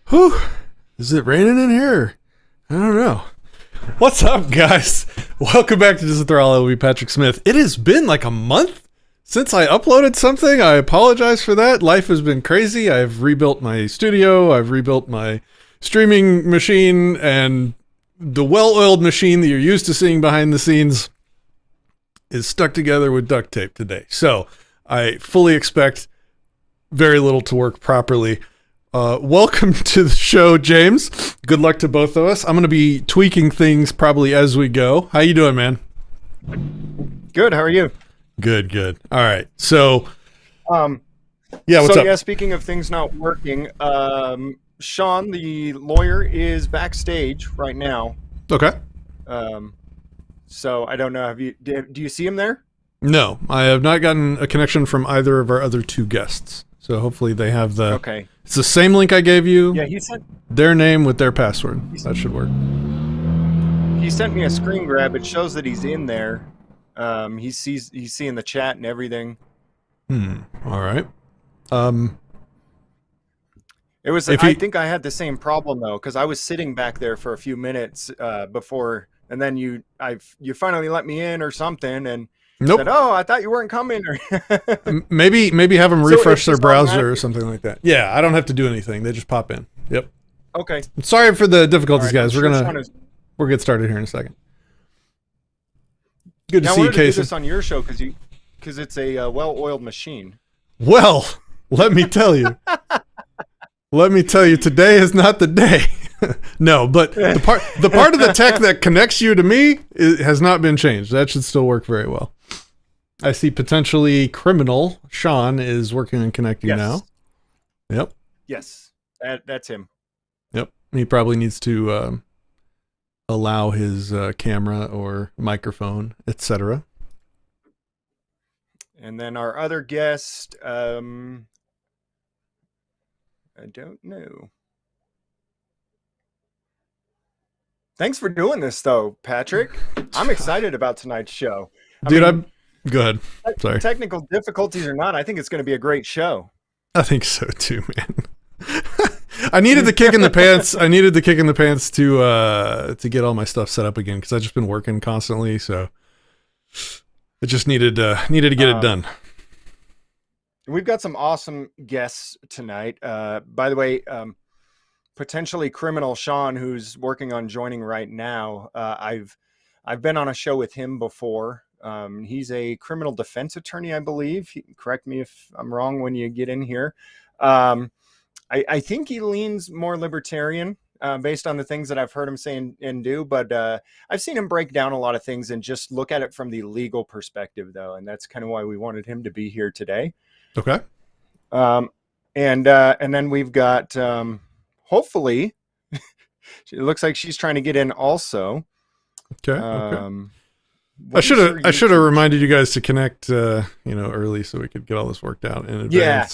Whew, is it raining in here? I don't know. What's up, guys? Welcome back to Disenthrall. I'll be Patrick Smith. It has been like a month since I uploaded something. I apologize for that. Life has been crazy. I've rebuilt my studio. I've rebuilt my streaming machine, and the well-oiled machine that you're used to seeing behind the scenes is stuck together with duct tape today. So I fully expect very little to work properly. Welcome to the show, James. Good luck to both of us. I'm going to be tweaking things probably as we go. How you doing, man? Good. How are you? Good. All right. So, what's up? Yeah, speaking of things not working, Sean, the lawyer, is backstage right now. Okay. So I don't know. Do you see him there? No, I have not gotten a connection from either of our other two guests. So hopefully they have the... Okay. It's the same link I gave you. Yeah, he sent... Their name with their password. That should work. He sent me a screen grab. It shows that he's in there. He's seeing the chat and everything. All right. It was... I think I had the same problem, though, because I was sitting back there for a few minutes before, and then you finally let me in or something, and... Nope. Said, I thought you weren't coming. maybe have them refresh their browser or something like that. Yeah, I don't have to do anything. They just pop in. Yep. Okay. Sorry for the difficulties, guys. We'll get started here in a second. Good to see you, Casey. Do this on your show because it's a well-oiled machine. Well, let me tell you. Today is not the day. No, but the part of the tech that connects you to me has not been changed. That should still work very well. I see potentially criminal Sean is working on connecting now. Yep. Yes, that's him. Yep. He probably needs to allow his camera or microphone, etc. And then our other guest, I don't know. Thanks for doing this, though, Patrick. I'm excited about tonight's show. Go ahead. Sorry. Technical difficulties or not, I think it's going to be a great show. I think so too, man. I needed the kick in the pants. To get all my stuff set up again because I've just been working constantly. So it just needed to get it done. We've got some awesome guests tonight. By the way, potentially criminal Sean, who's working on joining right now. I've been on a show with him before. He's a criminal defense attorney, I believe. Correct me if I'm wrong when you get in here. I think he leans more libertarian based on the things that I've heard him say and do. But I've seen him break down a lot of things and just look at it from the legal perspective, though. And that's kind of why we wanted him to be here today. Okay. And then we've got, hopefully, it looks like she's trying to get in also. Okay. I should have reminded you guys to connect, early so we could get all this worked out in advance. Yeah.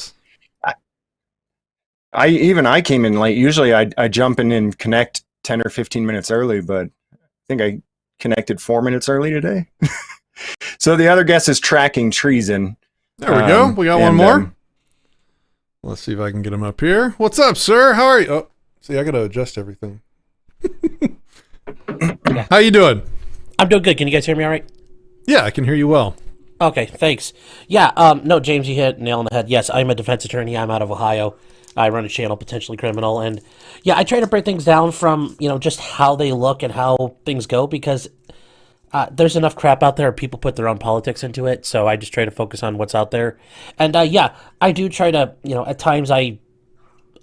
I came in late. Usually I jump in and connect 10 or 15 minutes early, but I think I connected 4 minutes early today. So the other guest is tracking treason. There we go. We got one more. Let's see if I can get him up here. What's up, sir? How are you? Oh, see, I got to adjust everything. How you doing? I'm doing good. Can you guys hear me all right? Yeah, I can hear you well. Okay, thanks. Yeah, no, James, you hit nail on the head. Yes, I'm a defense attorney. I'm out of Ohio. I run a channel, Potentially Criminal, and yeah, I try to break things down from, just how they look and how things go, because there's enough crap out there. People put their own politics into it, so I just try to focus on what's out there. And yeah, I do try to, at times I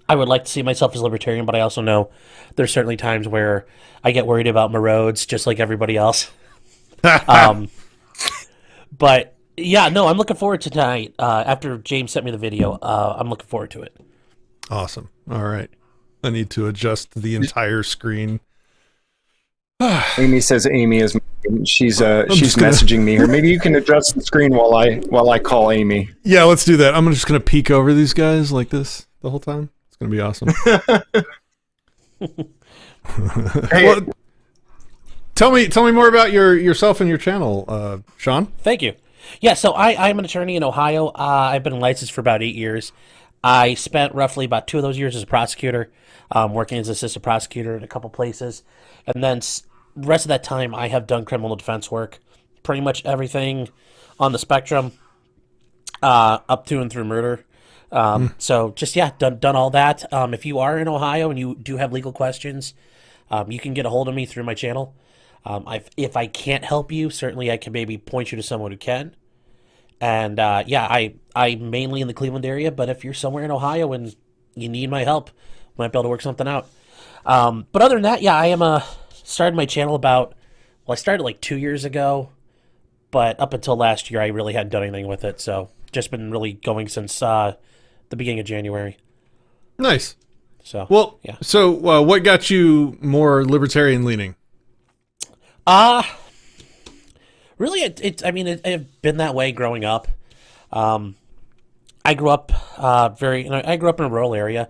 would like to see myself as libertarian, but I also know there's certainly times where I get worried about my roads, just like everybody else. But yeah, no, I'm looking forward to tonight. After James sent me the video, I'm looking forward to it. Awesome. All right. I need to adjust the entire screen. Amy says Amy is. She's messaging me here. Maybe you can adjust the screen while I call Amy. Yeah, let's do that. I'm just gonna peek over these guys like this the whole time. It's gonna be awesome. Hey. Well, tell me more about yourself and your channel, Sean. Thank you. Yeah, so I'm an attorney in Ohio. I've been licensed for about 8 years. I spent roughly about 2 of those years as a prosecutor, working as assistant prosecutor in a couple places. And then the rest of that time, I have done criminal defense work, pretty much everything on the spectrum, up to and through murder. So just, yeah, done all that. If you are in Ohio and you do have legal questions, you can get a hold of me through my channel. If I can't help you, certainly I can maybe point you to someone who can. And yeah, I'm mainly in the Cleveland area, but if you're somewhere in Ohio and you need my help, might be able to work something out. But other than that, yeah, I started my channel I started like 2 years ago, but up until last year, I really hadn't done anything with it. So just been really going since the beginning of January. Nice. So, well, yeah. So what got you more libertarian leaning? Really, it's been that way growing up. I grew up I grew up in a rural area.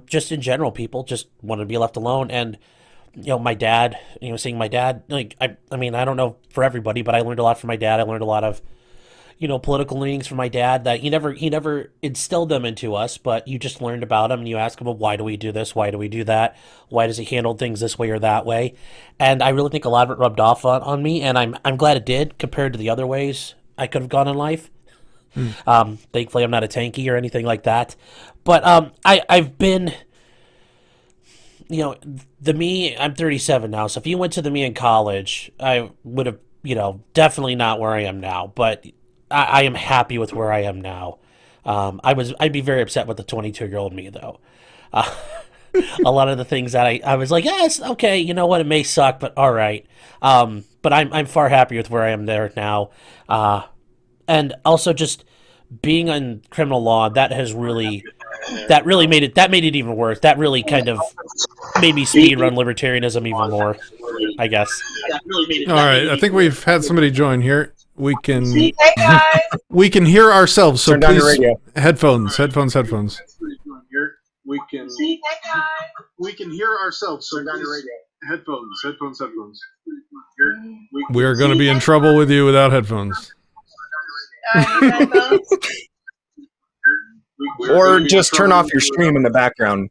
Just in general, people just wanted to be left alone. And, my dad, seeing my dad, I don't know for everybody, but I learned a lot from my dad. I learned a lot of, political leanings from my dad that he never instilled them into us, but you just learned about him and you ask him, well, why do we do this? Why do we do that? Why does he handle things this way or that way? And I really think a lot of it rubbed off on me, and I'm glad it did compared to the other ways I could have gone in life. Thankfully, I'm not a tanky or anything like that. But I've been, I'm 37 now, so if you went to the me in college, I would have, definitely not where I am now, but I am happy with where I am now. I'd be very upset with the 22-year-old me, though. A lot of the things that I was like, yes, okay, you know what, it may suck, but all right. But I'm far happier with where I am there now. And also just being in criminal law, that really made it even worse. That really kind of made me speedrun libertarianism even more, I guess. All right, I think we've had somebody join here. We can hear ourselves. So turn down please, your radio. headphones. We can hear ourselves. So turn down your radio. Headphones. We are going to be in trouble with you without headphones. Or just turn off your stream in the background.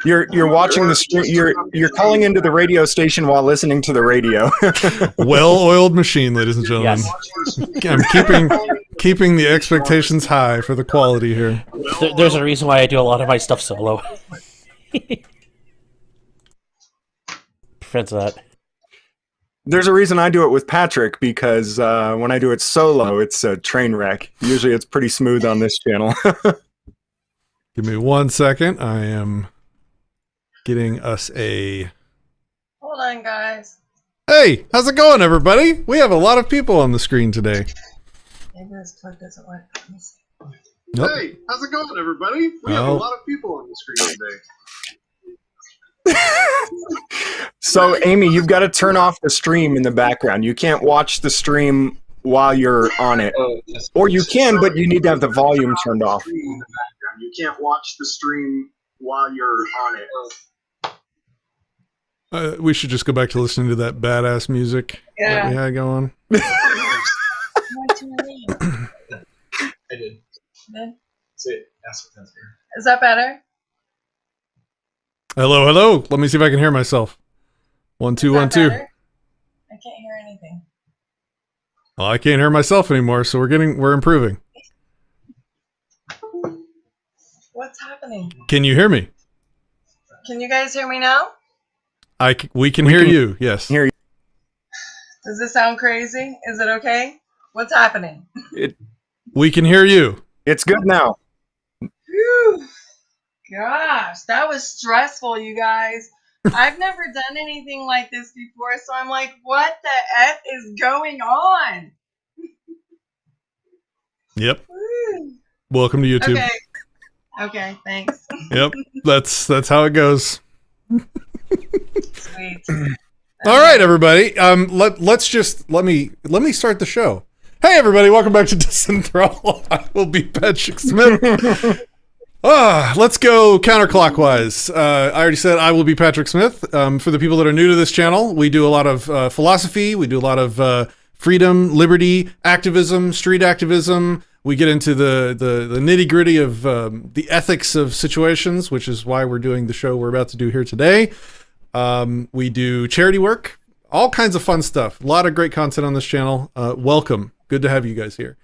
You're watching the stream. You're calling into the radio station while listening to the radio. Well-oiled machine, ladies and gentlemen. Yes. I'm keeping the expectations high for the quality here. There's a reason why I do a lot of my stuff solo. Prevents that. There's a reason I do it with Patrick, because when I do it solo, it's a train wreck. Usually it's pretty smooth on this channel. Give me 1 second. I am getting us a... Hold on, guys. Hey, how's it going, everybody? We have a lot of people on the screen today. Maybe this plug doesn't work. Let me see. Nope. Hey, how's it going, everybody? We have a lot of people on the screen today. So, Amy, you've got to turn off the stream in the background. You can't watch the stream while you're on it. Or you can, but you need to have the volume turned off. You can't watch the stream while you're on it. We should just go back to listening to that badass music that we had going. What's your name? I did. Good. Say, ask what that's for. Is that better? Hello, hello. Let me see if I can hear myself. 1 2 Is that 1 2. better? I can't hear anything. Well, I can't hear myself anymore, so we're improving. What's happening? Can you hear me? Can you guys hear me now? We can hear you. Yes. Hear you. Does this sound crazy? Is it okay? What's happening? We can hear you. It's good now. Whew. Gosh, that was stressful, you guys. I've never done anything like this before, so I'm like, what the F is going on? Yep. Woo. Welcome to YouTube. Okay. Okay, thanks. Yep. That's how it goes. Sweet. All right, everybody. Let me start the show. Hey, everybody. Welcome back to Disenthrall. I will be Patrick Smith. Let's go counterclockwise. I already said I will be Patrick Smith. For the people that are new to this channel, we do a lot of philosophy. We do a lot of freedom, liberty, activism, street activism. We get into the nitty gritty of the ethics of situations, which is why we're doing the show we're about to do here today. We do charity work, all kinds of fun stuff. A lot of great content on this channel. Welcome. Good to have you guys here.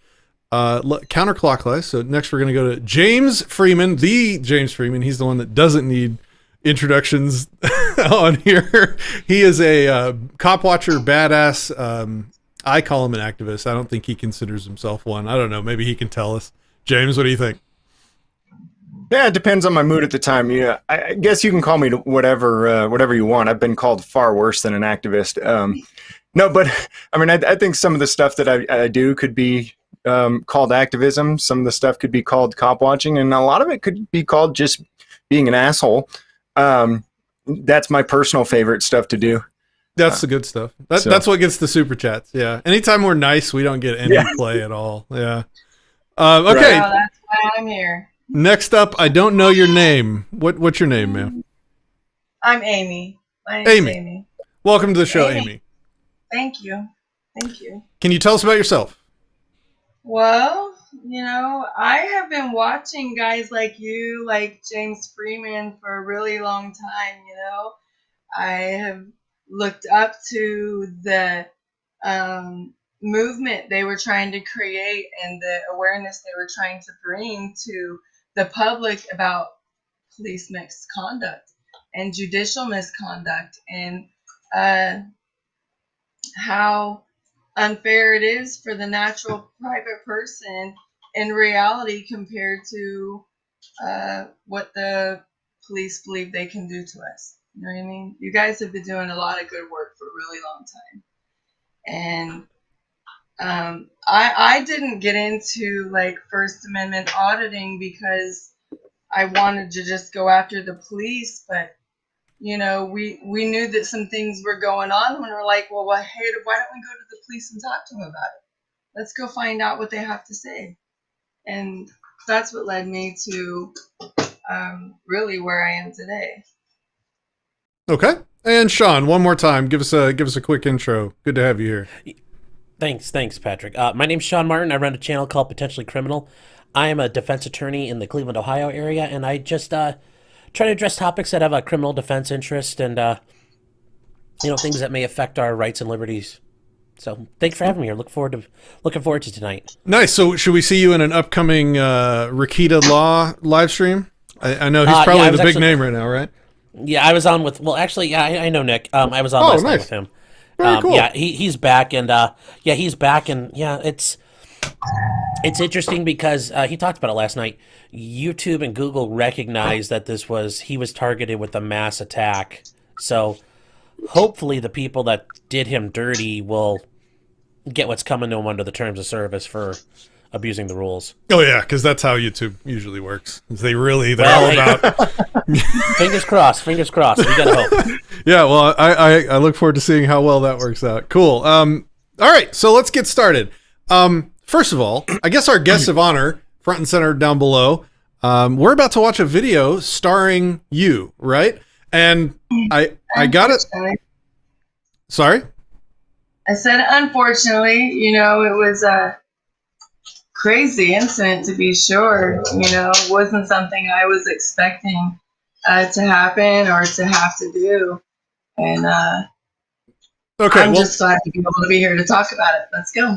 Counterclockwise. So next we're going to go to James Freeman, the James Freeman. He's the one that doesn't need introductions on here. He is a cop watcher, badass. I call him an activist. I don't think he considers himself one. I don't know. Maybe he can tell us. James, what do you think? Yeah, it depends on my mood at the time. Yeah, I guess you can call me whatever you want. I've been called far worse than an activist. No, but I mean, I think some of the stuff that I do could be called activism. Some of the stuff could be called cop watching, and a lot of it could be called just being an asshole. That's my personal favorite stuff to do. That's the good stuff. That's what gets the super chats. Yeah. Anytime we're nice, we don't get any play at all. Yeah. Okay. Well, that's why I'm here. Next up, I don't know your name. What's your name, ma'am? I'm Amy. My name's Amy. Welcome to the show, Amy. Thank you. Thank you. Can you tell us about yourself? Well, I have been watching guys like you, like James Freeman, for a really long time. I have looked up to the movement they were trying to create and the awareness they were trying to bring to the public about police misconduct and judicial misconduct and how unfair it is for the natural private person in reality compared to what the police believe they can do to us. You know what I mean? You guys have been doing a lot of good work for a really long time. And I didn't get into like First Amendment auditing because I wanted to just go after the police, but we knew that some things were going on and we're like, well, hey, why don't we go to the police and talk to them about it? Let's go find out what they have to say. And that's what led me to really where I am today. Okay. And Sean, one more time, give us a quick intro. Good to have you here. Thanks, Patrick. My name's Sean Martin. I run a channel called Potentially Criminal. I am a defense attorney in the Cleveland, Ohio area, and I just try to address topics that have a criminal defense interest and things that may affect our rights and liberties. So thanks for having me here. Looking forward to tonight. Nice. So should we see you in an upcoming Rakita Law live stream? I know he's probably the big name right now, right? Yeah, I was on with. Well, actually, yeah, I know Nick. I was on last night with him. Very cool. Yeah, he's back, and he's back, and yeah, it's It's interesting because he talked about it last night. YouTube and Google recognized that he was targeted with a mass attack. So hopefully the people that did him dirty will get what's coming to them under the terms of service for abusing the rules. Oh yeah, because that's how YouTube usually works. They're Well, all hey. about. Fingers crossed. We gotta hope. Yeah, well, I look forward to seeing how well that works out. Cool. All right, so let's get started. First of all, I guess our guests of honor, front and center down below, we're about to watch a video starring you, right? And I got it. Sorry? I said, unfortunately, you know, it was a crazy incident to be sure. You know, it wasn't something I was expecting to happen or to have to do. And Okay, I'm just glad to be able to be here to talk about it. Let's go.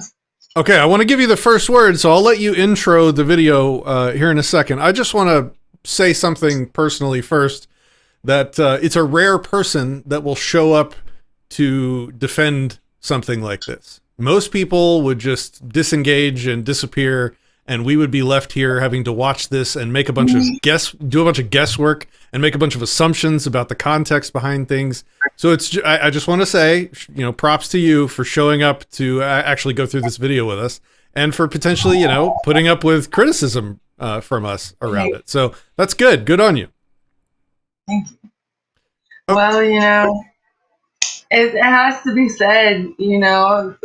Okay, I want to give you the first word, so I'll let you intro the video here in a second. I just want to say something personally first, that it's a rare person that will show up to defend something like this. Most people would just disengage and disappear, and we would be left here having to watch this and make a bunch of do a bunch of guesswork and make a bunch of assumptions about the context behind things. So I just want to say, you know, props to you for showing up to actually go through this video with us, and for potentially, you know, putting up with criticism from us around it. So that's good. Good on you. Thank you. Well, you know, it has to be said, you know,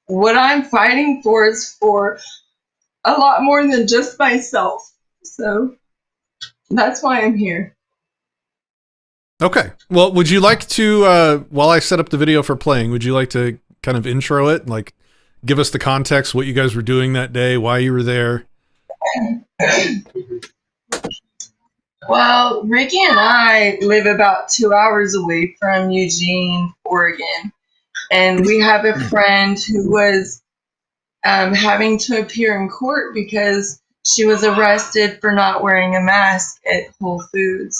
what I'm fighting for is for a lot more than just myself. So that's why I'm here. Okay. Well, would you like to, while I set up the video for playing, would you like to kind of intro it? Like, give us the context, what you guys were doing that day, why you were there? Well, Ricky and I live about 2 hours away from Eugene, Oregon. And we have a friend who was having to appear in court because she was arrested for not wearing a mask at Whole Foods.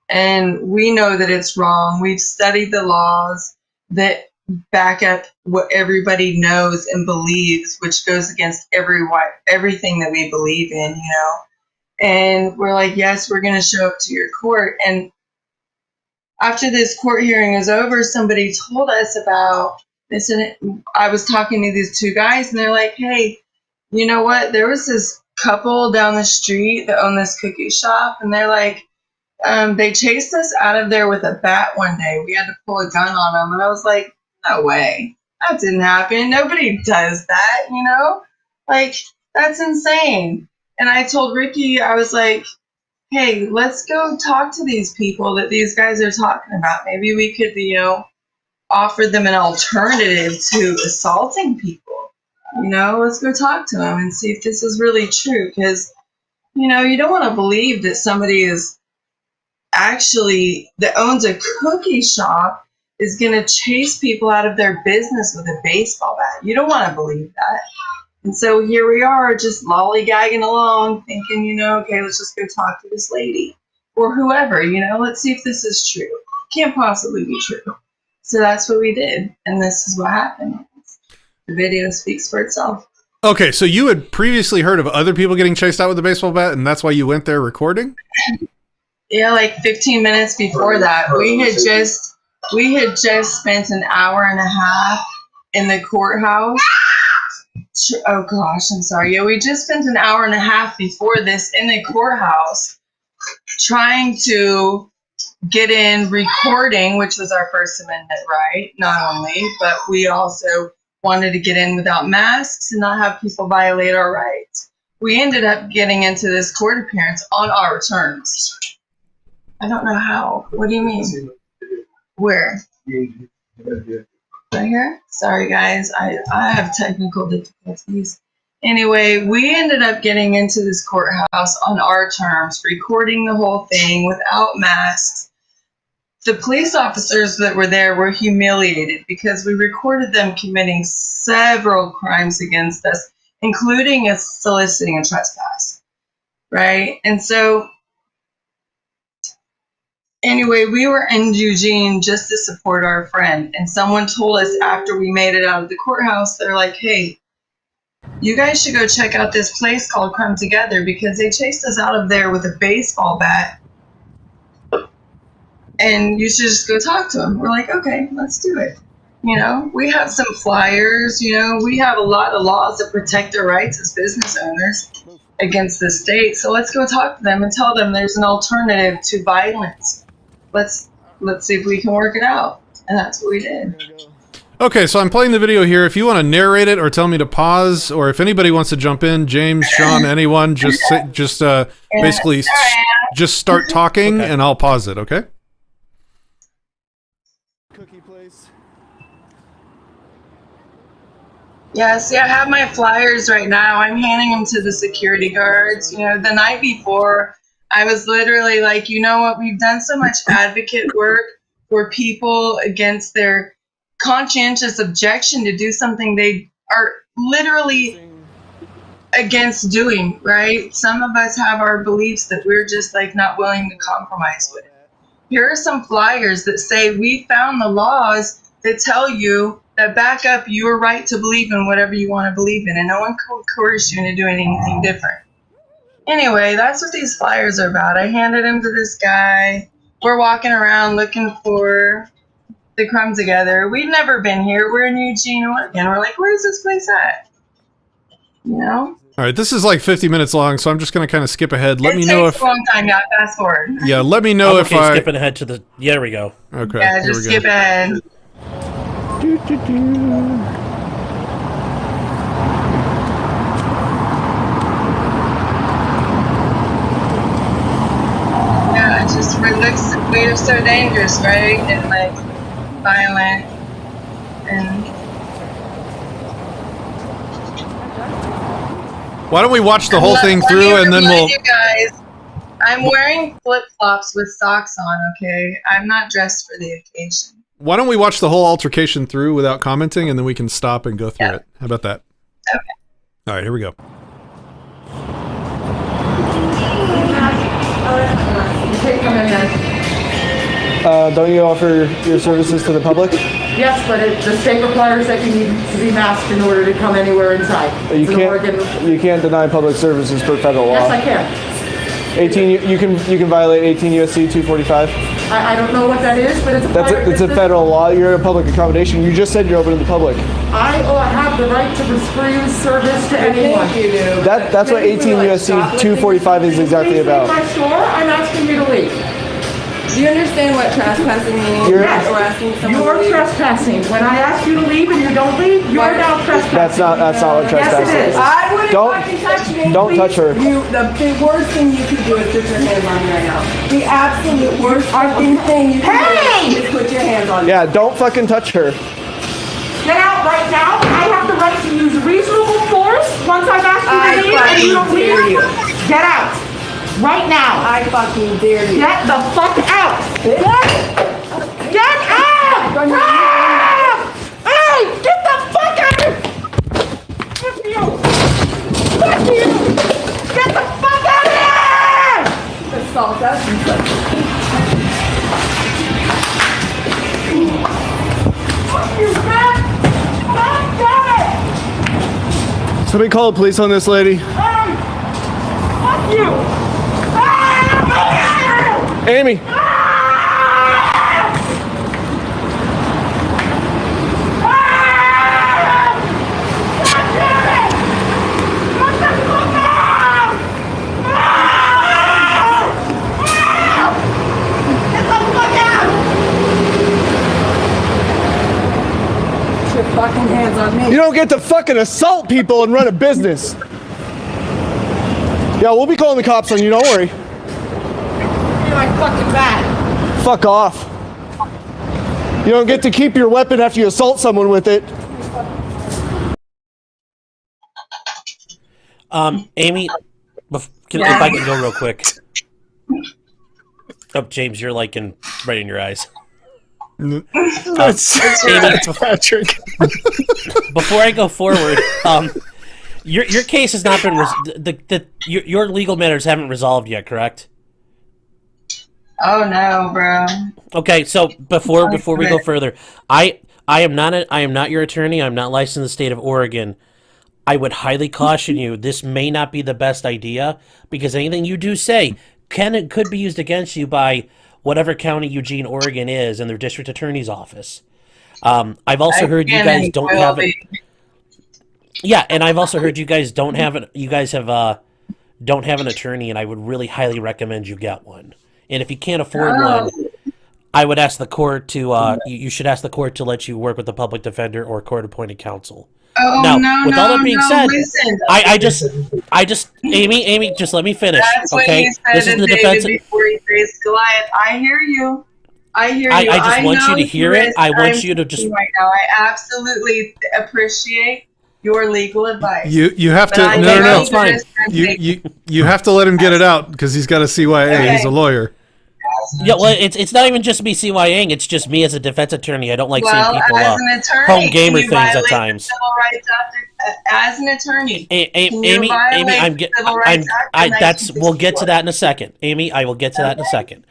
And we know that it's wrong. We've studied the laws that back up what everybody knows and believes, which goes against everything that we believe in, you know. And we're like, yes, we're going to show up to your court. And after this court hearing is over, somebody told us about this. And I was talking to these two guys, and they're like, hey, you know what? There was this couple down the street that owned this cookie shop. And they're like, they chased us out of there with a bat one day. We had to pull a gun on them. And I was like, no way. That didn't happen. Nobody does that, you know? Like, that's insane. And I told Ricky, I was like, hey, let's go talk to these people that these guys are talking about. Maybe we could, you know, offer them an alternative to assaulting people. You know, let's go talk to them and see if this is really true. Because, you know, you don't want to believe that somebody is actually, that owns a cookie shop, is going to chase people out of their business with a baseball bat. You don't want to believe that. And so here we are, just lollygagging along, thinking, you know, okay, let's just go talk to this lady or whoever, you know, let's see if this is true. Can't possibly be true. So that's what we did. And this is what happened. The video speaks for itself. Okay, so you had previously heard of other people getting chased out with a baseball bat, and that's why you went there recording? Yeah, like 15 minutes before that. We had just spent an hour and a half in the courthouse. Oh gosh, I'm sorry. Yeah, we just spent an hour and a half before this in the courthouse trying to get in recording, which was our First Amendment right, not only, but we also wanted to get in without masks and not have people violate our rights. We ended up getting into this court appearance on our terms. I don't know how. What do you mean? Where? Right here? Sorry, guys. I have technical difficulties. Anyway, we ended up getting into this courthouse on our terms, recording the whole thing without masks. The police officers that were there were humiliated because we recorded them committing several crimes against us, including soliciting a trespass, right? And so anyway, we were in Eugene just to support our friend, and someone told us after we made it out of the courthouse, they're like, hey, you guys should go check out this place called Come Together because they chased us out of there with a baseball bat. And you should just go talk to them. We're like, okay, let's do it. You know, we have some flyers, you know, we have a lot of laws that protect our rights as business owners against the state. So let's go talk to them and tell them there's an alternative to violence. Let's see if we can work it out. And that's what we did. Okay, so I'm playing the video here. If you want to narrate it or tell me to pause, or if anybody wants to jump in, James, Sean, anyone, just basically just start talking and I'll pause it, okay? Cookie place. Yeah, see, I have my flyers right now. I'm handing them to the security guards. You know, the night before, I was literally like, you know what? We've done so much advocate work for people against their conscientious objection to do something they are literally against doing, right? Some of us have our beliefs that we're just like not willing to compromise with. Here are some flyers that say we found the laws that tell you that back up your right to believe in whatever you want to believe in, and no one can coerce you into doing anything different. Anyway, that's what these flyers are about. I handed them to this guy. We're walking around looking for the Come Together. We've never been here. We're in Eugene, Oregon. We're like, where's this place at? You know? All right, this is like 50 minutes long, so I'm just going to kind of skip ahead. Let It me know takes if a long time, yeah, fast forward. Yeah, let me know if I skipping ahead to the there we go. Okay. Yeah, just skip ahead. Yeah, it just we're so dangerous, right? And like violent and Why don't we watch the whole thing Let me through and then remind we'll you guys, I'm wearing flip-flops with socks on, okay? I'm not dressed for the occasion. Why don't we watch the whole altercation through without commenting, and then we can stop and go through it? How about that? Okay. All right, here we go. Don't you offer your services to the public? Yes, but the state requires that you need to be masked in order to come anywhere inside. You can't deny public services per federal law. Yes, I can. 18. You can violate 18 USC 245. I don't know what that is, but it's It's a federal law. You're a public accommodation. You just said you're open to the public. I have the right to refuse service to anyone. You do. That's what 18 USC 245 is exactly about. My store, I'm asking you to leave. Do you understand what trespassing means? Yes. Or asking someone You're to leave? trespassing. When I ask you to leave and you don't leave, you're now trespassing. That's not what trespassing Yes, it is. I wouldn't Don't- fucking touch me. Don't touch her. The worst thing you could do is put your hands on me right now. The absolute worst fucking thing you can do is put your hands on me. Yeah, don't fucking touch her. Get out right now. I have the right to use reasonable force once I've asked you to leave and you don't dare leave. you. Get out. Right now. I fucking dare you. Get the fuck out. Get out. Ah! Hey, get the fuck out. Fuck you. Fuck you. Get the fuck out of here. Assault us. Fuck you, man. God damn it. Somebody call the police on this lady. Hey. Fuck you. Amy. Put your fucking hands on me. You don't get to fucking assault people and run a business. Yeah, we'll be calling the cops on you, don't worry. My fucking back. Fuck off. You don't get to keep your weapon after you assault someone with it. Amy, if I can go real quick. Oh, James, you're like right in your eyes. That's Patrick. Before I go forward, your case has not been your legal matters haven't resolved yet, correct? Oh no, bro. Okay, so before we go further, I am not your attorney. I'm not licensed in the state of Oregon. I would highly caution you, this may not be the best idea, because anything you do say could be used against you by whatever county Eugene, Oregon is in their district attorney's office. I've also heard you guys don't have it. Yeah, and I've also heard you guys don't have an attorney, and I would really highly recommend you get one. And if you can't afford one, I would ask the court to you should ask the court to let you work with a public defender or court-appointed counsel. Oh, now, with all that being said, listen. I just, Amy, just let me finish. That's what okay, he said this is the David defense. before he raised Goliath. I hear you. I just want you to hear it. I want you to just right now. I absolutely appreciate your legal advice. You have to no. It's fine. You have to let him get it out because he's got a CYA. Okay. He's a lawyer. Yeah, well, it's not even just me CYAing. It's just me as a defense attorney. I don't like seeing people home gamer things at times. As an attorney, Amy, we'll get to that in a second. Amy, I will get to that in a second.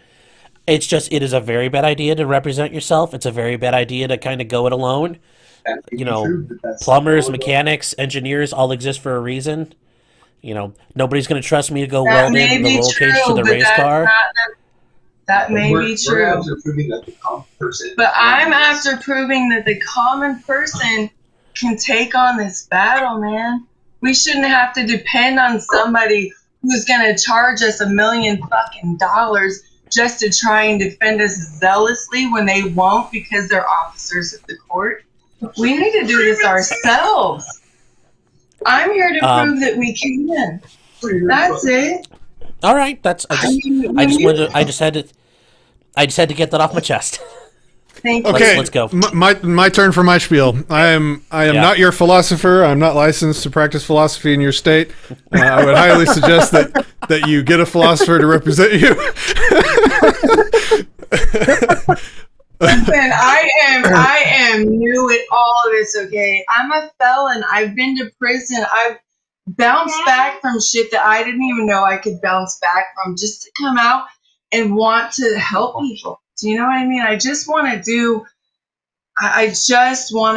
It's just, it is a very bad idea to represent yourself. It's a very bad idea to kind of go it alone. You know, plumbers, mechanics, engineers all exist for a reason. You know, nobody's going to trust me to go weld in the roll cage to the race car. That may be true. But I'm after proving that the common person can take on this battle, man. We shouldn't have to depend on somebody who's going to charge us $1 million fucking dollars just to try and defend us zealously when they won't because they're officers of the court. We need to do this ourselves. I'm here to prove that we can. That's it. All right, I just had to get that off my chest. Thank you. Okay, let's go. My turn for my spiel. I am not your philosopher. I'm not licensed to practice philosophy in your state. I would highly suggest that you get a philosopher to represent you. Listen, I am new at all of this. Okay, I'm a felon. I've been to prison. I've bounced back from shit that I didn't even know I could bounce back from, just to come out and want to help people. Do you know what I mean? I just want to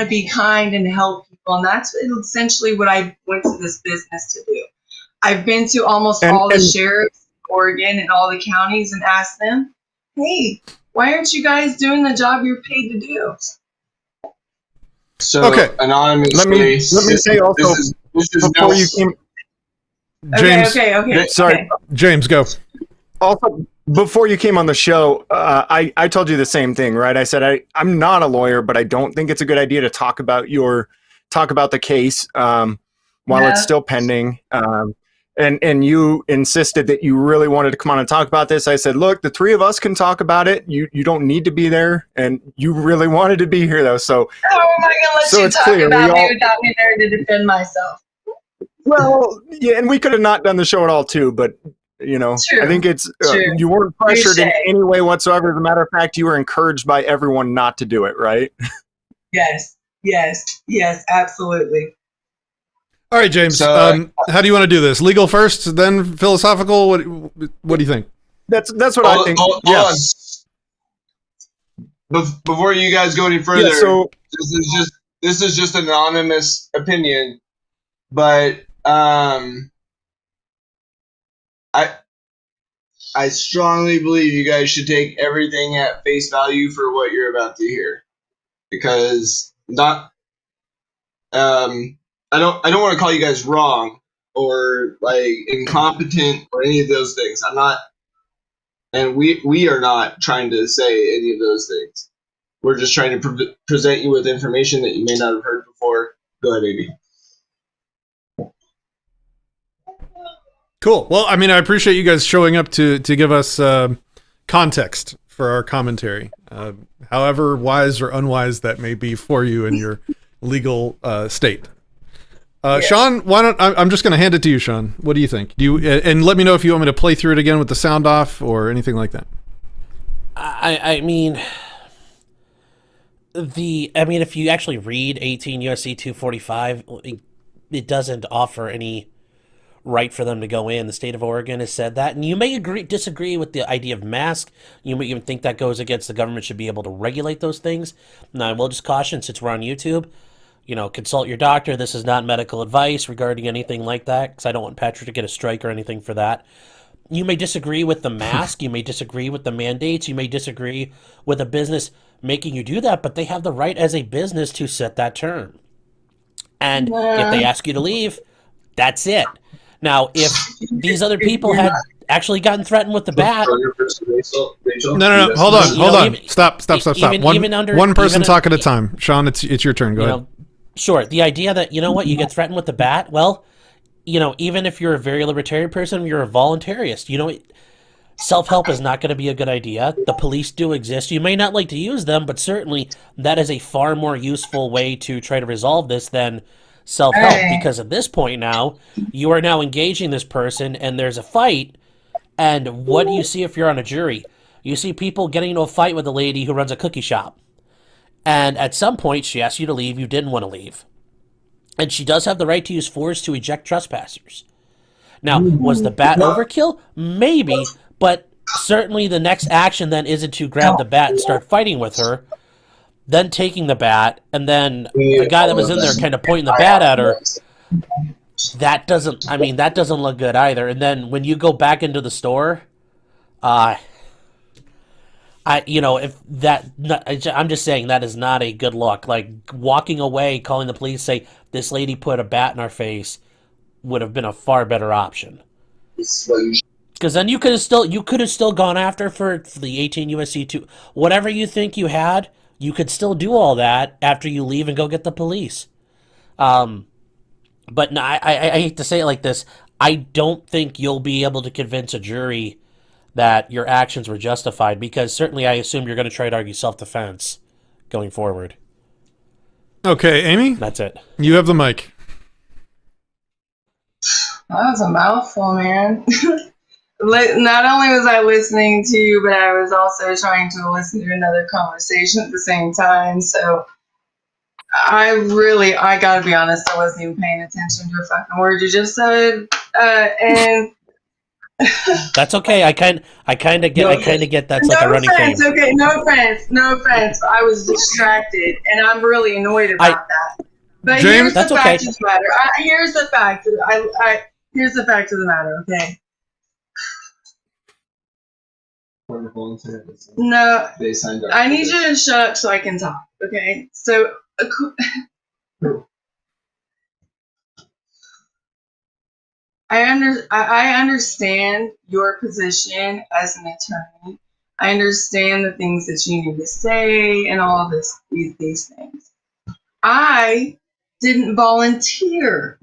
be kind and help people. And that's essentially what I went to this business to do. I've been to almost all the sheriffs in Oregon and all the counties and asked them, hey, why aren't you guys doing the job you're paid to do? So, anonymously, let me say also, this is before you came... James, okay. Sorry, James, go. Also, before you came on the show, I told you the same thing, right? I said I'm not a lawyer, but I don't think it's a good idea to talk about the case while it's still pending. And you insisted that you really wanted to come on and talk about this. I said, look, the three of us can talk about it. You don't need to be there, and you really wanted to be here, though. So how am I going to let you talk about me without me there to defend myself? Well, yeah, and we could have not done the show at all, too, but. You know, true, I think it's you weren't pressured in any way whatsoever. As a matter of fact, you were encouraged by everyone not to do it, right? Yes, absolutely. All right, James. How do you want to do this? Legal first, then philosophical. What do you think? That's what I think. Before you guys go any further, this is just an anonymous opinion, but I strongly believe you guys should take everything at face value for what you're about to hear, because I don't want to call you guys wrong or like incompetent or any of those things. I'm not, and we are not trying to say any of those things. We're just trying to present you with information that you may not have heard before. Go ahead, Amy. Cool. Well, I mean, I appreciate you guys showing up to give us context for our commentary, however wise or unwise that may be for you in your legal state. Sean, why don't I'm just going to hand it to you, Sean. What do you think? And let me know if you want me to play through it again with the sound off or anything like that. I mean, if you actually read 18 USC 245, it doesn't offer any right for them to go in. The state of Oregon has said that, and you may disagree with the idea of mask. You may even think that goes against the government should be able to regulate those things. Now, I will just caution, since we're on YouTube, consult your doctor. This is not medical advice regarding anything like that, because I don't want Patrick to get a strike or anything for that. You may disagree with the mask. You may disagree with the mandates. You may disagree with a business making you do that, but they have the right as a business to set that term. And if they ask you to leave, that's it. Now, if these other people had actually gotten threatened with the bat... No. Hold on. Stop. One person talk at a time. Sean, it's your turn. Go ahead. Sure. The idea that, you get threatened with the bat, well, even if you're a very libertarian person, you're a voluntarist. Self-help is not going to be a good idea. The police do exist. You may not like to use them, but certainly that is a far more useful way to try to resolve this than self-help, because at this point now, you are now engaging this person, and there's a fight, and what do you see if you're on a jury? You see people getting into a fight with a lady who runs a cookie shop, and at some point she asks you to leave, you didn't want to leave. And she does have the right to use force to eject trespassers. Now, was the bat overkill? Maybe, but certainly the next action then isn't to grab the bat and start fighting with her, then taking the bat, and then the guy that was in there kind of pointing the bat at her. That doesn't look good either. And then when you go back into the store, I'm just saying that is not a good look. Like, walking away, calling the police, say, this lady put a bat in our face, would have been a far better option. Because then you could have still gone after for the 18 USC 2, whatever you think you had, you could still do all that after you leave and go get the police. But no, I hate to say it like this. I don't think you'll be able to convince a jury that your actions were justified, because certainly I assume you're going to try to argue self-defense going forward. Okay, Amy? That's it. You have the mic. That was a mouthful, man. Not only was I listening to you, but I was also trying to listen to another conversation at the same time. So I gotta be honest, I wasn't even paying attention to a fucking word you just said. And that's okay. I kind of get that's like a running thing. Okay, no offense. I was distracted, and I'm really annoyed about that. But James, here's the fact of the matter. Here's the fact. Here's the fact of the matter. Okay. No, I need you to shut up so I can talk. Okay. So. I understand your position as an attorney. I understand the things that you need to say and all these things. I didn't volunteer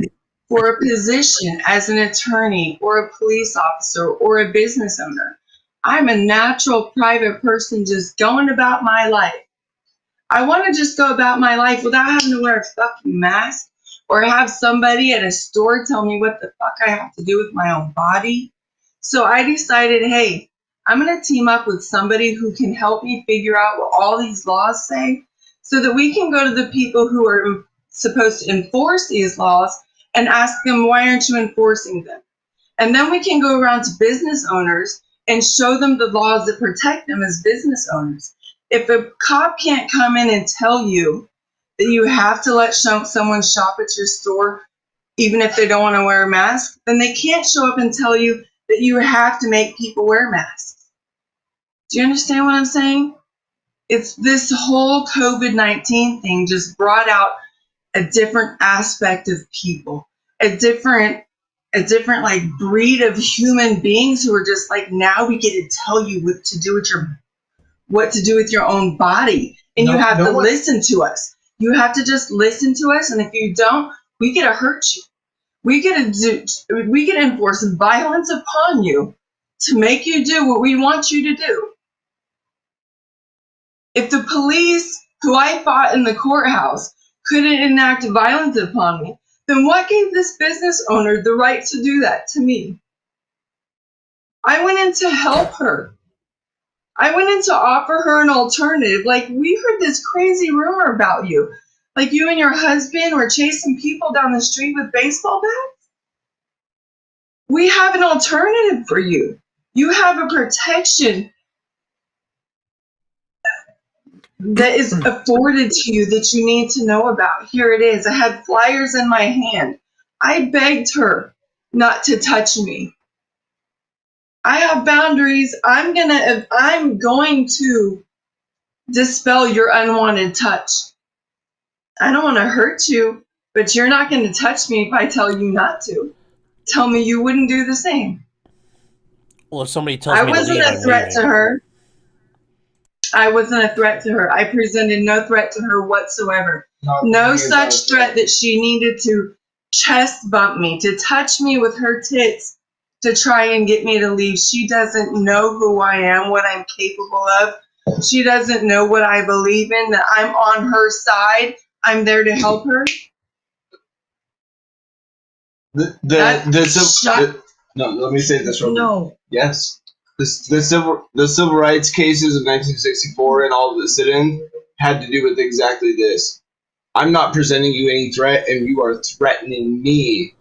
for a position as an attorney or a police officer or a business owner. I'm a natural private person just going about my life. I want to just go about my life without having to wear a fucking mask or have somebody at a store tell me what the fuck I have to do with my own body. So I decided, hey, I'm going to team up with somebody who can help me figure out what all these laws say so that we can go to the people who are supposed to enforce these laws and ask them, why aren't you enforcing them? And then we can go around to business owners and show them the laws that protect them as business owners. If a cop can't come in and tell you that you have to let someone shop at your store, even if they don't want to wear a mask, then they can't show up and tell you that you have to make people wear masks. Do you understand what I'm saying? It's this whole COVID-19 thing just brought out a different aspect of people, a different like breed of human beings who are just like, now we get to tell you what to do with your own body, and you have to listen to us. You have to just listen to us, and if you don't, we get to hurt you. We get to enforce violence upon you to make you do what we want you to do. If the police, who I fought in the courthouse, couldn't enact violence upon me, then what gave this business owner the right to do that to me? I went in to help her. I went in to offer her an alternative. Like, we heard this crazy rumor about you. Like, you and your husband were chasing people down the street with baseball bats. We have an alternative for you. You have a protection. that is afforded to you that you need to know about. Here it is. I had flyers in my hand. I begged her not to touch me. I have boundaries. I'm going to dispel your unwanted touch. I don't want to hurt you, but you're not going to touch me if I tell you not to. Tell me you wouldn't do the same. Well, if somebody tells I me to wasn't leave, a I'm threat leaving. to her. I wasn't a threat to her. I presented no threat to her whatsoever. No such threat that she needed to chest bump me, to touch me with her tits, to try and get me to leave. She doesn't know who I am, what I'm capable of. She doesn't know what I believe in, that I'm on her side. I'm there to help her. No, let me say this real quick. No. Yes. The civil rights cases of 1964 and all of the sit-in had to do with exactly this. I'm not presenting you any threat, and you are threatening me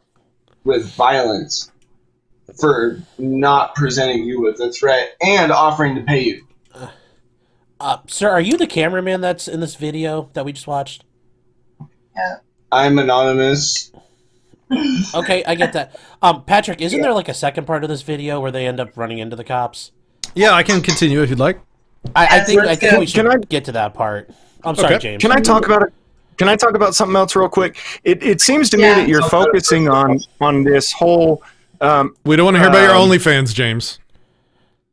with violence for not presenting you with a threat and offering to pay you. Sir, are you the cameraman that's in this video that we just watched? Yeah. I'm anonymous. Okay, I get that. Patrick, isn't there like a second part of this video where they end up running into the cops? Yeah, I can continue if you'd like. I think we should Can I- get to that part. I'm sorry, Okay. James. Can I talk about it? Can I talk about something else real quick? It seems to me that you're focusing on this whole. We don't want to hear about your OnlyFans, James.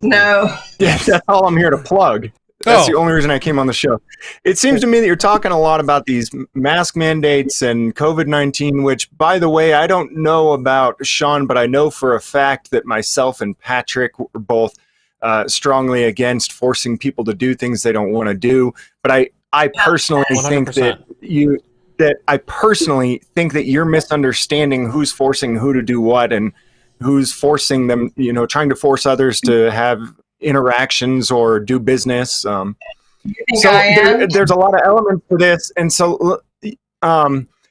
No. Yeah, that's all I'm here to plug. That's Oh. the only reason I came on the show. It seems to me that you're talking a lot about these mask mandates and COVID-19, which, by the way, I don't know about Sean, but I know for a fact that myself and Patrick were both strongly against forcing people to do things they don't want to do. But I personally think 100%. that you're misunderstanding who's forcing who to do what and who's forcing them, trying to force others to have interactions or do business. So there's a lot of elements to this. And so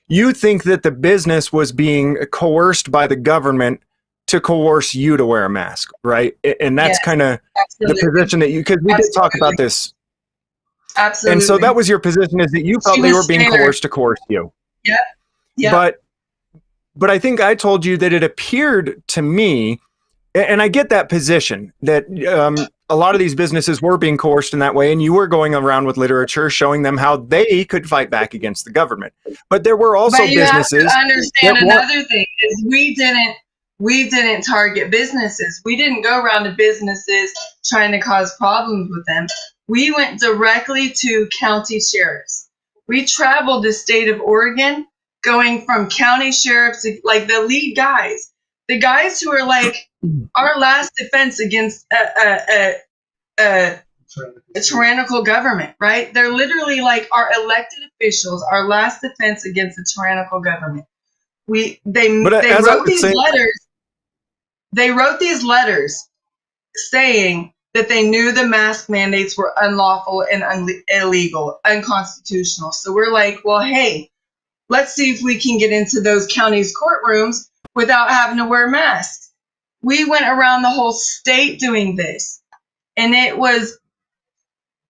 you think that the business was being coerced by the government to coerce you to wear a mask, right? And that's kind of the position that because we did talk about this. Absolutely. And so that was your position, is that you felt they were being coerced to coerce you. Yeah. Yeah. But I think I told you that it appeared to me, and I get that position, that a lot of these businesses were being coerced in that way, and you were going around with literature showing them how they could fight back against the government. But there were also businesses. Have to understand another thing is we didn't target businesses. We didn't go around to businesses trying to cause problems with them. We went directly to county sheriffs. We traveled the state of Oregon, going from county sheriffs, like the lead guys, the guys who are like our last defense against a tyrannical government, right? They're literally like our elected officials, our last defense against a tyrannical government. They wrote these letters saying that they knew the mask mandates were unlawful and illegal, unconstitutional. So we're like, well, hey, let's see if we can get into those counties' courtrooms without having to wear masks. We went around the whole state doing this, and it was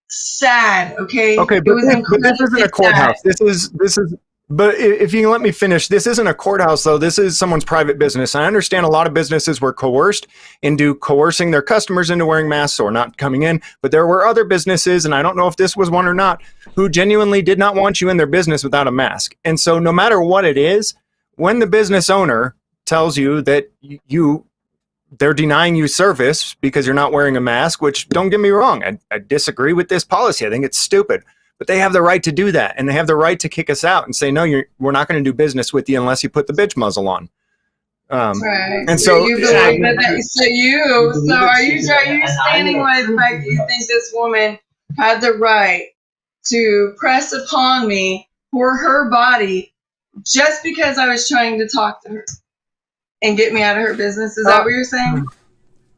sad. Okay, but this isn't a courthouse. Sad. But if you can let me finish, this isn't a courthouse, though. This is someone's private business. I understand a lot of businesses were coerced into coercing their customers into wearing masks or not coming in. But there were other businesses, and I don't know if this was one or not, who genuinely did not want you in their business without a mask. And so no matter what it is, when the business owner tells you that they're denying you service because you're not wearing a mask, which, don't get me wrong, I disagree with this policy. I think it's stupid. But they have the right to do that, and they have the right to kick us out and say, no, we're not going to do business with you unless you put the bitch muzzle on. Right. And so, are you standing with the fact that you think this woman had the right to press upon me for her body just because I was trying to talk to her and get me out of her business? Is that what you're saying?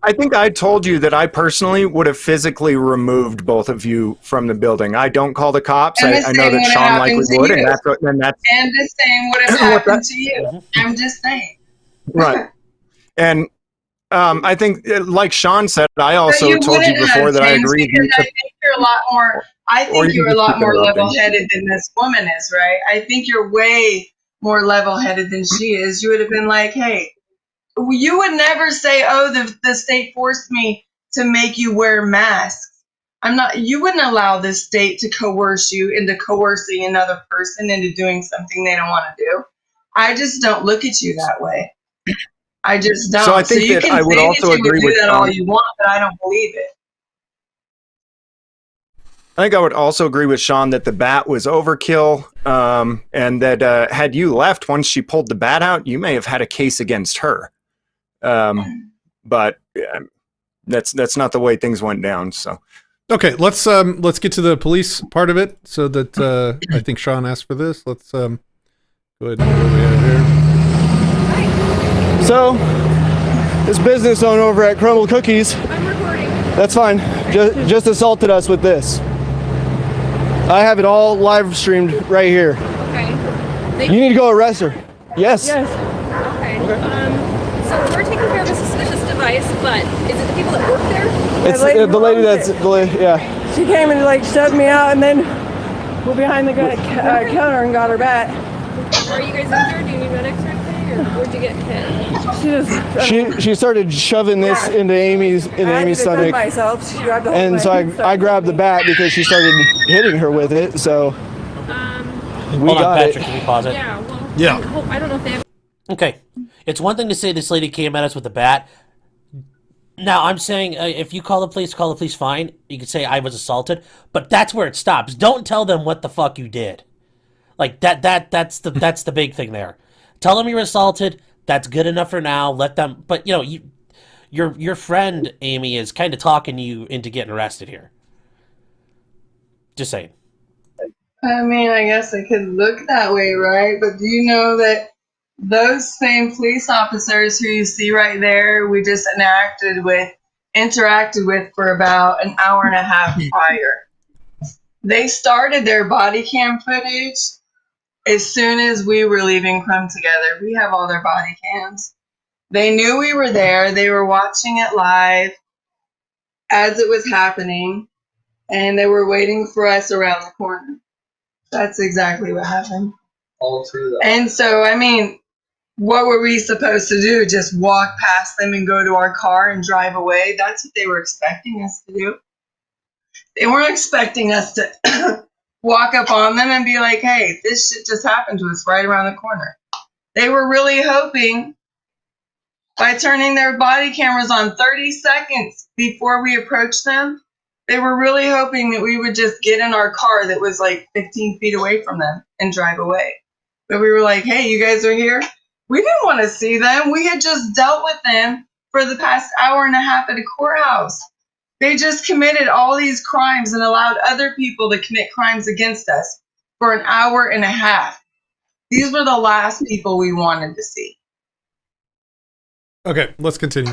I think I told you that I personally would have physically removed both of you from the building. I don't call the cops. I know that Sean likely would, and that's and the same would have happened to you. I'm just saying. Right. And I think, like Sean said, I also you told you wouldn't before that I James, agree. because I think you're a lot more. I Or think you you're a can just lot keep more interrupting. level-headed than this woman is, right? I think you're way more level-headed than she is. You would have been like, hey, you would never say, oh, the state forced me to make you wear masks. You wouldn't allow the state to coerce you into coercing another person into doing something they don't want to do. I just don't look at you that way. I just don't. So I think you that can I would say also that you would agree do with that Sean. all you want, but I don't believe it. I think I would also agree with Sean that the bat was overkill, and that had you left once she pulled the bat out, you may have had a case against her. But that's not the way things went down. So Okay, let's get to the police part of it. So that I think Sean asked for this. Let's go ahead and do what we have here. So, this business owner over at Crumble Cookies, I'm recording. that's fine, just assaulted us with this. I have it all live streamed right here. Okay. You need to go arrest her. Yes. Yes. Okay. So we're taking care of a suspicious device, but is it the people that work there? It's the lady that's, yeah. She came and like shoved me out, and then we're behind the counter and got her bat. Are you guys injured? Do you need medics or anything, or where'd you get hit? She started shoving this into Amy's stomach. Myself. She grabbed the whole And so I grabbed the bat because she started hitting her with it. So we Hold on, got Patrick, it. can we pause it? Yeah. Well. Yeah. I don't know if they have. Okay. It's one thing to say this lady came at us with a bat. Now, I'm saying if you call the police, fine. You can say I was assaulted, but that's where it stops. Don't tell them what the fuck you did. Like that's the big thing there. Tell them you're assaulted. That's good enough for now. Let them, but you know, your friend Amy is kind of talking you into getting arrested here. Just saying. I mean, I guess it could look that way, right? But do you know that those same police officers who you see right there, we just interacted with for about an hour and a half prior. They started their body cam footage as soon as we were leaving Crumb together. We have all their body cams. They knew we were there. They were watching it live as it was happening, and they were waiting for us around the corner. That's exactly what happened. All through that. And so, I mean, what were we supposed to do? Just walk past them and go to our car and drive away? That's what they were expecting us to do. They weren't expecting us to walk up on them and be like, hey, this shit just happened to us right around the corner. They were really hoping by turning their body cameras on 30 seconds before we approached them, they were really hoping that we would just get in our car that was like 15 feet away from them and drive away. But we were like, hey, you guys are here? We didn't want to see them. We had just dealt with them for the past hour and a half at a courthouse. They just committed all these crimes and allowed other people to commit crimes against us for an hour and a half. These were the last people we wanted to see. Okay, let's continue.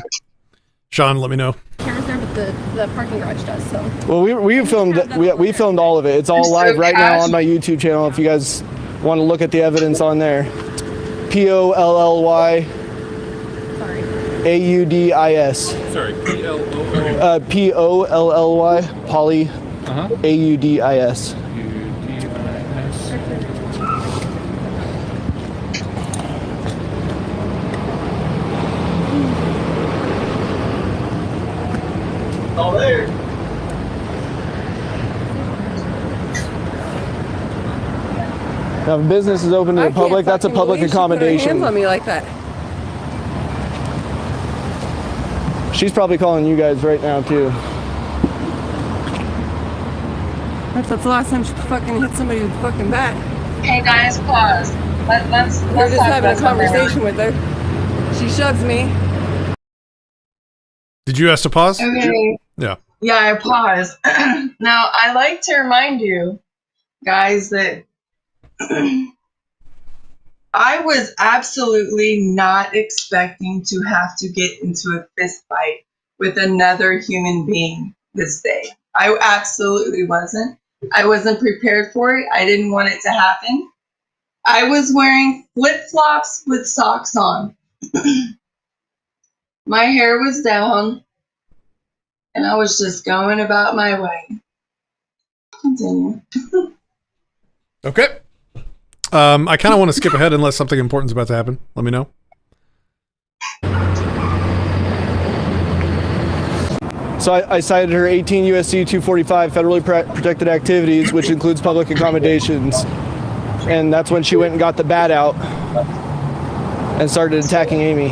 Sean, let me know. Cameras there, but the parking garage does. So. Well, we filmed all of it. It's all live right now on my YouTube channel. If you guys want to look at the evidence on there, POLLY. Sorry. AUDIS. Sorry, POLLY, Poly, AUDIS. All there. Now, if business is open to the public, that's a public accommodation. Hands on me like that. She's probably calling you guys right now, too. That's the last time she fucking hit somebody with a fucking bat. Hey guys, pause. Let's We're just having a conversation with her. She shoves me. Did you ask to pause? Okay. Yeah. Yeah, I paused. Now, I like to remind you, guys, that I was absolutely not expecting to have to get into a fist fight with another human being this day. I absolutely wasn't. I wasn't prepared for it. I didn't want it to happen. I was wearing flip-flops with socks on. My hair was down, and I was just going about my way. Continue. Okay. I kind of want to skip ahead unless something important's about to happen. Let me know. So I cited her 18 USC 245 federally protected activities, which includes public accommodations. And that's when she went and got the bat out and started attacking Amy.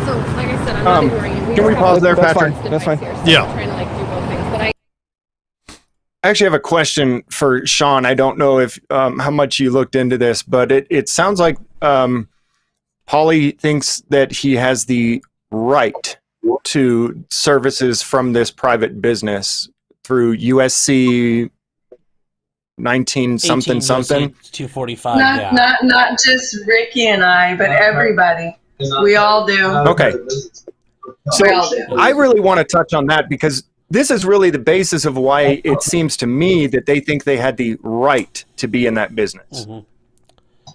So, like I said, I'm not ignoring you. Can we pause there, That's Patrick? fine. That's fine. Here, so Yeah. I'm trying to like do both things, but I actually have a question for Sean. I don't know if how much you looked into this, but it sounds like Polly thinks that he has the right to services from this private business through USC 19 something 18 something. USC 245. Yeah. Not just Ricky and I, but everybody. We all do. Okay. So We all do. I really want to touch on that because this is really the basis of why it seems to me that they think they had the right to be in that business. Mm-hmm.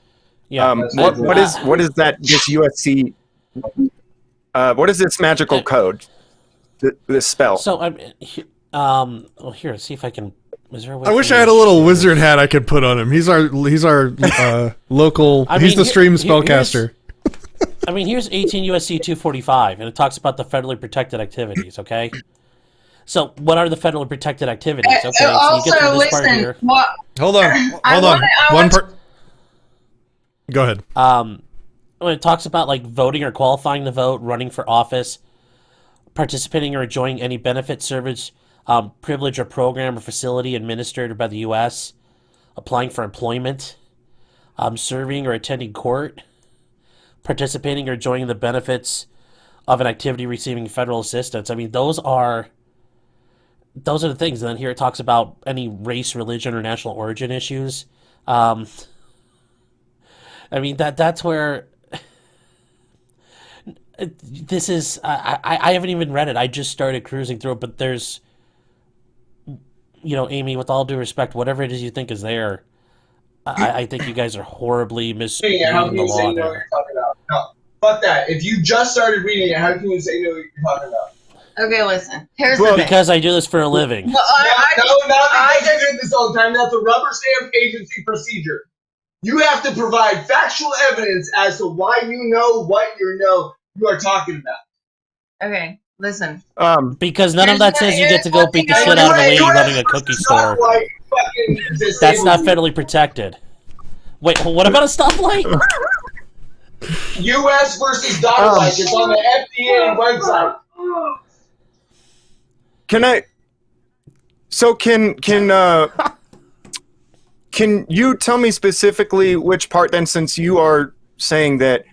Yeah. What is that? This USC. What is this magical code? This spell. So well, here, see if I can. Is there a way I wish for I me had to a little share wizard this? hat I could put on him. He's our local. I He's mean, the stream spellcaster. Here's 18 USC 245, and it talks about the federally protected activities. Okay. So, what are the federally protected activities? Okay, so you Also, get through this part listen. here. Hold on. I Hold on. wanna- One part. Go ahead. When it talks about like voting or qualifying to vote, running for office, participating or enjoying any benefit, service, privilege or program or facility administered by the U.S., applying for employment, serving or attending court, participating or enjoying the benefits of an activity receiving federal assistance. I mean, those are the things. And then here it talks about any race, religion, or national origin issues. I mean, that's where this is. I haven't even read it. I just started cruising through it, but there's, Amy, with all due respect, whatever it is you think is there, I think you guys are horribly misreading the law there. No, fuck that. If you just started reading it, how can you say you know what you're talking about? Okay, listen. Here's the thing. Because I do this for a living. No, Not because you do this all the time. That's a rubber stamp agency procedure. You have to provide factual evidence as to why you know what you are talking about. Okay, listen. Because none of that says you get to go beat the shit out of a lady running a cookie store. That's not federally protected. Wait, what about a stoplight? U.S. versus Daughter-like. It's on the FDA website. Can you tell me specifically which part then, since you are saying that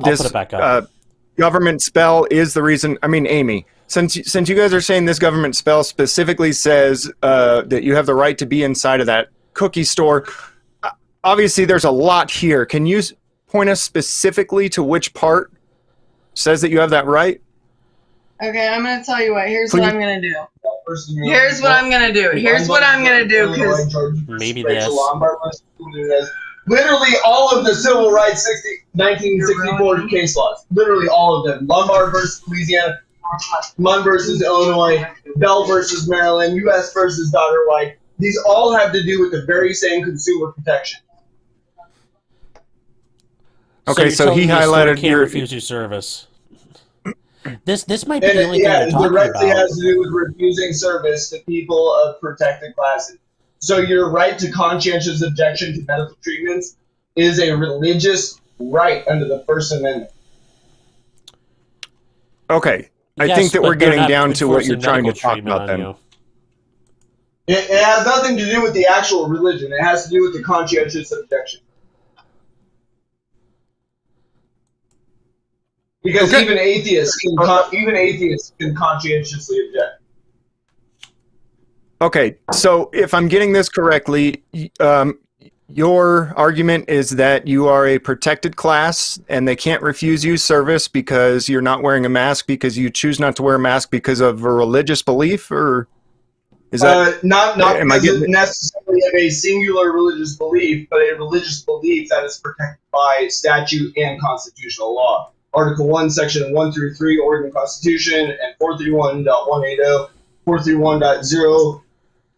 this put it back up. Government spell is the reason? I mean, Amy, since you guys are saying this government spell specifically says that you have the right to be inside of that cookie store, obviously there's a lot here. Can you point us specifically to which part says that you have that right? Okay, I'm going to tell you what. Here's what I'm going to do. Here's what I'm going to do. Here's what I'm going to do. Because Maybe this. Literally all of the civil rights 1964 case laws. Literally all of them. Lombard versus Louisiana, Munn versus Illinois, Bell versus Maryland, U.S. versus Daughter-like. These all have to do with the very same consumer protection. Okay, so he you're telling me a store highlighted can't your refuse your service. This might be the only thing Yeah, they're it talking directly about. has to do with refusing service to people of protected classes. So your right to conscientious objection to medical treatments is a religious right under the First Amendment. Okay, I Yes, think that but we're they're getting not down to what you're enforcing trying to medical talk treatment about on then. you. It has nothing to do with the actual religion. It has to do with the conscientious objection. Because even atheists can conscientiously object. Okay, so if I'm getting this correctly, your argument is that you are a protected class and they can't refuse you service because you're not wearing a mask because you choose not to wear a mask because of a religious belief, or is that not am I because getting necessarily of a singular religious belief, but a religious belief that is protected by statute and constitutional law. Article 1, Section 1 through 3, Oregon Constitution, and 431.180, 431.0,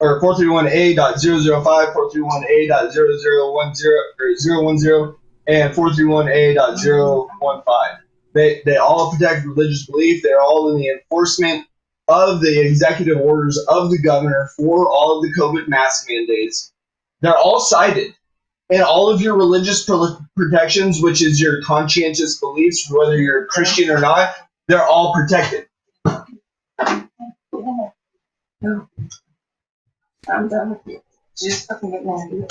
or 431A.005, 431A.0010, or 010, and 431A.015. They all protect religious belief. They're all in the enforcement of the executive orders of the governor for all of the COVID mask mandates. They're all cited. And all of your religious protections, which is your conscientious beliefs, whether you're Christian or not, they're all protected. I'm done with you. Just fucking get mad.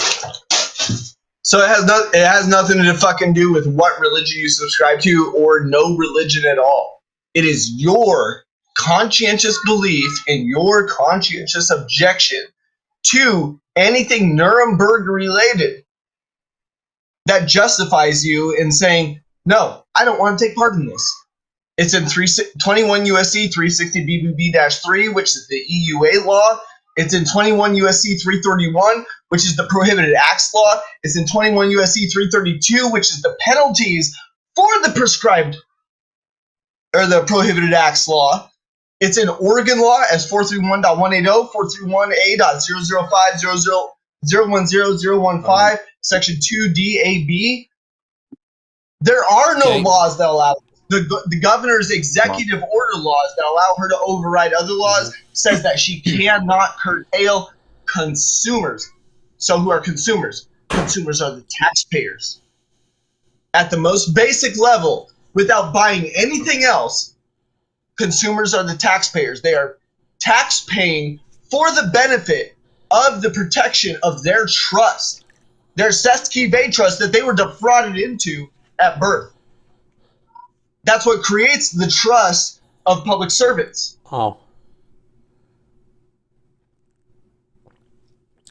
So it has nothing to fucking do with what religion you subscribe to or no religion at all. It is your conscientious belief and your conscientious objection to anything Nuremberg related that justifies you in saying, no, I don't want to take part in this. It's in 21 U.S.C. 360 BBB-3, which is the EUA law. It's in 21 U.S.C. 331, which is the Prohibited Acts law. It's in 21 U.S.C. 332, which is the penalties for the prescribed or the Prohibited Acts law. It's in Oregon law as 431.180, 431A.005, 010.015, Section 2DAB. There are no laws that allow the governor's executive order laws that allow her to override other laws says that she cannot curtail consumers. So who are consumers? Consumers are the taxpayers. At the most basic level, without buying anything else, consumers are the taxpayers. They are tax paying for the benefit of the protection of their trust, their Sesky Bay trust that they were defrauded into at birth. That's what creates the trust of public servants. Oh.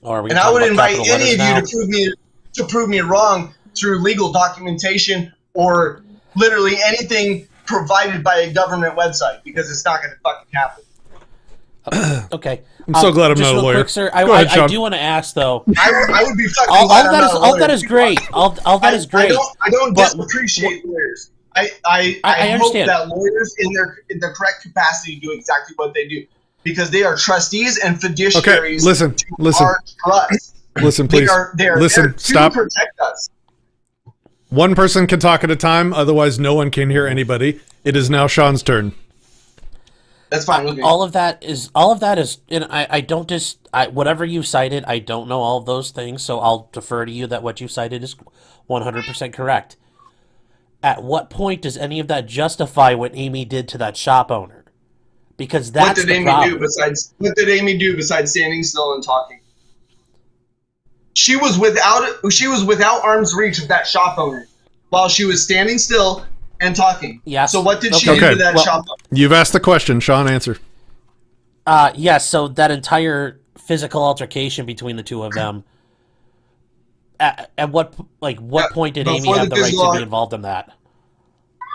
And I would invite any of you to prove me wrong through legal documentation or literally anything provided by a government website, because it's not going to fucking happen. Okay. I'm so glad I'm not a lawyer. Quick, sir, Go ahead, Sean. I do want to ask, though. I would be fucking all glad that, that is great. All that is great. I don't disappreciate lawyers. I hope understand that lawyers in their correct capacity do exactly what they do, because they are trustees and fiduciaries. Okay, listen. Our trust. Listen, please. They are listen, there stop. to protect us. One person can talk at a time, otherwise no one can hear anybody. It is now Sean's turn. That's fine with me. All of that is, and I don't whatever you cited, I don't know all of those things, so I'll defer to you that what you cited is 100% correct. At what point does any of that justify what Amy did to that shop owner? Because that's what did Amy do besides standing still and talking? She was without arm's reach of that shop owner while she was standing still and talking. Yes. So what did she do to that shop owner? You've asked the question, Sean. Answer. Yes. So that entire physical altercation between the two of them. At what point did Amy have the right to be involved in that?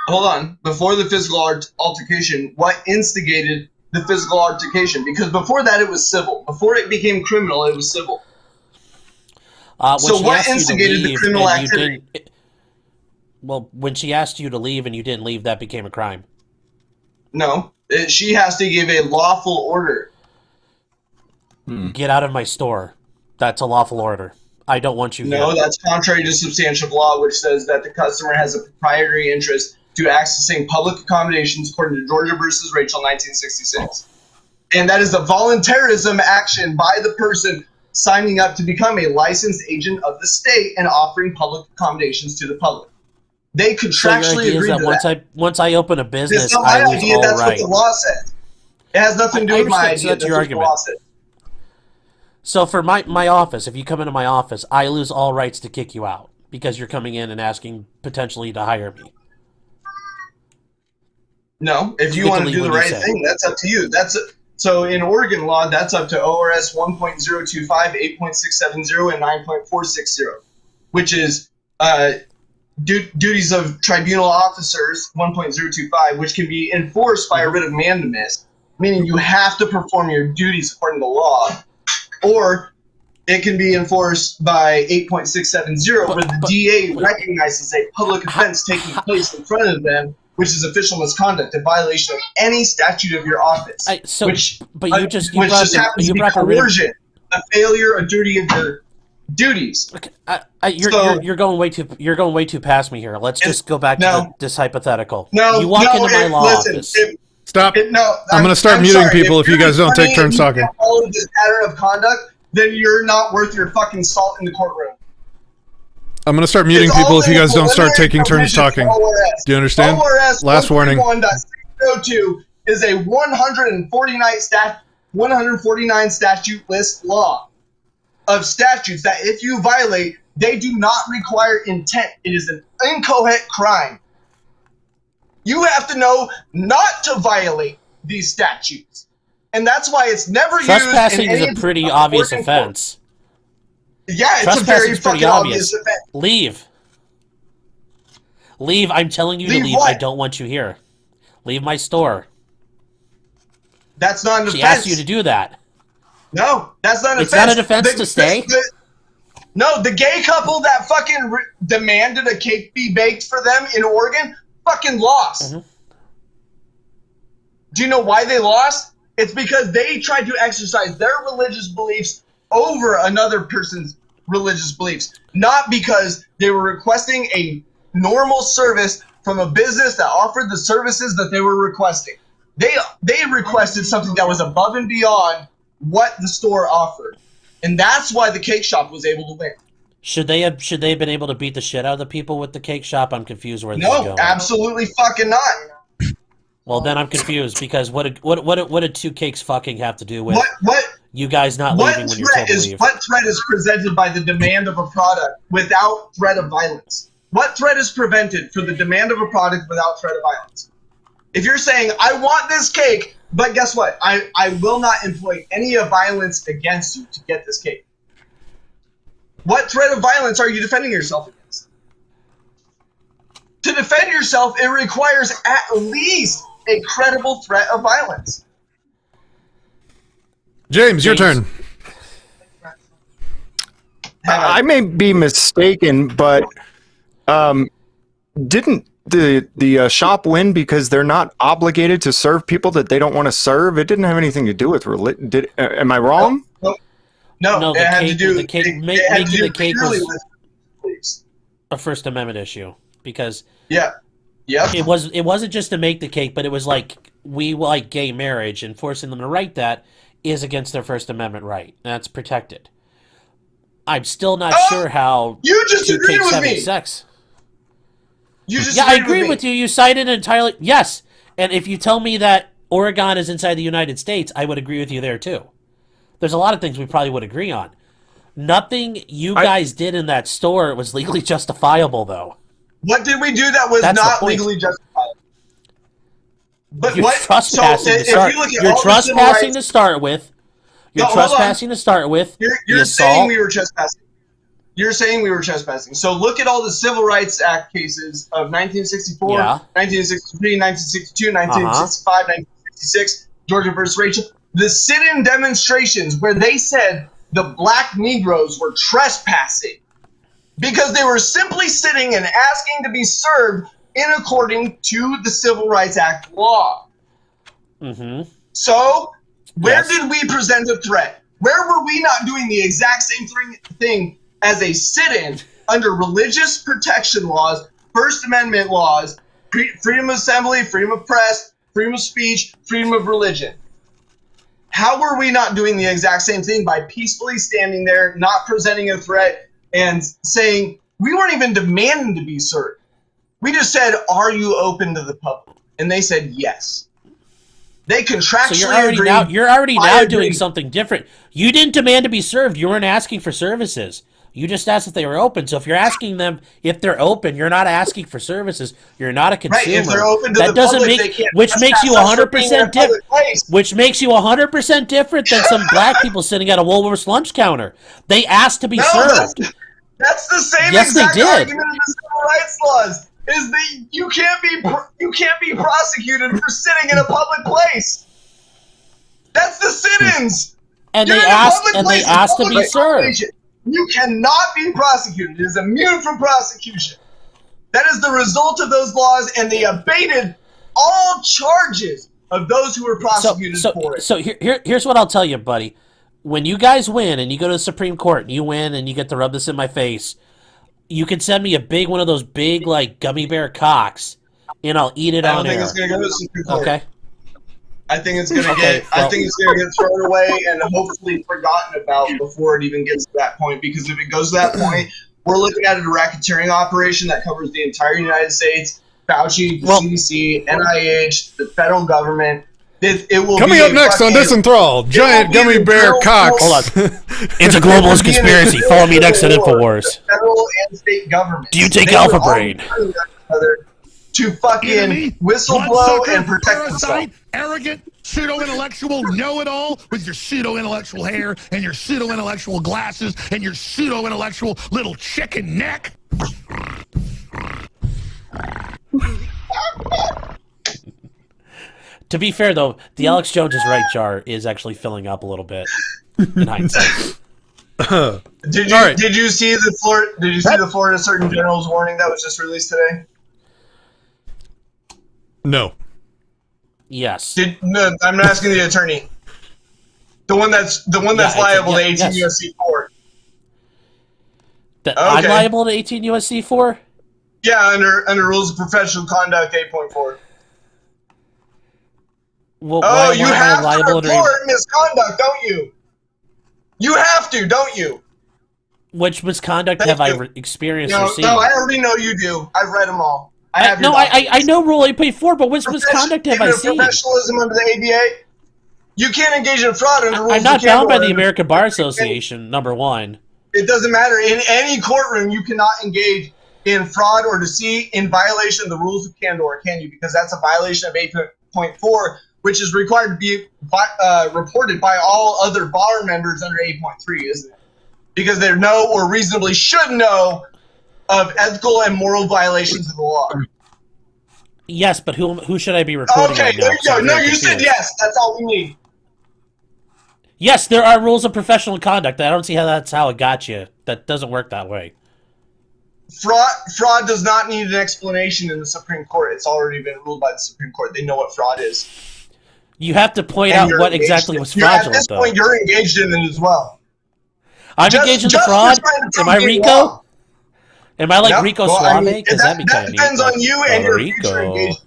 Hold on. Before the physical altercation, what instigated the physical altercation? Because before that, it was civil. Before it became criminal, it was civil. So what instigated the criminal activity? When she asked you to leave and you didn't leave, that became a crime. No. She has to give a lawful order. Get out of my store. That's a lawful order. I don't want you here. No, that's contrary to substantive law, which says that the customer has a proprietary interest to accessing public accommodations according to Georgia versus Rachel, 1966. And that is a voluntarism action by the person signing up to become a licensed agent of the state and offering public accommodations to the public. They contractually agree to that. Once I open a business, it's not my I lose idea. all That's right. what the law says. It has nothing to do with my idea. That's your argument. So for my office, if you come into my office, I lose all rights to kick you out because you're coming in and asking potentially to hire me. No, if you want to do the right thing, that's up to you. So in Oregon law, that's up to ORS 1.025, 8.670, and 9.460, which is duties of tribunal officers 1.025, which can be enforced by a writ of mandamus, meaning you have to perform your duties according to law, or it can be enforced by 8.670, where the DA recognizes a public offense taking place in front of them, which is official misconduct, a violation of any statute of your office. Which just happens to be coercion, a failure, a duty of your duties. You're going way too past me here. Let's just go back to this hypothetical. You walk into my law office. Stop. I'm going to start muting people if you guys don't take turns talking. If you follow this pattern of conduct, then you're not worth your fucking salt in the courtroom. I'm going to start muting people if you guys don't start taking turns talking. Do you understand? ORS Last warning. 131.602 is a 149 statute list law of statutes that if you violate, they do not require intent. It is an inchoate crime. You have to know not to violate these statutes. And that's why it's never used in Trespassing is a pretty obvious offense. Yeah, it's a very fucking obvious offense. Leave. I'm telling you to leave. I don't want you here. Leave my store. That's not an offense. She asked you to do that. No, that's not an offense. It's not an offense to stay? No, the gay couple that fucking demanded a cake be baked for them in Oregon fucking lost. Mm-hmm. Do you know why they lost? It's because they tried to exercise their religious beliefs over another person's religious beliefs, not because they were requesting a normal service from a business that offered the services that they were requesting. They requested something that was above and beyond what the store offered, and that's why the cake shop was able to win. Should they have been able to beat the shit out of the people with the cake shop? I'm confused where this is going. No, absolutely fucking not. Well, then I'm confused because what did two cakes fucking have to do with what you guys not leaving when you're told to leave? What threat is presented by the demand of a product without threat of violence? What threat is prevented for the demand of a product without threat of violence? If you're saying, I want this cake, but guess what? I will not employ any violence against you to get this cake. What threat of violence are you defending yourself against? To defend yourself, it requires at least a credible threat of violence. James, your turn. I may be mistaken, but didn't the shop win because they're not obligated to serve people that they don't want to serve? It didn't have anything to do with religion. Am I wrong? No, it had to do with making the cake was a First Amendment issue because it wasn't just to make the cake, but it was like we like gay marriage and forcing them to write that is against their First Amendment right. That's protected. I'm still not sure how you just two agreed cakes with having me. sex. I agree with you. You cited entirely. Yes, and if you tell me that Oregon is inside the United States, I would agree with you there too. There's a lot of things we probably would agree on. Nothing you guys did in that store was legally justifiable, though. What did we do that was not legally justifiable? But you're trespassing to start with. You're trespassing to start with. You're saying we were trespassing. You're saying we were trespassing. So look at all the Civil Rights Act cases of 1964, 1963, 1962, 1965, 1966, Georgia versus Rachel. The sit-in demonstrations where they said the black Negroes were trespassing because they were simply sitting and asking to be served in according to the Civil Rights Act law. Mm-hmm. So, where did we present a threat? Where were we not doing the exact same thing as a sit-in under religious protection laws, First Amendment laws, freedom of assembly, freedom of press, freedom of speech, freedom of religion? How were we not doing the exact same thing by peacefully standing there, not presenting a threat, and saying, we weren't even demanding to be served. We just said, are you open to the public? And they said, yes. They contractually agreed. You're already now doing something different. You didn't demand to be served. You weren't asking for services. You just asked if they were open. So if you're asking them if they're open, you're not asking for services. You're not a consumer. Right, if they're open to the public, they can't which makes you 100% different. Which makes you 100% different than some black people sitting at a Woolworth's lunch counter. They asked to be served. That's the same exact argument of the civil rights laws. Is that you can't be prosecuted for sitting in a public place. That's the sit-ins. And they asked to be served. You cannot be prosecuted. It is immune from prosecution. That is the result of those laws, and they abated all charges of those who were prosecuted for it. So here's what I'll tell you, buddy. When you guys win and you go to the Supreme Court and you win and you get to rub this in my face, you can send me a big one of those big like gummy bear cocks, and I'll eat it on air. I don't think it's going to go to the Supreme Court. Okay. I think it's going to get thrown away and hopefully forgotten about before it even gets to that point. Because if it goes to that point, we're looking at a racketeering operation that covers the entire United States, Fauci, CDC, NIH, the federal government. It will coming up next on Disenthrall, giant gummy bear cocks. Hold on. It's a globalist conspiracy. Follow me next on InfoWars. Federal and state government. Do you take Alpha Brain? To fucking whistleblow and protect themselves. Arrogant, pseudo-intellectual, know-it-all with your pseudo-intellectual hair and your pseudo-intellectual glasses and your pseudo-intellectual little chicken neck. To be fair, though, the Alex Jones's right jar is actually filling up a little bit in hindsight. Did you see the Florida Surgeon General's warning that was just released today? No. Yes. No, I'm asking the attorney. The one that's liable to 18 USC 4. I'm liable to 18 USC 4? Yeah, under Rules of Professional Conduct 8.4. Well, you have to report misconduct, don't you? You have to, don't you? Which misconduct have I experienced or seen? No, I already know you do. I've read them all. I know Rule 8.4, but which misconduct have I seen? Professionalism under the ABA? You can't engage in fraud under rules. I'm not bound by the American Bar Association, number one. It doesn't matter. In any courtroom, you cannot engage in fraud or deceit in violation of the rules of candor, can you? Because that's a violation of 8.4, which is required to be reported by all other bar members under 8.3, isn't it? Because they know or reasonably should know of ethical and moral violations of the law. Yes, but who should I be reporting? Okay, there you go. No, you said yes. That's all we need. Yes, there are rules of professional conduct. I don't see how that's how it got you. That doesn't work that way. Fraud does not need an explanation in the Supreme Court. It's already been ruled by the Supreme Court. They know what fraud is. You have to point out what exactly was fraudulent, at this point, you're engaged in it as well. I'm engaged in the fraud? Am I Rico? Am I like Rico Suave? Because that'd be kind of neat. That depends on you and your future engagement.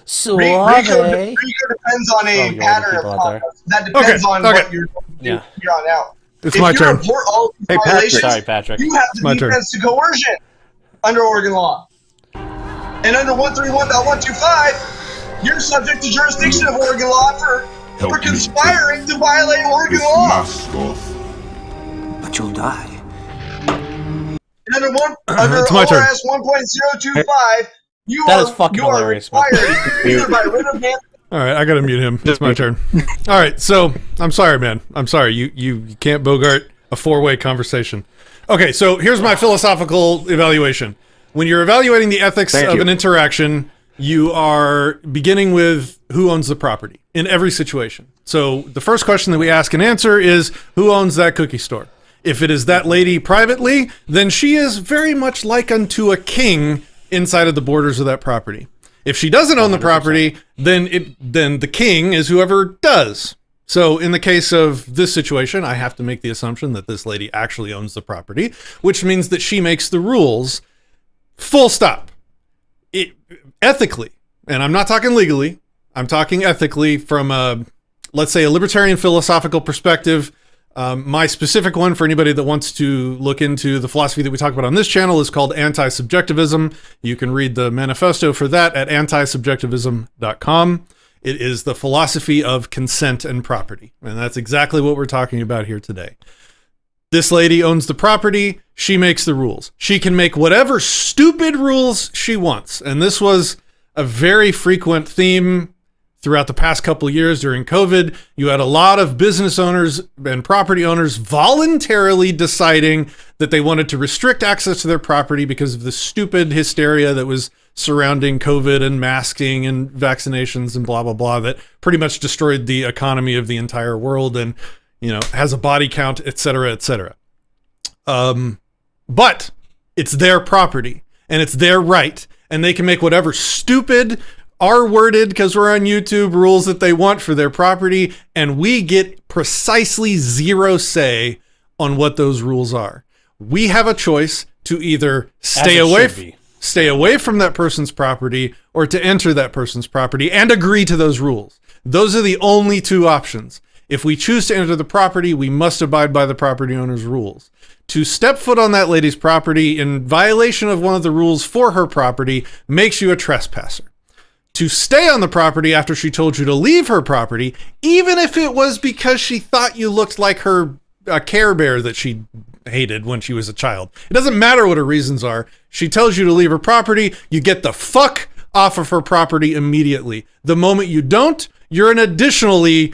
Suave. Rico depends on a pattern of conduct. That depends on what you're going to do here on out. It's my turn. Report all these violations, Sorry, Patrick. You have the defense to coercion under Oregon law. And under 131.125, you're subject to jurisdiction of Oregon law for conspiring to violate Oregon law. But you'll die. And under ORS 1.025, you are hilarious, required either by writ of hand. All right, I gotta mute him. It's my turn. All right, so I'm sorry, man. I'm sorry. You can't bogart a four-way conversation. Okay, so here's my philosophical evaluation. When you're evaluating the ethics of an interaction, you are beginning with who owns the property in every situation. So the first question that we ask and answer is, who owns that cookie store? If it is that lady privately, then she is very much like unto a king inside of the borders of that property. If she doesn't own the property, then the king is whoever does. So in the case of this situation, I have to make the assumption that this lady actually owns the property, which means that she makes the rules. Full stop. Ethically, and I'm not talking legally, I'm talking ethically from let's say a libertarian philosophical perspective. My specific one for anybody that wants to look into the philosophy that we talk about on this channel is called anti-subjectivism. You can read the manifesto for that at antisubjectivism.com. It is the philosophy of consent and property. And that's exactly what we're talking about here today. This lady owns the property. She makes the rules. She can make whatever stupid rules she wants. And this was a very frequent theme throughout the past couple of years during COVID. You had a lot of business owners and property owners voluntarily deciding that they wanted to restrict access to their property because of the stupid hysteria that was surrounding COVID and masking and vaccinations and blah, blah, blah, that pretty much destroyed the economy of the entire world and, you know, has a body count, et cetera, et cetera. But it's their property. and it's their right, and they can make whatever stupid R-worded, because we're on YouTube, rules that they want for their property, and we get precisely zero say on what those rules are. We have a choice to either stay away from that person's property or to enter that person's property and agree to those rules. Those are the only two options. If we choose to enter the property, we must abide by the property owner's rules. To step foot on that lady's property in violation of one of the rules for her property makes you a trespasser. To stay on the property after she told you to leave her property, even if it was because she thought you looked like her Care Bear that she hated when she was a child. It doesn't matter what her reasons are. She tells you to leave her property, you get the fuck off of her property immediately. The moment you don't, you're additionally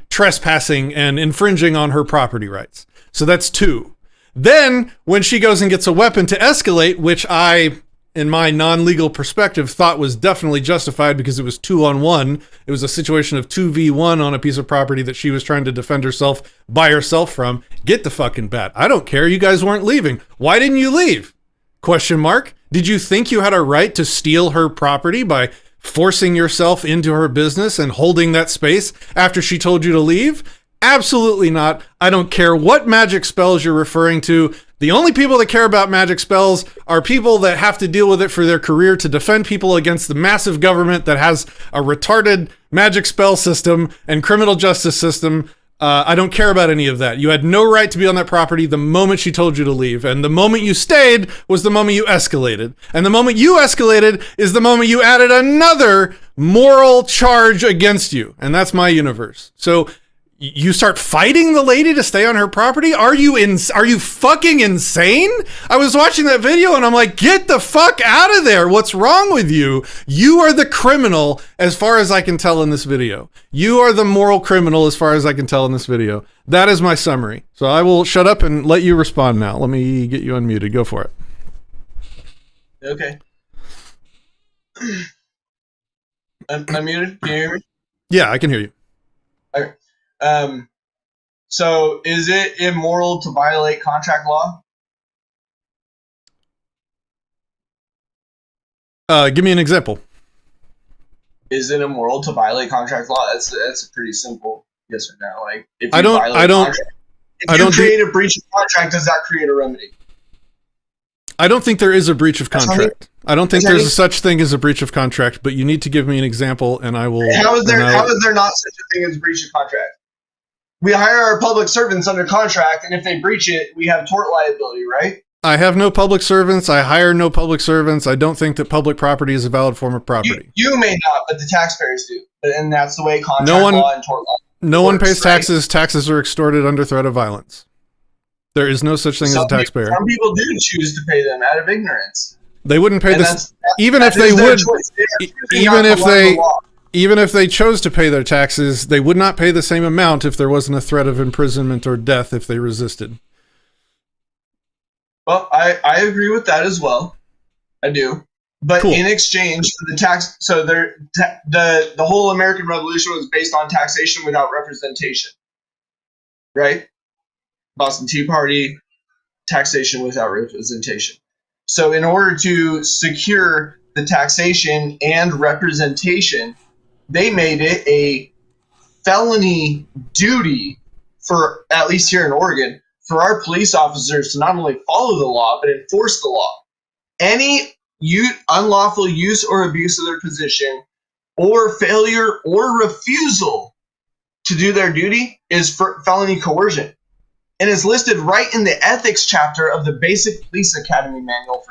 trespassing and infringing on her property rights. So that's 2. Then when she goes and gets a weapon to escalate, which I, in my non-legal perspective, thought was definitely justified because it was 2-on-1. It was a situation of 2v1 on a piece of property that she was trying to defend herself by herself from. Get the fucking bat. I don't care. You guys weren't leaving. Why didn't you leave? Question mark. Did you think you had a right to steal her property by forcing yourself into her business and holding that space after she told you to leave? Absolutely not. I don't care what magic spells you're referring to. The only people that care about magic spells are people that have to deal with it for their career to defend people against the massive government that has a retarded magic spell system and criminal justice system. I don't care about any of that. You had no right to be on that property the moment she told you to leave. And the moment you stayed was the moment you escalated. And the moment you escalated is the moment you added another moral charge against you. And that's my universe. So you start fighting the lady to stay on her property? Are you fucking insane? I was watching that video and I'm like, get the fuck out of there. What's wrong with you? You are the criminal as far as I can tell in this video. You are the moral criminal as far as I can tell in this video. That is my summary. So I will shut up and let you respond now. Let me get you unmuted. Go for it. Okay. I'm muted. Can you hear me? Yeah, I can hear you. Okay. So is it immoral to violate contract law? Give me an example. Is it immoral to violate contract law? That's a pretty simple yes or no. Like, if you create a breach of contract, does that create a remedy? I don't think there is a breach of contract. I don't think there's a such thing as a breach of contract, but you need to give me an example and I will. How is there not such a thing as a breach of contract? We hire our public servants under contract, and if they breach it, we have tort liability, right? I have no public servants. I hire no public servants. I don't think that public property is a valid form of property. You may not, but the taxpayers do. And that's the way contract law and tort law No one pays taxes. Right? Taxes are extorted under threat of violence. There is no such thing as a taxpayer. Some people do choose to pay them out of ignorance. They wouldn't pay this, even if they chose to pay their taxes, they would not pay the same amount if there wasn't a threat of imprisonment or death if they resisted. Well, I agree with that as well. I do. But in exchange for the tax, so the whole American Revolution was based on taxation without representation. Right? Boston Tea Party, taxation without representation. So in order to secure the taxation and representation, they made it a felony duty for, at least here in Oregon, for our police officers to not only follow the law, but enforce the law. Any unlawful use or abuse of their position or failure or refusal to do their duty is for felony coercion. And it's listed right in the ethics chapter of the Basic Police Academy Manual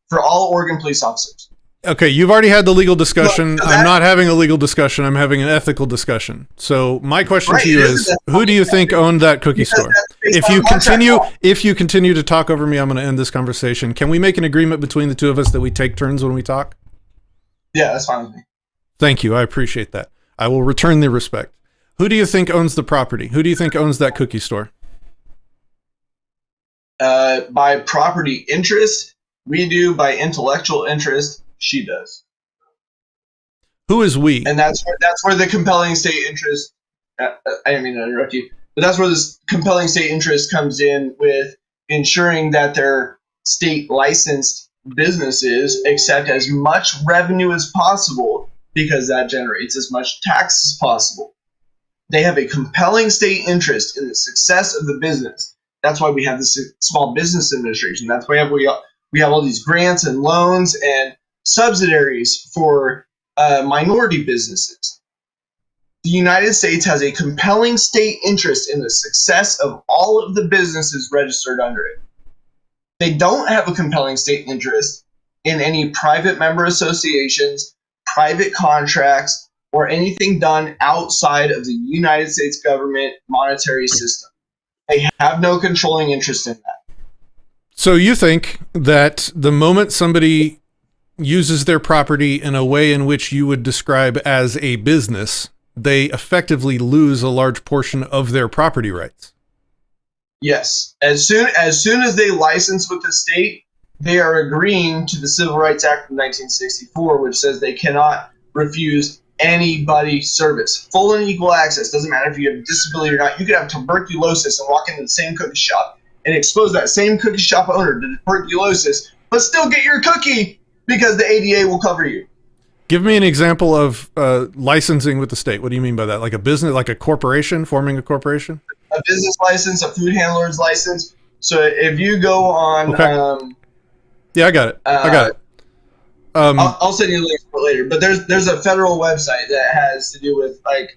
for all Oregon police officers. Okay, you've already had the legal discussion. Look, I'm not having a legal discussion. I'm having an ethical discussion. So my question to you is, who do you think owned that cookie store? If you continue to talk over me, I'm going to end this conversation. Can we make an agreement between the two of us that we take turns when we talk? Yeah, that's fine with me. Thank you. I appreciate that. I will return the respect. Who do you think owns the property? Who do you think owns that cookie store? By property interest, we do. By intellectual interest, she does. Who is we? And that's where the compelling state interest. I didn't mean to interrupt you, but that's where this compelling state interest comes in with ensuring that their state licensed businesses accept as much revenue as possible because that generates as much tax as possible. They have a compelling state interest in the success of the business. That's why we have the Small Business Administration. That's why we have all these grants and loans and subsidiaries for minority businesses. The United States has a compelling state interest in the success of all of the businesses registered under it. They don't have a compelling state interest in any private member associations, private contracts, or anything done outside of the United States government monetary system. They have no controlling interest in that. So you think that the moment somebody uses their property in a way in which you would describe as a business, they effectively lose a large portion of their property rights? Yes. As soon as they license with the state, they are agreeing to the Civil Rights Act of 1964, which says they cannot refuse anybody service. Full and equal access. Doesn't matter if you have a disability or not. You could have tuberculosis and walk into the same cookie shop and expose that same cookie shop owner to tuberculosis, but still get your cookie because the ADA will cover you. Give me an example of licensing with the state. What do you mean by that? Like a business, like a corporation, forming a corporation? A business license, a food handler's license. So if you go on... Okay. Yeah, I got it. I got it. I'll send you links for later. But there's a federal website that has to do with like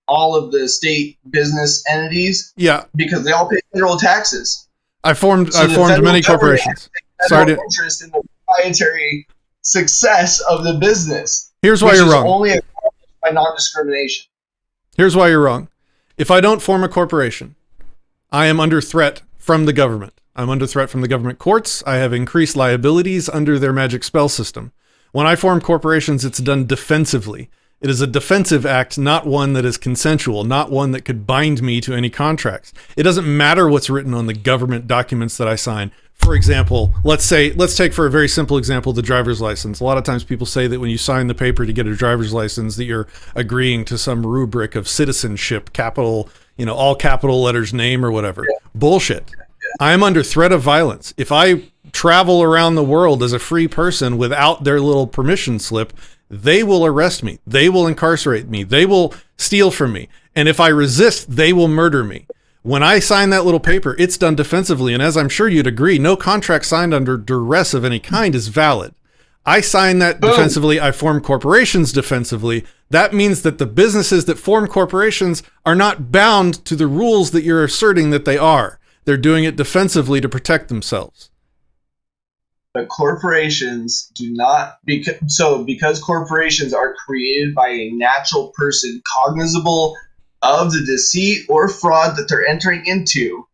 all of the state business entities. Yeah. Because they all pay federal taxes. I formed many corporations. Sorry to interest in the proprietary success of the business. Here's why you're wrong. Only accomplished by non-discrimination. Here's why you're wrong. If I don't form a corporation, I am under threat from the government. I'm under threat from the government courts. I have increased liabilities under their magic spell system. When I form corporations, it's done defensively. It is a defensive act, not one that is consensual, not one that could bind me to any contracts. It doesn't matter what's written on the government documents that I sign. For example, let's take for a very simple example, the driver's license. A lot of times people say that when you sign the paper to get a driver's license that you're agreeing to some rubric of citizenship, capital, all capital letters, name or whatever. Yeah. Bullshit. I am under threat of violence. If I travel around the world as a free person without their little permission slip, they will arrest me. They will incarcerate me. They will steal from me. And if I resist, they will murder me. When I sign that little paper, it's done defensively. And as I'm sure you'd agree, no contract signed under duress of any kind is valid. I sign that defensively. I form corporations defensively. That means that the businesses that form corporations are not bound to the rules that you're asserting that they are. They're doing it defensively to protect themselves. But corporations do not, because corporations are created by a natural person cognizable of the deceit or fraud that they're entering into,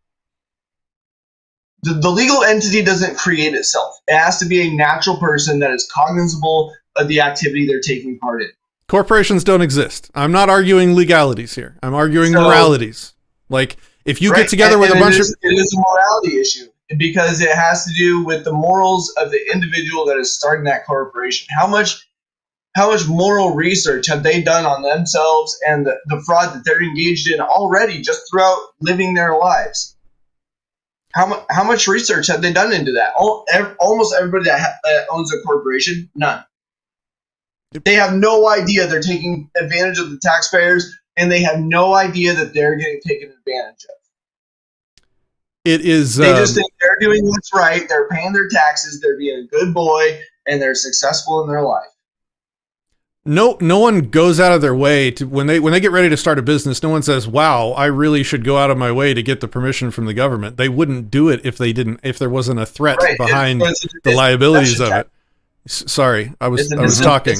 the legal entity doesn't create itself. It has to be a natural person that is cognizable of the activity they're taking part in. Corporations don't exist. I'm not arguing legalities here. I'm arguing moralities. Like, if you get together with a bunch of... It is a morality issue because it has to do with the morals of the individual that is starting that corporation. How much moral research have they done on themselves and the fraud that they're engaged in already just throughout living their lives? How much research have they done into that? Almost everybody that owns a corporation, none. They have no idea they're taking advantage of the taxpayers, and they have no idea that they're getting taken advantage of. It is. They just think they're doing what's right. They're paying their taxes. They're being a good boy, and they're successful in their life. No one goes out of their way to when they get ready to start a business. No one says, "Wow, I really should go out of my way to get the permission from the government." They wouldn't do it if there wasn't a threat behind the liabilities of it. Sorry, I was talking.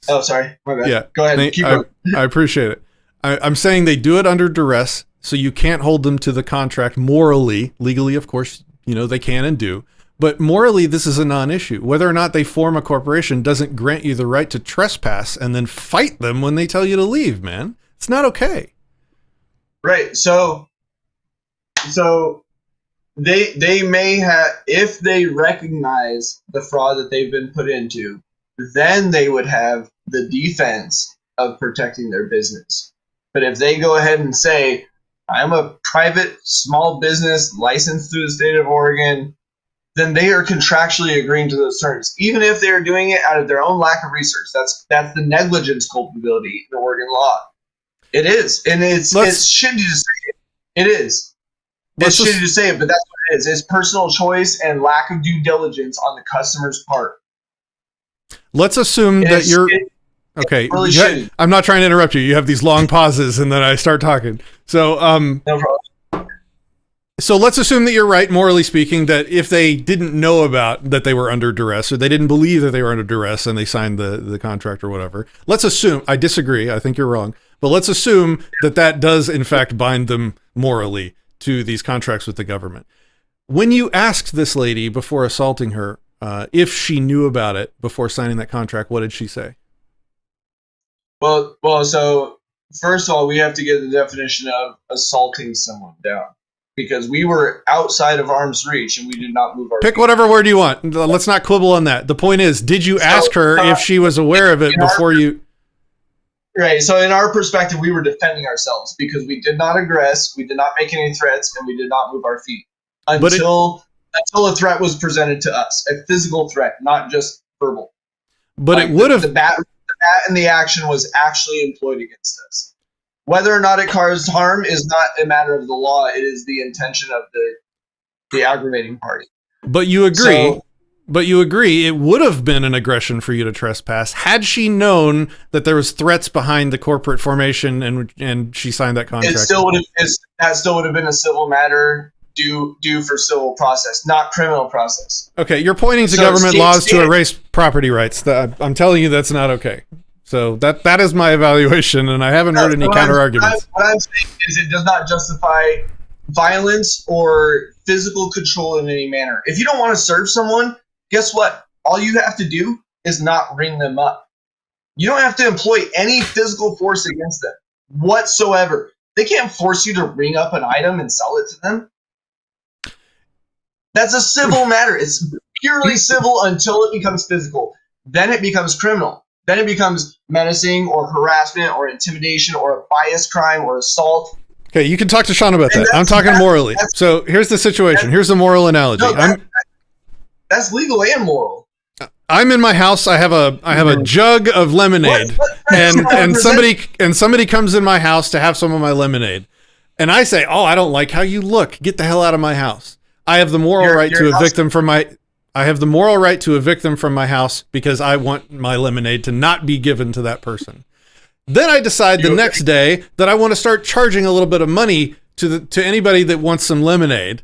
Oh, sorry. My bad. Yeah, go ahead. Keep going. I appreciate it. I'm saying they do it under duress, so you can't hold them to the contract morally. Legally, of course, they can and do. But morally, this is a non-issue. Whether or not they form a corporation doesn't grant you the right to trespass and then fight them when they tell you to leave, man. It's not okay. Right. So they may have, if they recognize the fraud that they've been put into, then they would have the defense of protecting their business. But if they go ahead and say, I'm a private small business licensed through the state of Oregon, then they are contractually agreeing to those terms, even if they are doing it out of their own lack of research. That's the negligence culpability in Oregon law. It is, and it's shitty to say it. It is. It's shitty to say it, but that's what it is. It's personal choice and lack of due diligence on the customer's part. Let's assume that you're okay. Really I'm not trying to interrupt you. You have these long pauses, and then I start talking. So, no problem. So let's assume that you're right, morally speaking, that if they didn't know about that they were under duress, or they didn't believe that they were under duress and they signed the contract or whatever. Let's assume, I disagree, I think you're wrong, but let's assume that does in fact bind them morally to these contracts with the government. When you asked this lady before assaulting her, if she knew about it before signing that contract, what did she say? Well, so first of all, we have to get the definition of assaulting someone down. Because we were outside of arm's reach and we did not move our Pick feet. whatever word you want. Let's not quibble on that. The point is, did you ask her if she was aware of it before you... Right, so in our perspective, we were defending ourselves because we did not aggress, we did not make any threats, and we did not move our feet. Until a threat was presented to us. A physical threat, not just verbal. But it would have... The bat and the action was actually employed against us. Whether or not it caused harm is not a matter of the law. It is the intention of the aggravating party. But you agree, it would have been an aggression for you to trespass had she known that there was threats behind the corporate formation and she signed that contract. That still would have been a civil matter due for civil process, not criminal process. Okay, you're pointing to government laws to erase property rights. I'm telling you that's not okay. So that is my evaluation, and I haven't heard any counter-arguments. What I'm saying is it does not justify violence or physical control in any manner. If you don't want to serve someone, guess what? All you have to do is not ring them up. You don't have to employ any physical force against them whatsoever. They can't force you to ring up an item and sell it to them. That's a civil matter. It's purely civil until it becomes physical. Then it becomes criminal. Then it becomes menacing or harassment or intimidation or a bias crime or assault. Okay, you can talk to Sean about that. I'm talking morally. So here's the situation. Here's the moral analogy. No, that's legal and moral. I'm in my house. I have a jug of lemonade, and somebody comes in my house to have some of my lemonade, and I say, "Oh, I don't like how you look. Get the hell out of my house." I have the moral right to evict them from my. I have the moral right to evict them from my house because I want my lemonade to not be given to that person. Then I decide the next day that I want to start charging a little bit of money to anybody that wants some lemonade.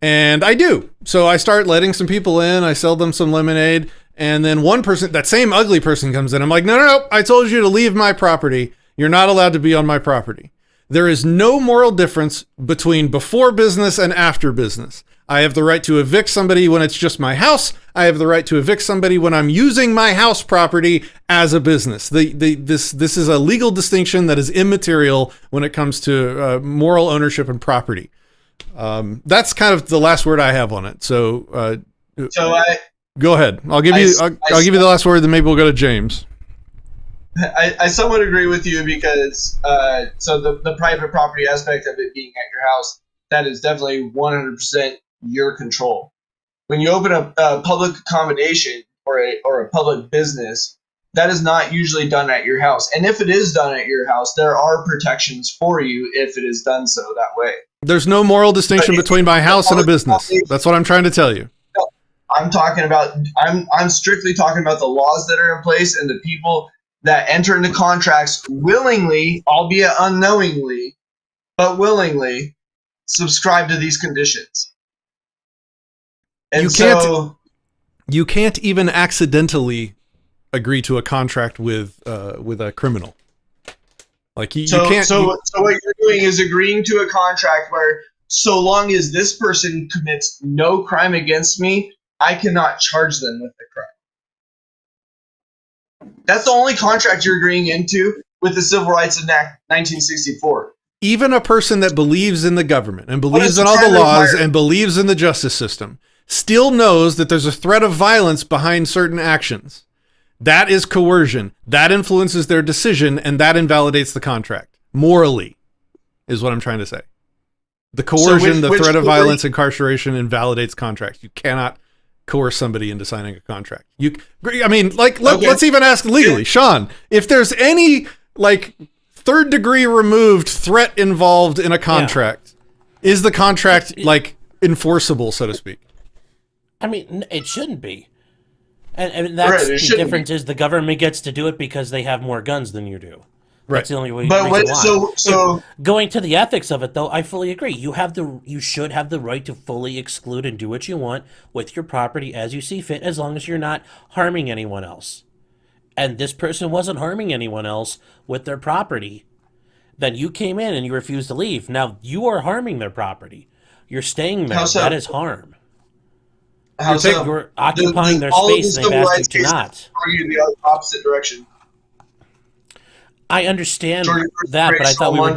And I do. So I start letting some people in, I sell them some lemonade, and then one person, that same ugly person comes in. I'm like, no, I told you to leave my property. You're not allowed to be on my property. There is no moral difference between before business and after business. I have the right to evict somebody when it's just my house. I have the right to evict somebody when I'm using my house property as a business. This is a legal distinction that is immaterial when it comes to moral ownership and property. That's kind of the last word I have on it. So go ahead. I'll give you the last word. Then maybe we'll go to James. I somewhat agree with you because so the private property aspect of it being at your house, that is definitely 100% your control. When you open a public accommodation or a public business, that is not usually done at your house. And if it is done at your house, there are protections for you if it is done so that way. There's no moral distinction between my house and a business. That's what I'm trying to tell you. No, I'm strictly talking about the laws that are in place and the people that enter into contracts willingly, albeit unknowingly, but willingly subscribe to these conditions. And you can't even accidentally agree to a contract with a criminal. Like you can't. So what you're doing is agreeing to a contract where, so long as this person commits no crime against me, I cannot charge them with the crime. That's the only contract you're agreeing into with the Civil Rights Act 1964. Even a person that believes in the government and believes in all the laws and believes in the justice system still knows that there's a threat of violence behind certain actions. That is coercion. That influences their decision, and that invalidates the contract. Morally, is what I'm trying to say. The coercion, the threat of violence, incarceration invalidates contracts. You cannot coerce somebody into signing a contract. I mean, like, let's even ask legally, Sean, if there's any like third degree removed threat involved in a contract, is the contract like enforceable, so to speak? I mean, it shouldn't be. And that's the difference is the government gets to do it because they have more guns than you do. Right. That's the only way. But so going to the ethics of it, though, I fully agree. You should have the right to fully exclude and do what you want with your property as you see fit, as long as you're not harming anyone else. And this person wasn't harming anyone else with their property. Then you came in and you refused to leave. Now you are harming their property. You're staying there. That is harm. You're occupying their space and they've asked you to not. Argue the opposite direction. I understand that, but I thought we were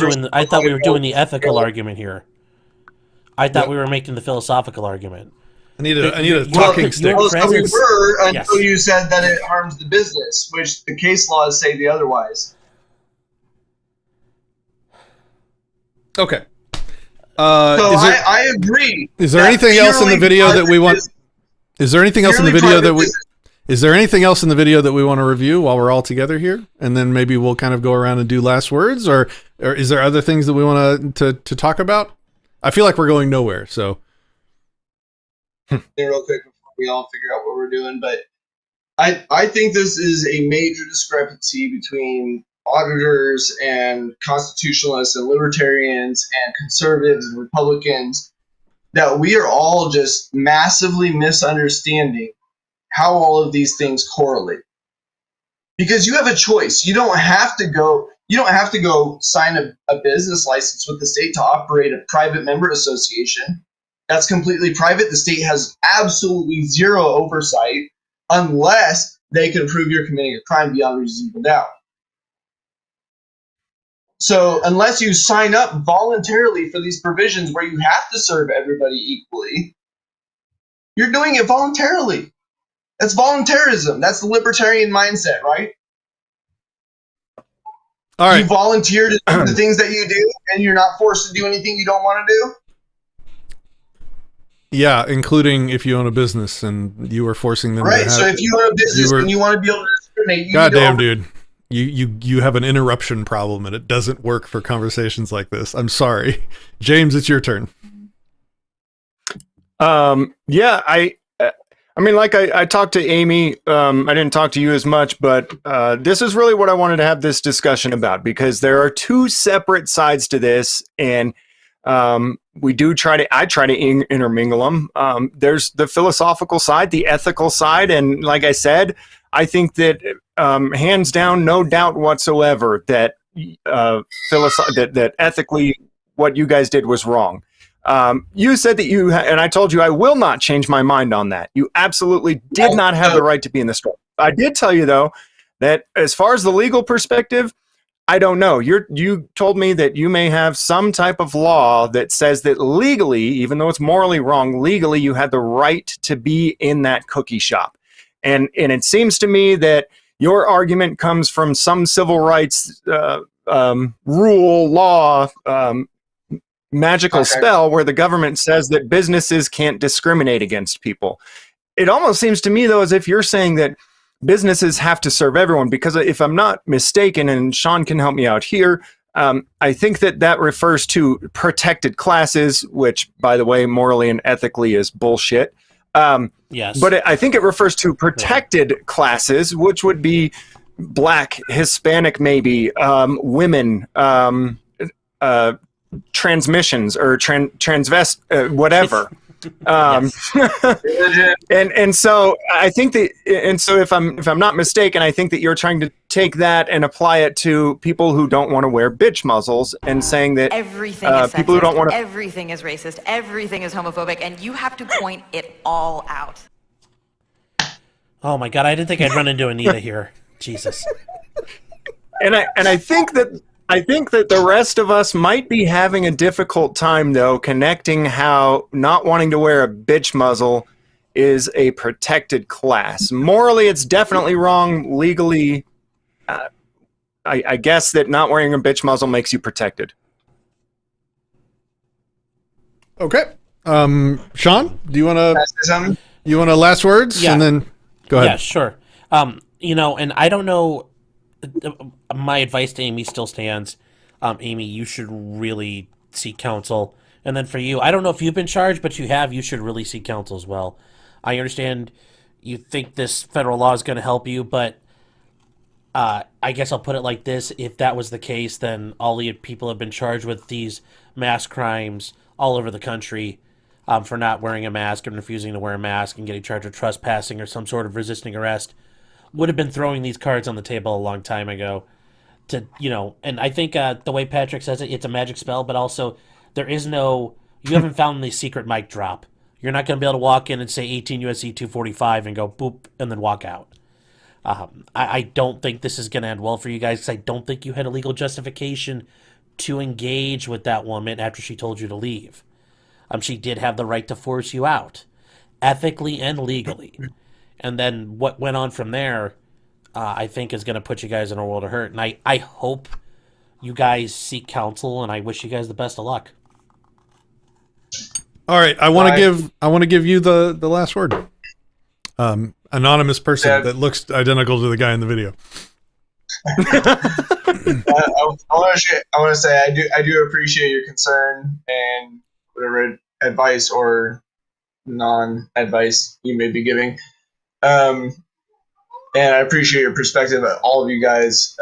doing the ethical argument here. I thought we were making the philosophical argument. I need a talking stick. Well, so we were until you said that it harms the business, which the case laws say the otherwise. Okay. I agree. Is there anything else in the video that we want? Is there anything else in the video that we? Is there anything else in the video that we want to review while we're all together here? And then maybe we'll kind of go around and do last words, or is there other things that we want to talk about? I feel like we're going nowhere, so. Real quick before we all figure out what we're doing, but I think this is a major discrepancy between auditors and constitutionalists and libertarians and conservatives and Republicans, that we are all just massively misunderstanding how all of these things correlate. Because you have a choice. You don't have to go sign a business license with the state to operate a private member association. That's completely private. The state has absolutely zero oversight unless they can prove you're committing a crime beyond reasonable doubt. So unless you sign up voluntarily for these provisions where you have to serve everybody equally, you're doing it voluntarily. That's voluntarism. That's the libertarian mindset, right? All right. You volunteer to do the things that you do, and you're not forced to do anything you don't want to do? Yeah, including if you own a business and you are forcing them to have... Right, so if you own a business and you want to be able to discriminate... Goddamn, dude. You have an interruption problem, and it doesn't work for conversations like this. I'm sorry. James, it's your turn. Yeah, I mean, like I talked to Amy, I didn't talk to you as much, but this is really what I wanted to have this discussion about, because there are two separate sides to this, and I try to intermingle them. There's the philosophical side, the ethical side, and like I said, I think that hands down, no doubt whatsoever that that ethically what you guys did was wrong. You said that and I told you I will not change my mind on that. You absolutely did not have the right to be in the store. I did tell you, though, that as far as the legal perspective, I don't know. You told me that you may have some type of law that says that legally, even though it's morally wrong, legally you had the right to be in that cookie shop. And it seems to me that your argument comes from some civil rights rule, law, magical spell where the government says that businesses can't discriminate against people. It almost seems to me, though, as if you're saying that businesses have to serve everyone, because if I'm not mistaken, and Sean can help me out here, I think that refers to protected classes, which, by the way, morally and ethically is bullshit. Yes. But I think it refers to protected classes, which would be Black, Hispanic, maybe, women, transmissions or transvest, whatever. And so I think that, and so if I'm not mistaken, I think that you're trying to take that and apply it to people who don't want to wear bitch muzzles, and saying that everything is people who don't want to, everything is racist, everything is homophobic, and you have to point it all out. Oh my God, I didn't think I'd run into Anita here. Jesus. And I think that the rest of us might be having a difficult time, though, connecting how not wanting to wear a bitch muzzle is a protected class. Morally, it's definitely wrong. Legally, I guess that not wearing a bitch muzzle makes you protected. Okay. Sean, do you want to... You want to last words? Yeah. And then go ahead. Yeah, sure. And I don't know, my advice to Amy still stands. Amy, you should really seek counsel. And then for you, I don't know if you've been charged, but you should really seek counsel as well. I understand you think this federal law is going to help you, but I guess I'll put it like this. If that was the case, then all the people have been charged with these mass crimes all over the country for not wearing a mask and refusing to wear a mask and getting charged with trespassing or some sort of resisting arrest would have been throwing these cards on the table a long time ago. And I think the way Patrick says it, it's a magic spell, but also you haven't found the secret mic drop. You're not going to be able to walk in and say 18 U.S.C. 245 and go boop and then walk out. I don't think this is going to end well for you guys because I don't think you had a legal justification to engage with that woman after she told you to leave. She did have the right to force you out, ethically and legally. And then what went on from there, I think is going to put you guys in a world of hurt. And I hope you guys seek counsel, and I wish you guys the best of luck. All right, I want to give you the last word. Anonymous person that looks identical to the guy in the video. I want to say I do appreciate your concern and whatever advice or non-advice you may be giving. And I appreciate your perspective, all of you guys.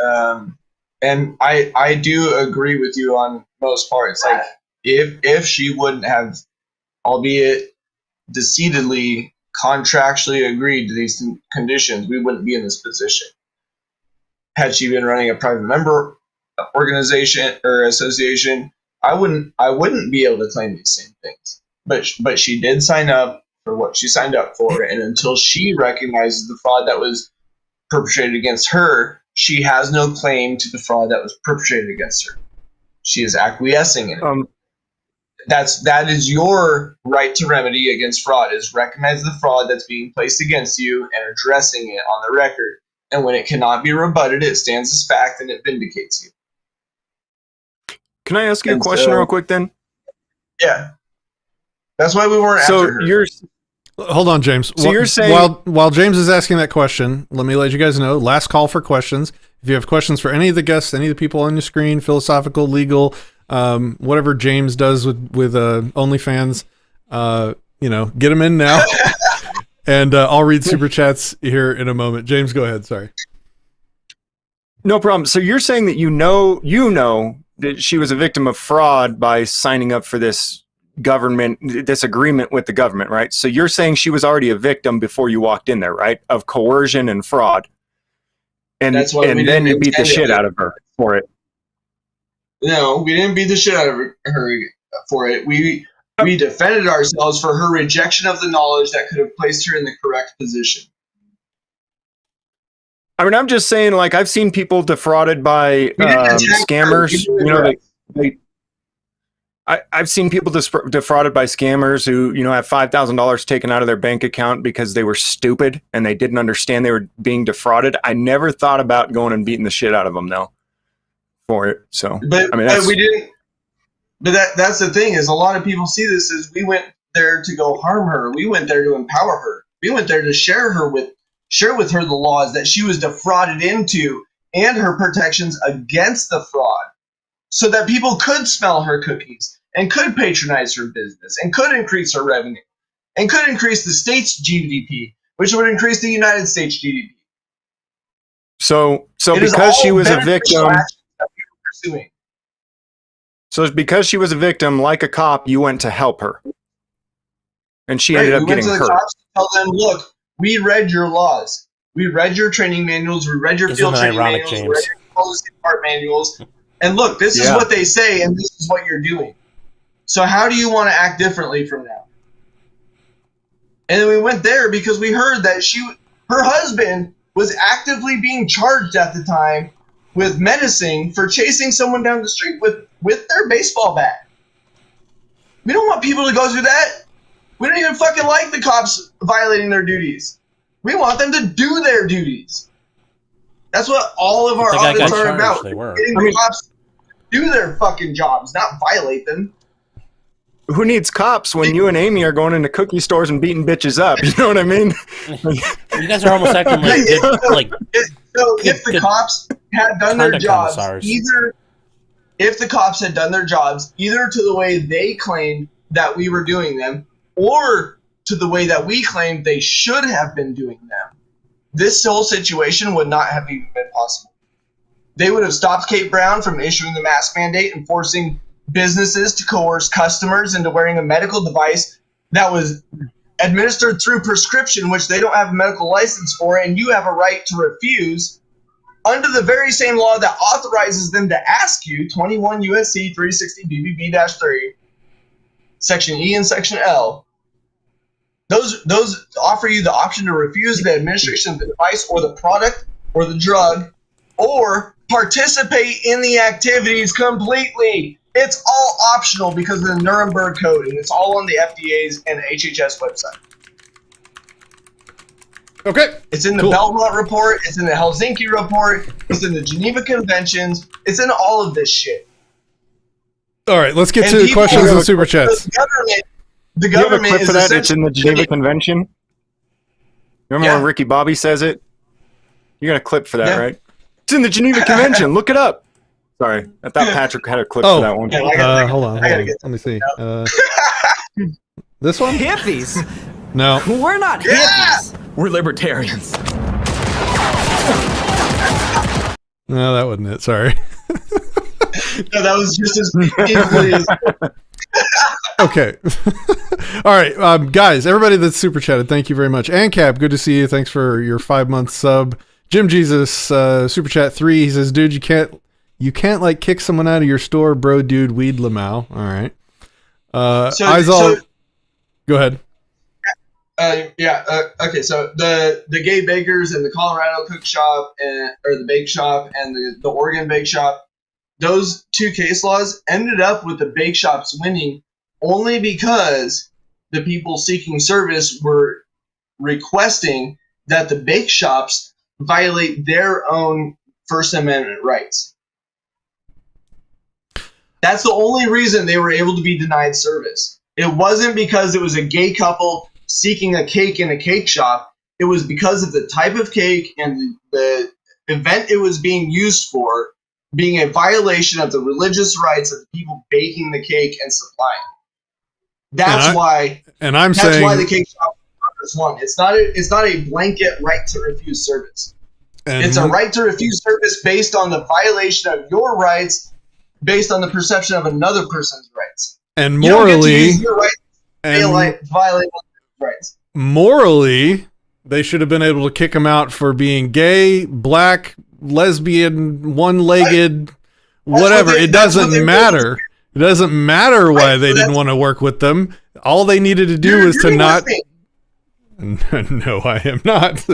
And I do agree with you on most parts. Like if she wouldn't have, albeit deceitedly, contractually agreed to these conditions, we wouldn't be in this position. Had she been running a private member organization or association, I wouldn't be able to claim these same things. But she did sign up for what she signed up for, and until she recognizes the fraud that was perpetrated against her, she has no claim to the fraud that was perpetrated against her. She is acquiescing in it. That is your right to remedy against fraud, is recognize the fraud that's being placed against you and addressing it on the record. And when it cannot be rebutted, it stands as fact and it vindicates you. Can I ask you a question real quick then? Yeah. That's why we weren't after her. Hold on, James. So you're saying while James is asking that question, let me let you guys know, last call for questions. If you have questions for any of the guests, any of the people on your screen, philosophical, legal, whatever James does with OnlyFans, get them in now. And I'll read super chats here in a moment. James, go ahead. Sorry. No problem. So you're saying that you know that she was a victim of fraud by signing up for this agreement with the government, right? So you're saying she was already a victim before you walked in there, right? Of coercion and fraud. And then you beat the shit out of her for it. No, we didn't beat the shit out of her for it. We defended ourselves for her rejection of the knowledge that could have placed her in the correct position. I mean, I'm just saying, like, I've seen people defrauded by scammers. I've seen people defrauded by scammers who, have $5,000 taken out of their bank account because they were stupid and they didn't understand they were being defrauded. I never thought about going and beating the shit out of them, though, for it. So, we didn't. But that's the thing, is a lot of people see this as we went there to go harm her. We went there to empower her. We went there to share with her the laws that she was defrauded into and her protections against the fraud, so that people could smell her cookies and could patronize her business and could increase her revenue and could increase the state's GDP, which would increase the United States GDP. So because she was a victim, so because she was a victim, like a cop, you went to help her, and she ended up getting hurt. We went to the cops to tell them, look, we read your laws, we read your training manuals, we read your field training manuals, we read your policy part manuals, and look, this is what they say, and this is what you're doing. So how do you want to act differently from now? And then we went there because we heard that her husband was actively being charged at the time with menacing for chasing someone down the street with their baseball bat. We don't want people to go through that. We don't even fucking like the cops violating their duties. We want them to do their duties. That's what all of our audits are about. Getting the cops to do their fucking jobs, not violate them. who needs cops when you and Amy are going into cookie stores and beating bitches up? You know what I mean? You guys are almost acting like so if the cops had done their jobs, if the cops had done their jobs either to the way they claimed that we were doing them, or to the way that we claimed they should have been doing them, this whole situation would not have even been possible. They would have stopped Kate Brown from issuing the mask mandate and forcing businesses to coerce customers into wearing a medical device that was administered through prescription, which they don't have a medical license for, and you have a right to refuse under the very same law that authorizes them to ask you, 21 U.S.C. 360 BBB-3, Section E and Section L. Those offer you the option to refuse the administration of the device or the product or the drug, or participate in the activities completely. It's all optional because of the Nuremberg Code, and it's all on the FDA's and HHS website. Okay. It's in the Belmont Report. It's in the Helsinki Report. It's in the Geneva Conventions. It's in all of this shit. All right, let's get to questions and super chats. The government you have a clip is for that? It's in the Geneva Convention. Remember when Ricky Bobby says it? You got a clip for that, right? It's in the Geneva Convention. Look it up. Sorry, I thought Patrick had a clip for that one. Hold on. Let me see. This one? Hippies? No. We're not hippies. We're libertarians. No, that wasn't it. Sorry. No, that was just as easily as... Okay. All right, guys, everybody that's super chatted, thank you very much. ANCAP, good to see you. Thanks for your 5-month sub. Jim Jesus, super chat 3. He says, dude, you can't like kick someone out of your store, bro, dude, weed Lamau. All right. Go ahead. Okay, so the gay bakers and the Colorado cook shop or the bake shop and the Oregon bake shop, those 2 case laws ended up with the bake shops winning only because the people seeking service were requesting that the bake shops violate their own First Amendment rights. That's the only reason they were able to be denied service. It wasn't because it was a gay couple seeking a cake in a cake shop. It was because of the type of cake and the event it was being used for being a violation of the religious rights of the people baking the cake and supplying. That's why the cake shop won. It's not a blanket right to refuse service. It's a right to refuse service based on the violation of your rights, based on the perception of another person's rights. And morally, violate rights. Morally, they should have been able to kick him out for being gay, black, lesbian, one-legged, whatever. It doesn't matter. It doesn't matter why they didn't want to work with them. All they needed to do was to not. No, I am not.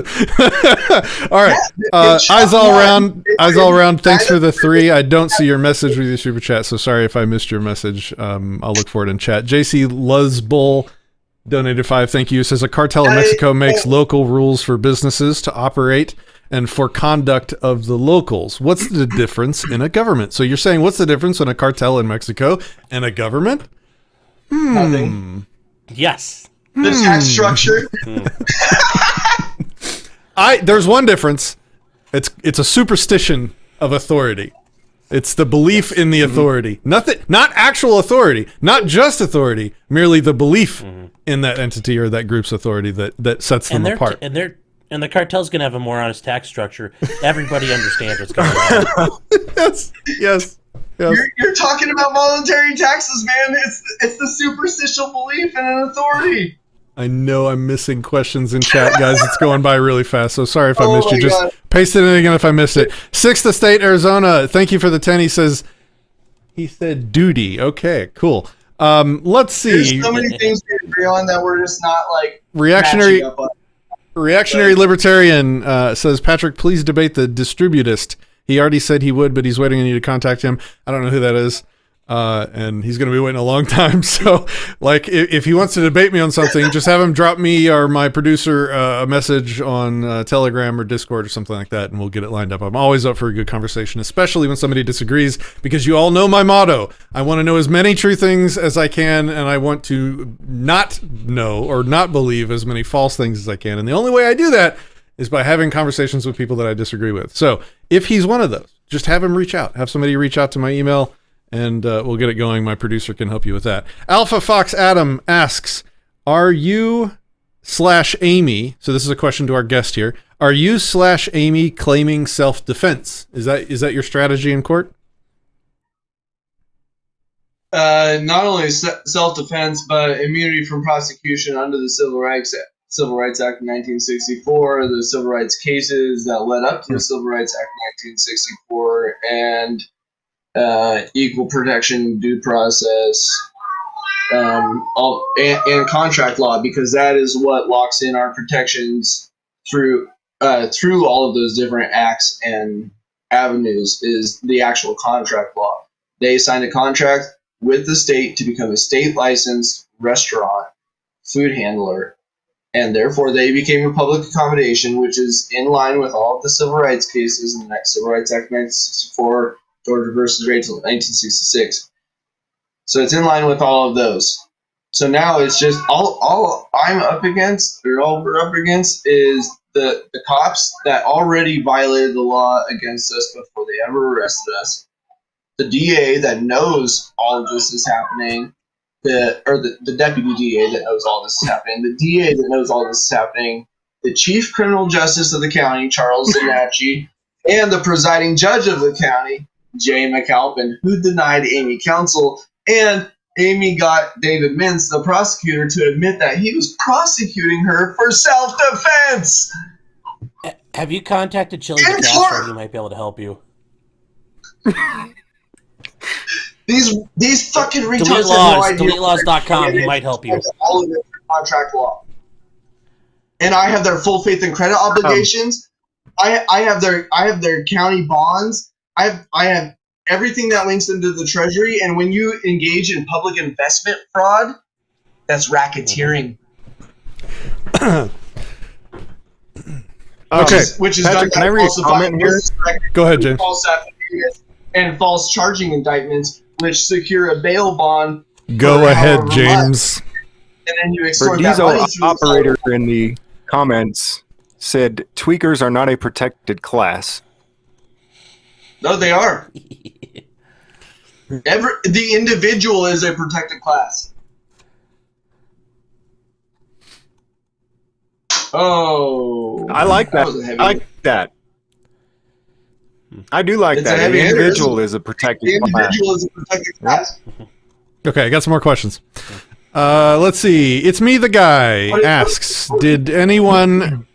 All right. Eyes all around. Eyes all around. Thanks for the 3. I don't see your message with your super chat, so sorry if I missed your message. I'll look for it in chat. JC Luzbull donated 5. Thank you. It says a cartel in Mexico makes local rules for businesses to operate and for conduct of the locals. What's the difference in a government? So you're saying what's the difference in a cartel in Mexico and a government? Nothing. Yes. The tax structure. There's one difference. It's a superstition of authority. It's the belief in the authority. Not actual authority, not just authority, merely the belief in that entity or that group's authority that sets them apart. And the cartel's going to have a more honest tax structure. Everybody understands what's going on. Yes. You're talking about voluntary taxes, man. It's the superstitial belief in an authority. I know I'm missing questions in chat, guys. It's going by really fast, so sorry if I missed you. Just paste it in again if I missed it. 6th Estate, Arizona. Thank you for the 10. He said duty. Okay, cool. Let's see. There's so many things we agree on that we're just not like Reactionary Libertarian says, Patrick, please debate the distributist. He already said he would, but he's waiting on you to contact him. I don't know who that is. and he's going to be waiting a long time. So, like, if he wants to debate me on something, just have him drop me or my producer a message on Telegram or Discord or something like that, and we'll get it lined up. I'm always up for a good conversation, especially when somebody disagrees, because you all know my motto. I want to know as many true things as I can, and I want to not know or not believe as many false things as I can. And the only way I do that is by having conversations with people that I disagree with. So if he's one of those, just have him reach out. Have somebody reach out to my email, and we'll get it going. My producer can help you with that. Alpha Fox Adam asks, are you / Amy, so this is a question to our guest here, are you / Amy claiming self-defense? Is that your strategy in court? Not only self-defense, but immunity from prosecution under the Civil Rights Act of 1964, the civil rights cases that led up to the Civil Rights Act of 1964, and equal protection, due process, and contract law, because that is what locks in our protections through all of those different acts and avenues, is the actual contract law. They signed a contract with the state to become a state licensed restaurant food handler, and therefore they became a public accommodation, which is in line with all of the civil rights cases in the Civil Rights Act of 1964, Georgia versus Rachel, 1966. So it's in line with all of those. So now it's just all I'm up against, or all we're up against, is the cops that already violated the law against us before they ever arrested us. The DA that knows all of this is happening, the deputy DA that knows all this is happening, the DA that knows all this is happening, the chief criminal justice of the county, Charles Zanachi, and the presiding judge of the county, Jay McAlpin, who denied Amy counsel, and Amy got David Mintz, the prosecutor, to admit that he was prosecuting her for self-defense. Have you contacted Chili the Castro? He might be able to help you. These fucking retards have no idea. DeleteLaws.com, he might help you. All of it for contract law. And I have their full faith and credit obligations. I have their county bonds. I have everything that links into the treasury. And when you engage in public investment fraud, that's racketeering. Okay. Which is Patrick, done by falsifying business records, go ahead, James. false affidavits, and false charging indictments, which secure a bail bond. Go ahead, James. And then you extort Verdizo that money through operator in the comments said tweakers are not a protected class. No, they are. The individual is a protected class. Oh, I like that. I like that. I do like It's that. a heavy The hitter, individual isn't it? is a protected The class. individual is a protected class. Okay, I got some more questions. Let's see. It's me, the guy asks, did anyone,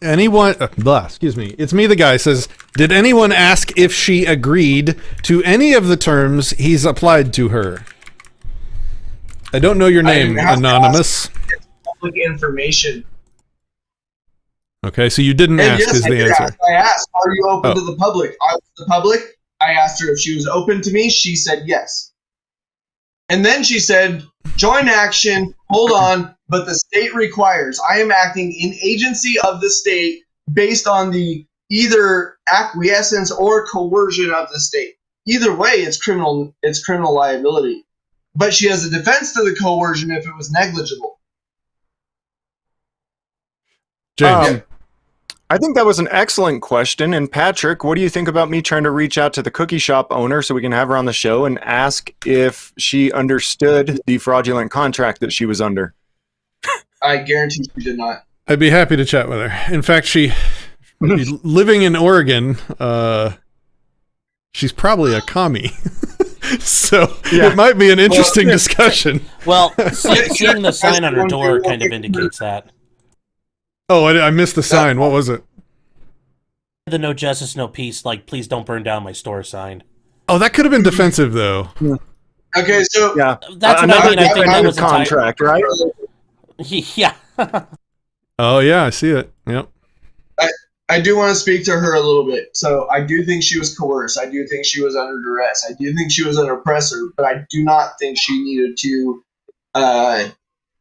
excuse me. It's me, the guy says, did anyone ask if she agreed to any of the terms he's applied to her? I don't know your name, anonymous. It's public information. Okay, so you didn't And ask yes, is I the did answer. ask. I asked, are you open Oh. to the public? I was the public. I asked her if she was open to me. She said yes. And then she said, join action, hold on, but the state requires. I am acting in agency of the state based on the either acquiescence or coercion of the state. Either way, it's criminal liability. But she has a defense to the coercion if it was negligible. James. I think that was an excellent question. And Patrick, what do you think about me trying to reach out to the cookie shop owner so we can have her on the show and ask if she understood the fraudulent contract that she was under? I guarantee she did not. I'd be happy to chat with her. In fact, she living in Oregon, she's probably a commie. So it might be an interesting discussion. Well, seeing the sign on her door kind of indicates that. Oh, I missed the sign. What was it? The no justice, no peace, like, please don't burn down my store sign. Oh, that could have been defensive, though. Okay, so yeah, That's what I mean. I think that was a contract, right? Yeah. Oh, yeah, I see it. Yep. I do want to speak to her a little bit. So I do think she was coerced. I do think she was under duress. I do think she was an oppressor, but I do not think she needed to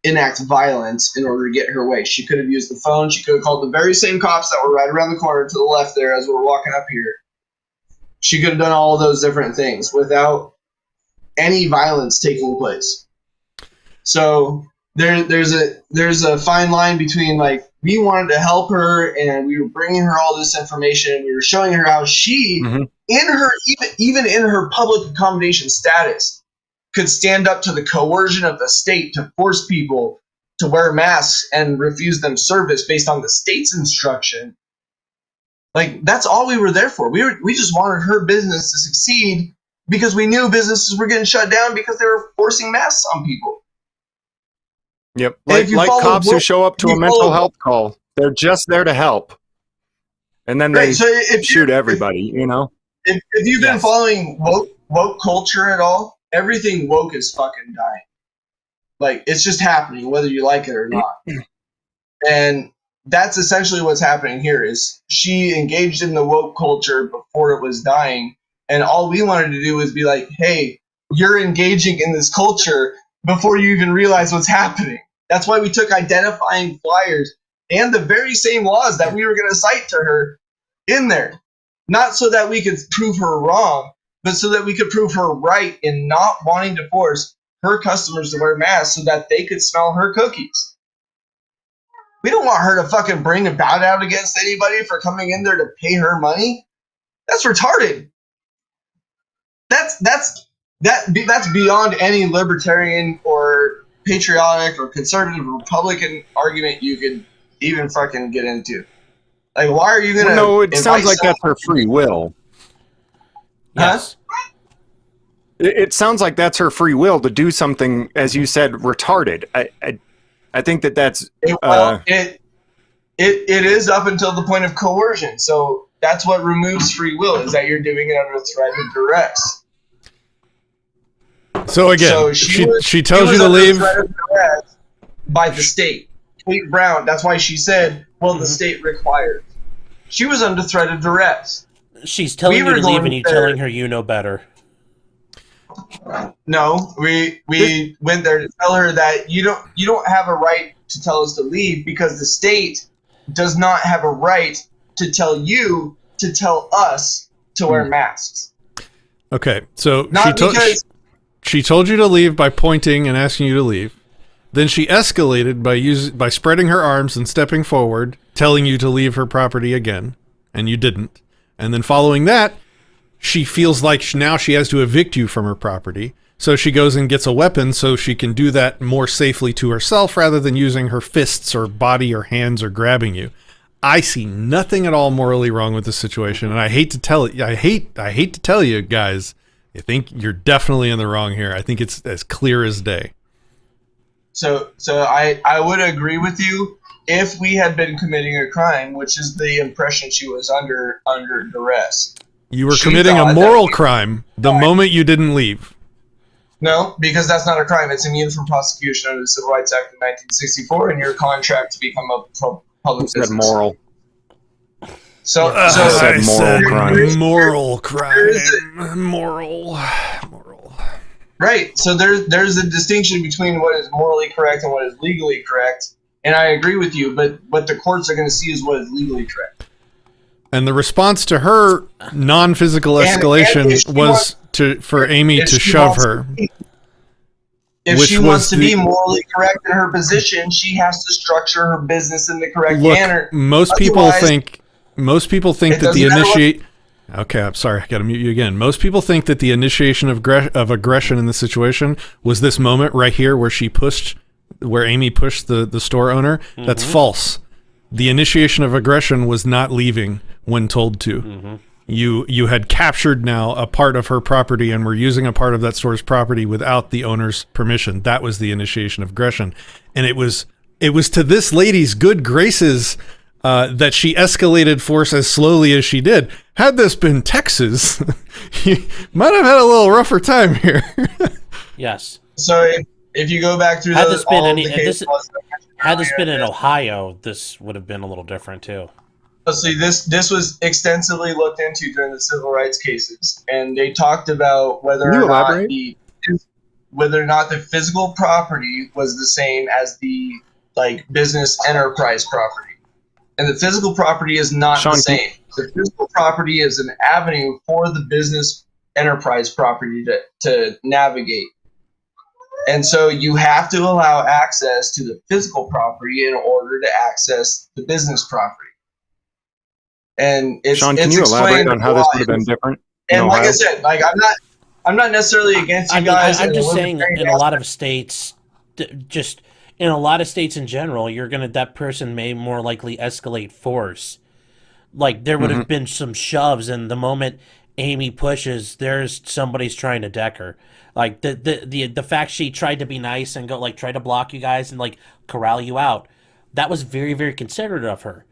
enact violence in order to get her way. She could have used the phone. She could have called the very same cops that were right around the corner to the left there as we're walking up here. She could have done all of those different things without any violence taking place. So there's a fine line between, like, we wanted to help her and we were bringing her all this information. We were showing her how she, in her even in her public accommodation status, could stand up to the coercion of the state to force people to wear masks and refuse them service based on the state's instruction. Like, that's all we were there for. We just wanted her business to succeed because we knew businesses were getting shut down because they were forcing masks on people. Yep. Like cops who show up to a mental health call. They're just there to help. And then they shoot everybody, you know? If you've been following woke culture at all, everything woke is fucking dying. Like, it's just happening, whether you like it or not. And that's essentially what's happening here, is she engaged in the woke culture before it was dying, and all we wanted to do was be like, hey, you're engaging in this culture before you even realize what's happening. That's why we took identifying flyers and the very same laws that we were going to cite to her in there. Not so that we could prove her wrong, but so that we could prove her right in not wanting to force her customers to wear masks so that they could smell her cookies. We don't want her to fucking bring a bout out against anybody for coming in there to pay her money. That's retarded. That's beyond any libertarian or patriotic or conservative Republican argument you could even fucking get into. Like, why are you gonna? No, it sounds like that's her free will. Yes. It sounds like that's her free will to do something, as you said, retarded. I think that's it is up until the point of coercion. So that's what removes free will, is that you're doing it under threat and duress. So again, she tells you to leave by the state. Kate Brown, that's why she said, well, the state required. She was under threat of duress. She's telling you to leave and you telling her you know better. No, we went there to tell her that you don't have a right to tell us to leave, because the state does not have a right to tell you to tell us to wear masks. Okay, so she told you to leave by pointing and asking you to leave. Then she escalated by spreading her arms and stepping forward, telling you to leave her property again, and you didn't. And then following that, she feels like now she has to evict you from her property. So she goes and gets a weapon so she can do that more safely to herself rather than using her fists or body or hands or grabbing you. I see nothing at all morally wrong with this situation, and I hate to tell it. I hate to tell you guys, I think you're definitely in the wrong here. I think it's as clear as day. So I would agree with you if we had been committing a crime, which is the impression she was under duress. You were committing a moral crime the moment you didn't leave. No, because that's not a crime. It's immune from prosecution under the Civil Rights Act of 1964 and your contract to become a public business. Moral. So I said moral crime. Moral. Right. So there's a distinction between what is morally correct and what is legally correct. And I agree with you, but what the courts are going to see is what is legally correct. And the response to her non-physical escalation was for Amy to shove her. If she wants to be morally correct in her position, she has to structure her business in the correct manner. Most people think that the initiate. Okay, I'm sorry, I got to mute you again. Most people think that the initiation of aggression in the situation was this moment right here where Amy pushed the store owner. Mm-hmm. That's false. The initiation of aggression was not leaving when told to. Mm-hmm. You had captured now a part of her property and were using a part of that store's property without the owner's permission. That was the initiation of aggression. And it was to this lady's good graces that she escalated force as slowly as she did. Had this been Texas, you might have had a little rougher time here. Yes. So if you go back through had this been in Ohio, this would have been a little different too. See, this was extensively looked into during the civil rights cases, and they talked about whether or not the physical property was the same as the business enterprise property, and the physical property is not the same. The physical property is an avenue for the business enterprise property to navigate. And so you have to allow access to the physical property in order to access the business property. And Sean, can you elaborate on how this would have been different? And like I said, I'm not necessarily against you guys. I'm just saying, in a lot of states, just in a lot of states in general, that person may more likely escalate force. Like there would have been some shoves, and the moment Amy pushes, there's somebody's trying to deck her. Like the fact she tried to be nice and try to block you guys and corral you out, that was very, very considerate of her.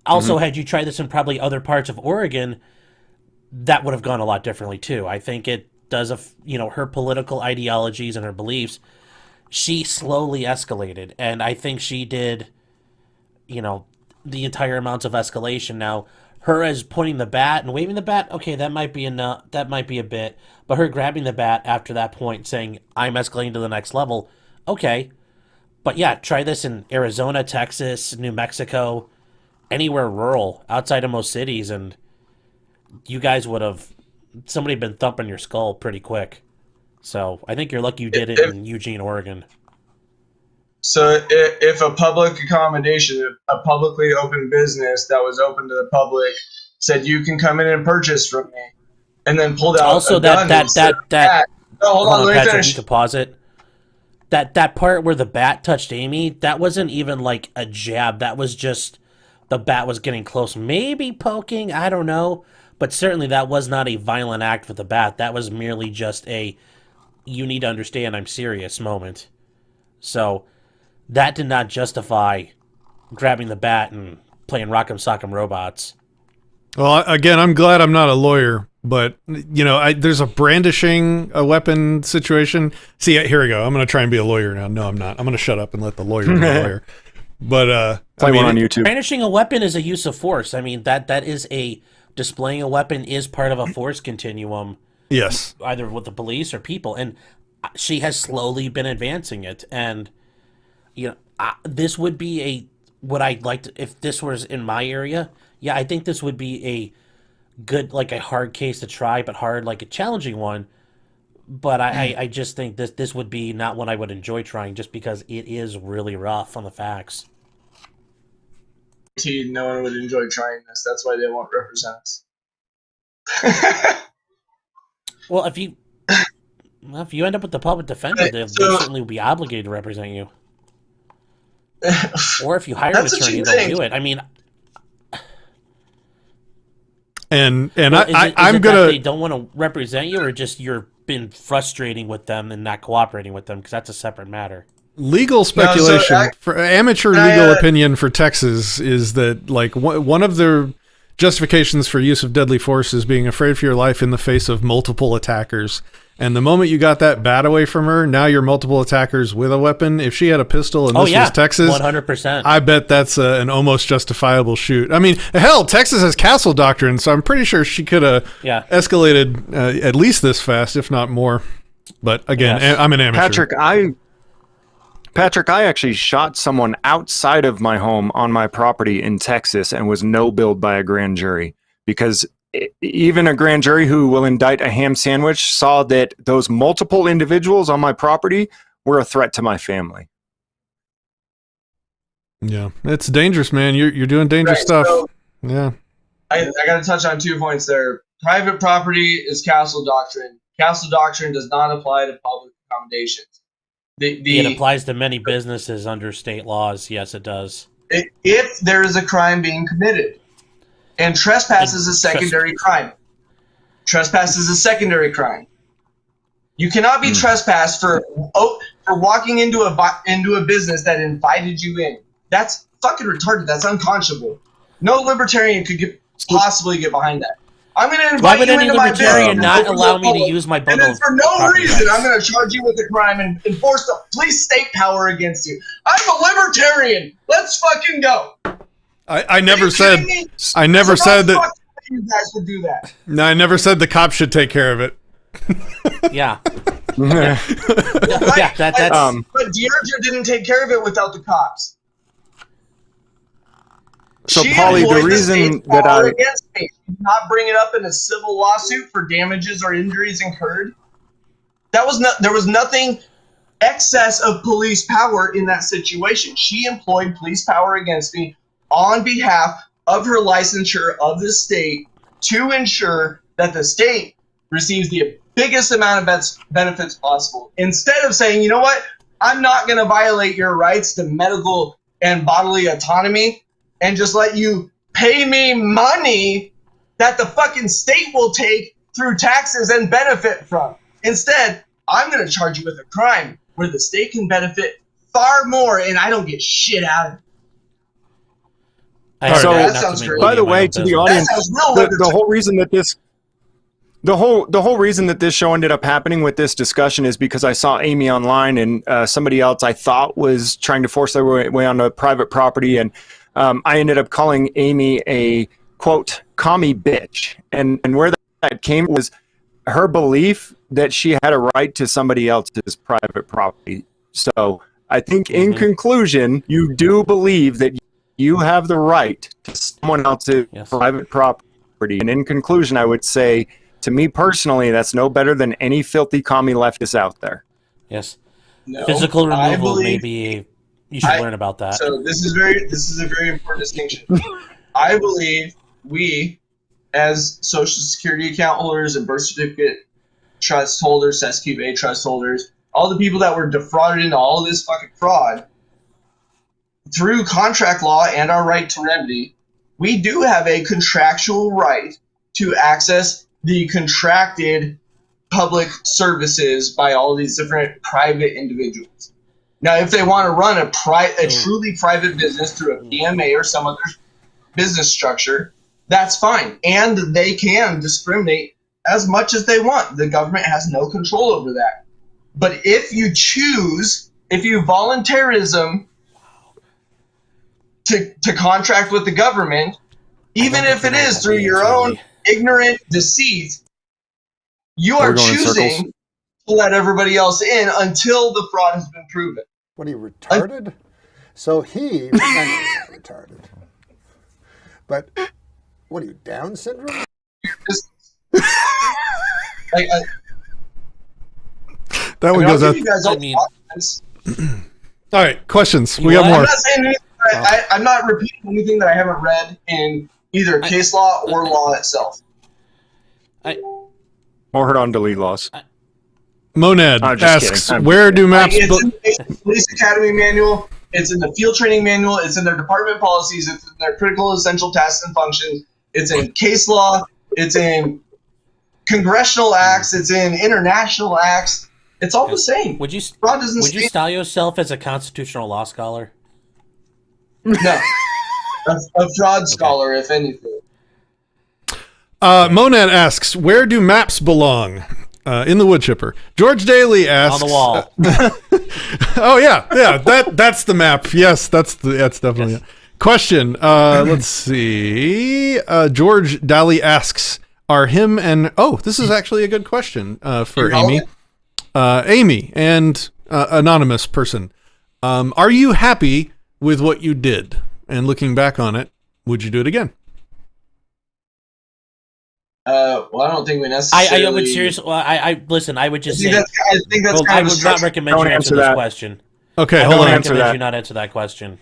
Also, had you tried this in probably other parts of Oregon, that would have gone a lot differently too. I think it does her political ideologies and her beliefs. She slowly escalated, and I think she did, the entire amounts of escalation. Now, her as pointing the bat and waving the bat, okay, that might be enough. That might be a bit. But her grabbing the bat after that point, saying, I'm escalating to the next level, okay. But yeah, try this in Arizona, Texas, New Mexico, anywhere rural, outside of most cities, and you guys would have, somebody been thumping your skull pretty quick. So I think you're lucky you did it in Eugene, Oregon. So if a public accommodation, a publicly open business that was open to the public said you can come in and purchase from me, and then pulled out also a gun hold on, let me finish. You can pause it. That part where the bat touched Amy, that wasn't even like a jab. That was just the bat was getting close, maybe poking. I don't know, but certainly that was not a violent act with the bat. That was merely just a "you need to understand I'm serious" moment. So that did not justify grabbing the bat and playing Rock'em Sock'em Robots. Well, again, I'm glad I'm not a lawyer, but there's a brandishing a weapon situation. See, here we go. I'm going to try and be a lawyer now. No, I'm not. I'm going to shut up and let the lawyer be a lawyer. But on YouTube. Brandishing a weapon is a use of force. I mean, that is displaying a weapon is part of a force continuum. Yes, either with the police or people, and she has slowly been advancing it. And this would be what I'd like to, if this was in my area. Yeah, I think this would be a good, a hard case to try, but hard, a challenging one. But I just think this would be not one I would enjoy trying, just because it is really rough on the facts. No one would enjoy trying this. That's why they won't represent us. Well, if you end up with the public defender, they certainly will be obligated to represent you. Or if you hire an attorney, they'll do it. I mean, I'm gonna. They don't want to represent you, or just you're been frustrating with them and not cooperating with them, because that's a separate matter. Legal speculation for amateur legal opinion for Texas is that one of the justifications for use of deadly force is being afraid for your life in the face of multiple attackers. And the moment you got that bat away from her, now you're multiple attackers with a weapon. If she had a pistol and this was Texas, 100%. I bet that's an almost justifiable shoot. I mean, hell, Texas has castle doctrine, so I'm pretty sure she could have escalated at least this fast, if not more. But again, I'm an amateur. Patrick, I actually shot someone outside of my home on my property in Texas and was no-billed by a grand jury, because even a grand jury who will indict a ham sandwich saw that those multiple individuals on my property were a threat to my family. Yeah, it's dangerous, man. You're doing dangerous stuff. So yeah. I got to touch on 2 points there. Private property is castle doctrine. Castle doctrine does not apply to public accommodations. It applies to many businesses under state laws. Yes, it does. If there is a crime being committed. And trespass is a secondary crime. Trespass is a secondary crime. You cannot be trespassed for walking into a business that invited you in. That's fucking retarded. That's unconscionable. No libertarian could possibly get behind that. I'm going to invite you into my business. Why would any libertarian not allow me to use my bundle? And then for no reason, I'm going to charge you with a crime and enforce the police state power against you. I'm a libertarian. Let's fucking go. I never said. Me? I never said that. Fuck you guys would do that. No, I never said the cops should take care of it. Yeah. Right? Yeah, that's. But Deirdre didn't take care of it without the cops. So, She Paulie, the employed reason state's that power I against me. She did not bring it up in a civil lawsuit for damages or injuries incurred. There was nothing excess of police power in that situation. She employed police power against me on behalf of her licensure of the state to ensure that the state receives the biggest amount of benefits possible. Instead of saying, you know what, I'm not going to violate your rights to medical and bodily autonomy and just let you pay me money that the fucking state will take through taxes and benefit from. Instead, I'm going to charge you with a crime where the state can benefit far more and I don't get shit out of it. So, that sounds great. by the way, to the audience, the whole reason that this, the whole reason that this show ended up happening with this discussion is because I saw Amy online and somebody else I thought was trying to force their way onto private property, and I ended up calling Amy a quote commie bitch, and where that came was her belief that she had a right to somebody else's private property. So I think in conclusion, you do believe that you have the right to someone else's private property. And in conclusion, I would say, to me personally, that's no better than any filthy commie leftist out there. Yes. No, Physical I removal believe- maybe you should learn about that. So this is a very important distinction. I believe we, as Social Security account holders and birth certificate trust holders, SQA trust holders, all the people that were defrauded into all of this fucking fraud, through contract law and our right to remedy, we do have a contractual right to access the contracted public services by all these different private individuals. Now, if they want to run a truly private business through a PMA or some other business structure, that's fine. And they can discriminate as much as they want. The government has no control over that. But if you voluntarism to contract with the government, even if it is through your own ignorant deceit, you are choosing to let everybody else in until the fraud has been proven. What are you, retarded? So he is retarded. But what are you, Down syndrome? That one goes up. All right, questions. We got more. I'm not saying anything, I'm not repeating anything that I haven't read in either case law or law itself. Or heard on delete laws. Monad asks, where do maps... It's in the Police Academy manual, it's in the field training manual, it's in their department policies, it's in their critical essential tasks and functions, it's in case law, it's in congressional acts, it's in international acts. It's all the same. Would you you style yourself as a constitutional law scholar? No. A fraud scholar, if anything. Monad asks, where do maps belong? In the wood chipper. George Daly asks... On the wall. Oh, yeah. That's the map. Yes, that's definitely it. Question. Let's see. George Daly asks, are him and... Oh, this is actually a good question for Amy. Amy and anonymous person. Are you happy with what you did? And looking back on it, would you do it again? Well, I don't think we necessarily... I would seriously... Well, I listen, I would just say... I think that's I would not recommend you answer this question. Okay, hold on. I would recommend you not answer that question.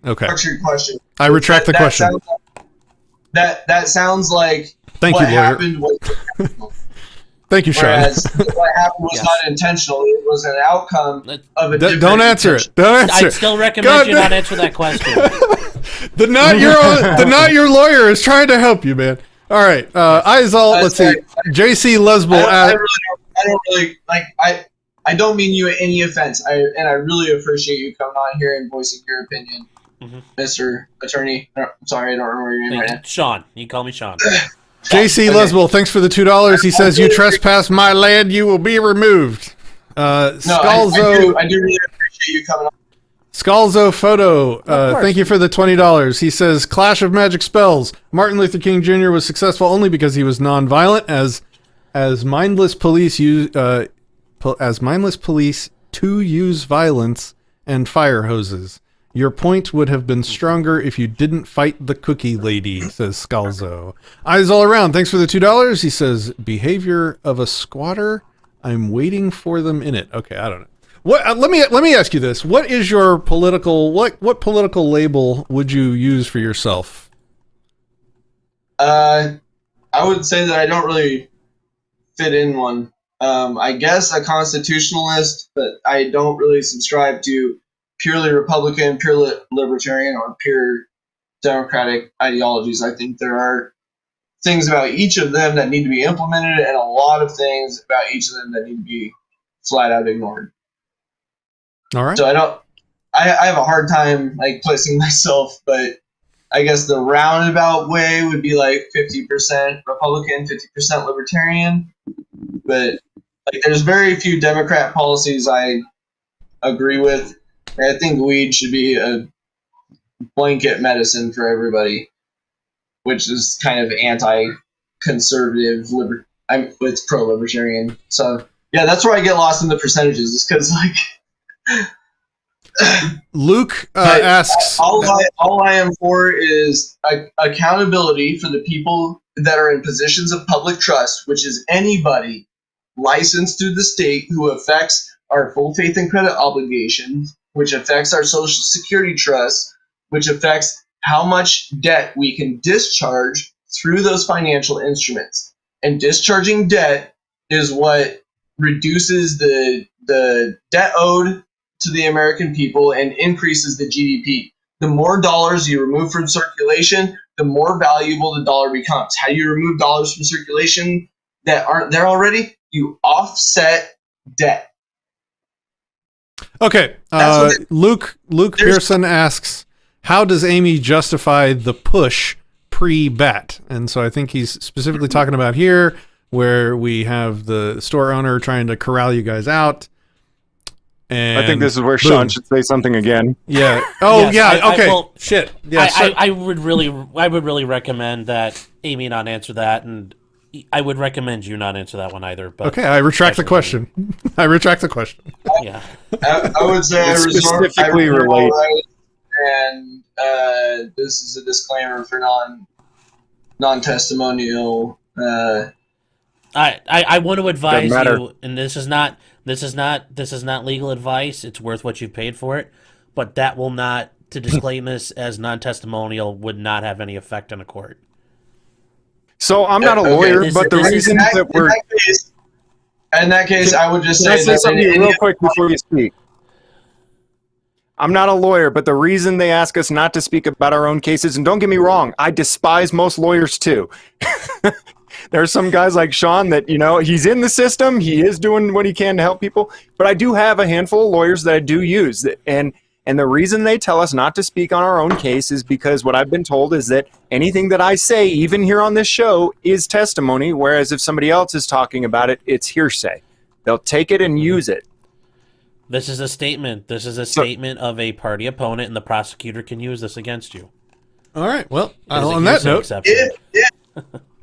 Okay. Structured question. I retract the question. That sounds like Thank what you, lawyer. happened was intentional. Thank you, Sean. Whereas what happened was not intentional. It was an outcome of a different... Don't answer it. Don't answer I'd still recommend you not answer that question. The not your lawyer is trying to help you, man. All right, Izal, let's see. JC Lesbo. I don't really like. I don't mean you any offense. I really appreciate you coming on here and voicing your opinion, Mr. Attorney. I'm sorry, I don't remember your name right now. Sean. You can call me Sean. JC Lesbo, thanks for the $2. He says, you trespass my land, you will be removed. No, Scalzo. I do really appreciate you coming on. Scalzo Photo, thank you for the $20. He says, Clash of Magic Spells. Martin Luther King Jr. was successful only because he was nonviolent, as mindless police to use violence and fire hoses. Your point would have been stronger if you didn't fight the cookie lady, says Scalzo. Eyes all around. Thanks for the $2. He says, behavior of a squatter. I'm waiting for them in it. Okay, I don't know. What? Let me ask you this. What is your political what political label would you use for yourself? I would say that I don't really fit in one. I guess a constitutionalist, but I don't really subscribe to purely Republican, purely Libertarian, or pure Democratic ideologies. I think there are things about each of them that need to be implemented, and a lot of things about each of them that need to be flat out ignored. All right. So I have a hard time like placing myself, but I guess the roundabout way would be like 50% Republican, 50% Libertarian. But like, there's very few Democrat policies I agree with. I think weed should be a blanket medicine for everybody, which is kind of anti-conservative. It's pro-libertarian. So yeah, that's where I get lost in the percentages, is because like. Luke asks, all I am for is accountability for the people that are in positions of public trust, which is anybody licensed through the state who affects our full faith and credit obligations, which affects our social security trust, which affects how much debt we can discharge through those financial instruments. And discharging debt is what reduces the debt owed to the American people and increases the GDP. The more dollars you remove from circulation, the more valuable the dollar becomes. How do you remove dollars from circulation that aren't there already? You offset debt. Okay. Luke Pearson asks, how does Amy justify the push pre-bat? And so I think he's specifically talking about here, where we have the store owner trying to corral you guys out. And I think this is where Sean should say something again. Yeah. Oh, Yes, yeah. Okay. well, shit. Yeah. I would really recommend that Amy not answer that, and I would recommend you not answer that one either. But okay, I retract the question. I retract the question. Yeah. I would say I specifically relate. And this is a disclaimer for non-testimonial. I want to advise you, and this is not legal advice. It's worth what you've paid for it, but that will not, to disclaim this as non-testimonial, would not have any effect on a court. So I'm not a lawyer, but the reason that we're in that case, I would just say something real quick before you speak. I'm not a lawyer, but the reason they ask us not to speak about our own cases, and don't get me wrong, I despise most lawyers too. There are some guys like Sean that, he's in the system, he is doing what he can to help people, but I do have a handful of lawyers that I do use, and the reason they tell us not to speak on our own case is because what I've been told is that anything that I say, even here on this show, is testimony, whereas if somebody else is talking about it, it's hearsay. They'll take it and use it. This is a statement. This is a statement of a party opponent, and the prosecutor can use this against you. All right. Well, on that note,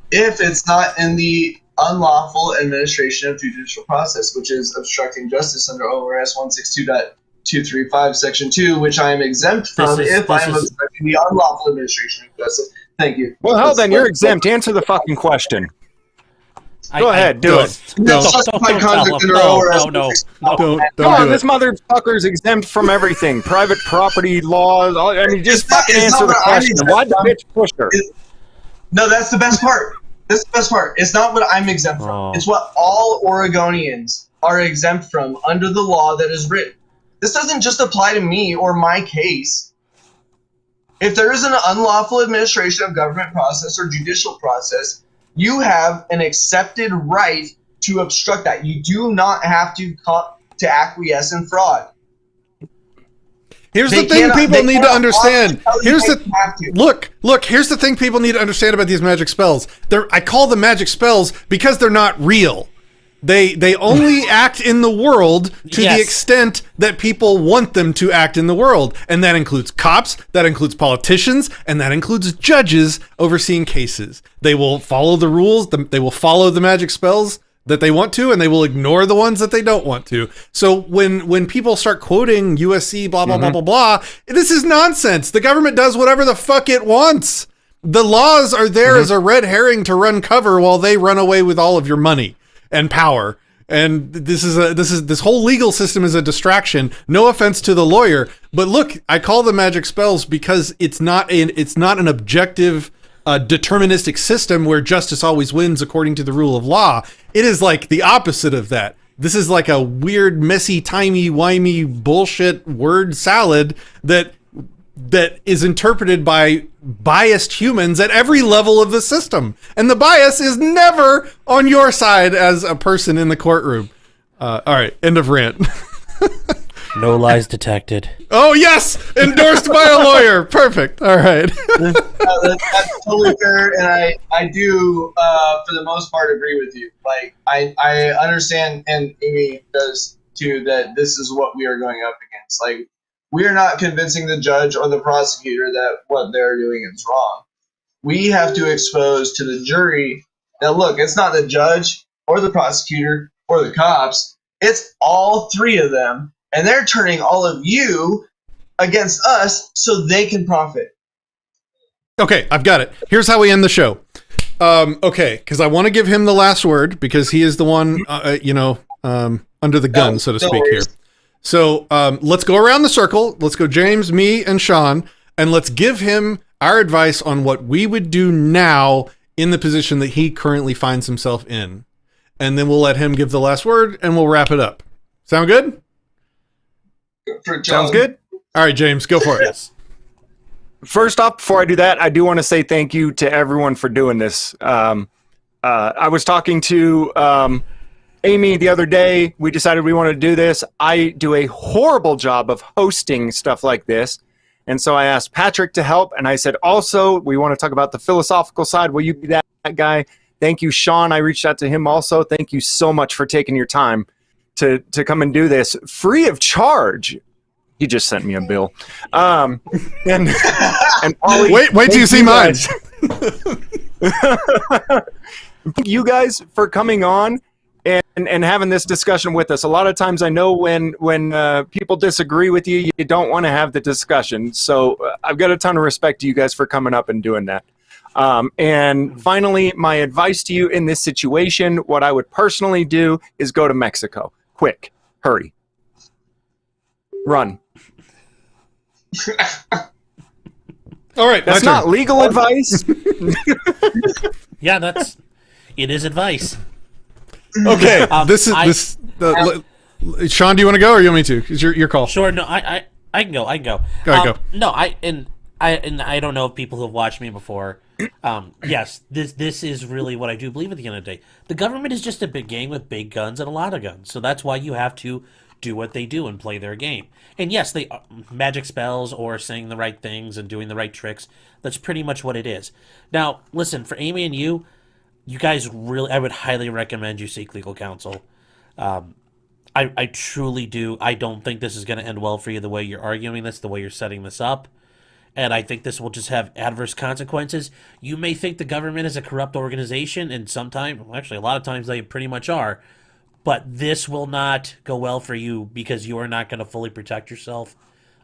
if it's not in the unlawful administration of judicial process, which is obstructing justice under ORS 162.235 Section 2, which I am exempt from if I am obstructing the unlawful administration of justice. Thank you. Well, hell, then you're exempt. Answer the fucking question. Go ahead, do it. No. Come on, this motherfucker's exempt from everything. Private property laws. Just fucking answer the question. Why the bitch push her? No, that's the best part. That's the best part. It's not what I'm exempt from. It's what all Oregonians are exempt from under the law that is written. This doesn't just apply to me or my case. If there is an unlawful administration of government process or judicial process, you have an accepted right to obstruct that. You do not have to acquiesce in fraud. Here's the thing people need to understand. Here's the thing people need to understand about these magic spells. I call them magic spells because they're not real. They only act in the world to the extent that people want them to act in the world. And that includes cops, that includes politicians, and that includes judges overseeing cases. They will follow the rules, they will follow the magic spells that they want to, and they will ignore the ones that they don't want to. So when people start quoting USC, blah, blah, blah, blah, blah, this is nonsense. The government does whatever the fuck it wants. The laws are there as a red herring to run cover while they run away with all of your money and power. And this whole legal system is a distraction. No offense to the lawyer, but look, I call them magic spells because it's not an objective, deterministic system where justice always wins according to the rule of law. It is like the opposite of that. This is like a weird, messy, timey-wimey bullshit word salad that is interpreted by biased humans at every level of the system. And the bias is never on your side as a person in the courtroom. All right, end of rant. No lies detected. Oh, yes! Endorsed by a lawyer. Perfect. All right. That's totally fair, and I do, for the most part, agree with you. Like, I understand, and Amy does too, that this is what we are going up against. Like, we are not convincing the judge or the prosecutor that what they're doing is wrong. We have to expose to the jury that, look, it's not the judge or the prosecutor or the cops. It's all three of them, and they're turning all of you against us so they can profit. Okay, I've got it. Here's how we end the show. Okay, because I want to give him the last word because he is the one, under the gun, so to speak here. So let's go around the circle. Let's go James, me, and Sean, and let's give him our advice on what we would do now in the position that he currently finds himself in. And then we'll let him give the last word, and we'll wrap it up. Sound good? Sounds good. All right, James, go for it. Yes. First off, before I do that, I do want to say thank you to everyone for doing this. I was talking to Amy the other day. We decided we wanted to do this. I do a horrible job of hosting stuff like this. And so I asked Patrick to help. And I said, also, we want to talk about the philosophical side. Will you be that guy? Thank you, Sean. I reached out to him also. Thank you so much for taking your time to come and do this free of charge. He just sent me a bill. And Ollie, wait till you see mine. Thank you guys for coming on and having this discussion with us. A lot of times I know when people disagree with you, you don't want to have the discussion. So I've got a ton of respect to you guys for coming up and doing that. And finally, my advice to you in this situation, what I would personally do is go to Mexico. Quick, hurry. Run. All right, that's not legal advice. Yeah, it is advice. Okay, Sean, do you want to go or you want me to? It's your call. Sure. No, I can go. I can go. Go. No, I don't know if people who have watched me before. Yes, this is really what I do believe at the end of the day. The government is just a big game with big guns and a lot of guns. So that's why you have to do what they do and play their game. And yes, they magic spells or saying the right things and doing the right tricks. That's pretty much what it is. Now, listen, for Amy and you guys really, I would highly recommend you seek legal counsel. I truly do. I don't think this is going to end well for you the way you're arguing this, the way you're setting this up. And I think this will just have adverse consequences. You may think the government is a corrupt organization, and sometimes, actually a lot of times they pretty much are. But this will not go well for you because you are not going to fully protect yourself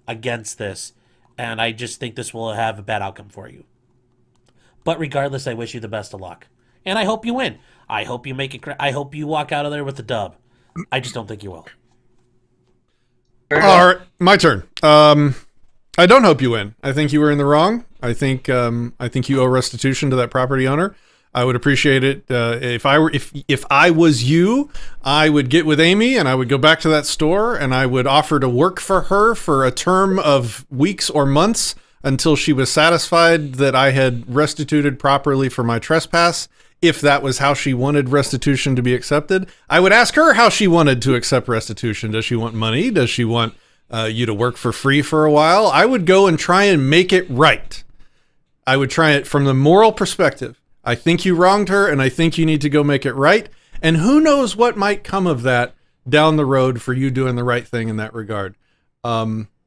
against this. And I just think this will have a bad outcome for you. But regardless, I wish you the best of luck. And I hope you win. I hope you make it. I hope you walk out of there with the dub. I just don't think you will. All right, my turn. I don't hope you win. I think you were in the wrong. I think you owe restitution to that property owner. I would appreciate it if I was you, I would get with Amy and I would go back to that store and I would offer to work for her for a term of weeks or months until she was satisfied that I had restituted properly for my trespass. If that was how she wanted restitution to be accepted, I would ask her how she wanted to accept restitution. Does she want money? Does she want you to work for free for a while? I would go and try and make it right. I would try it from the moral perspective. I think you wronged her, and I think you need to go make it right. And who knows what might come of that down the road for you doing the right thing in that regard.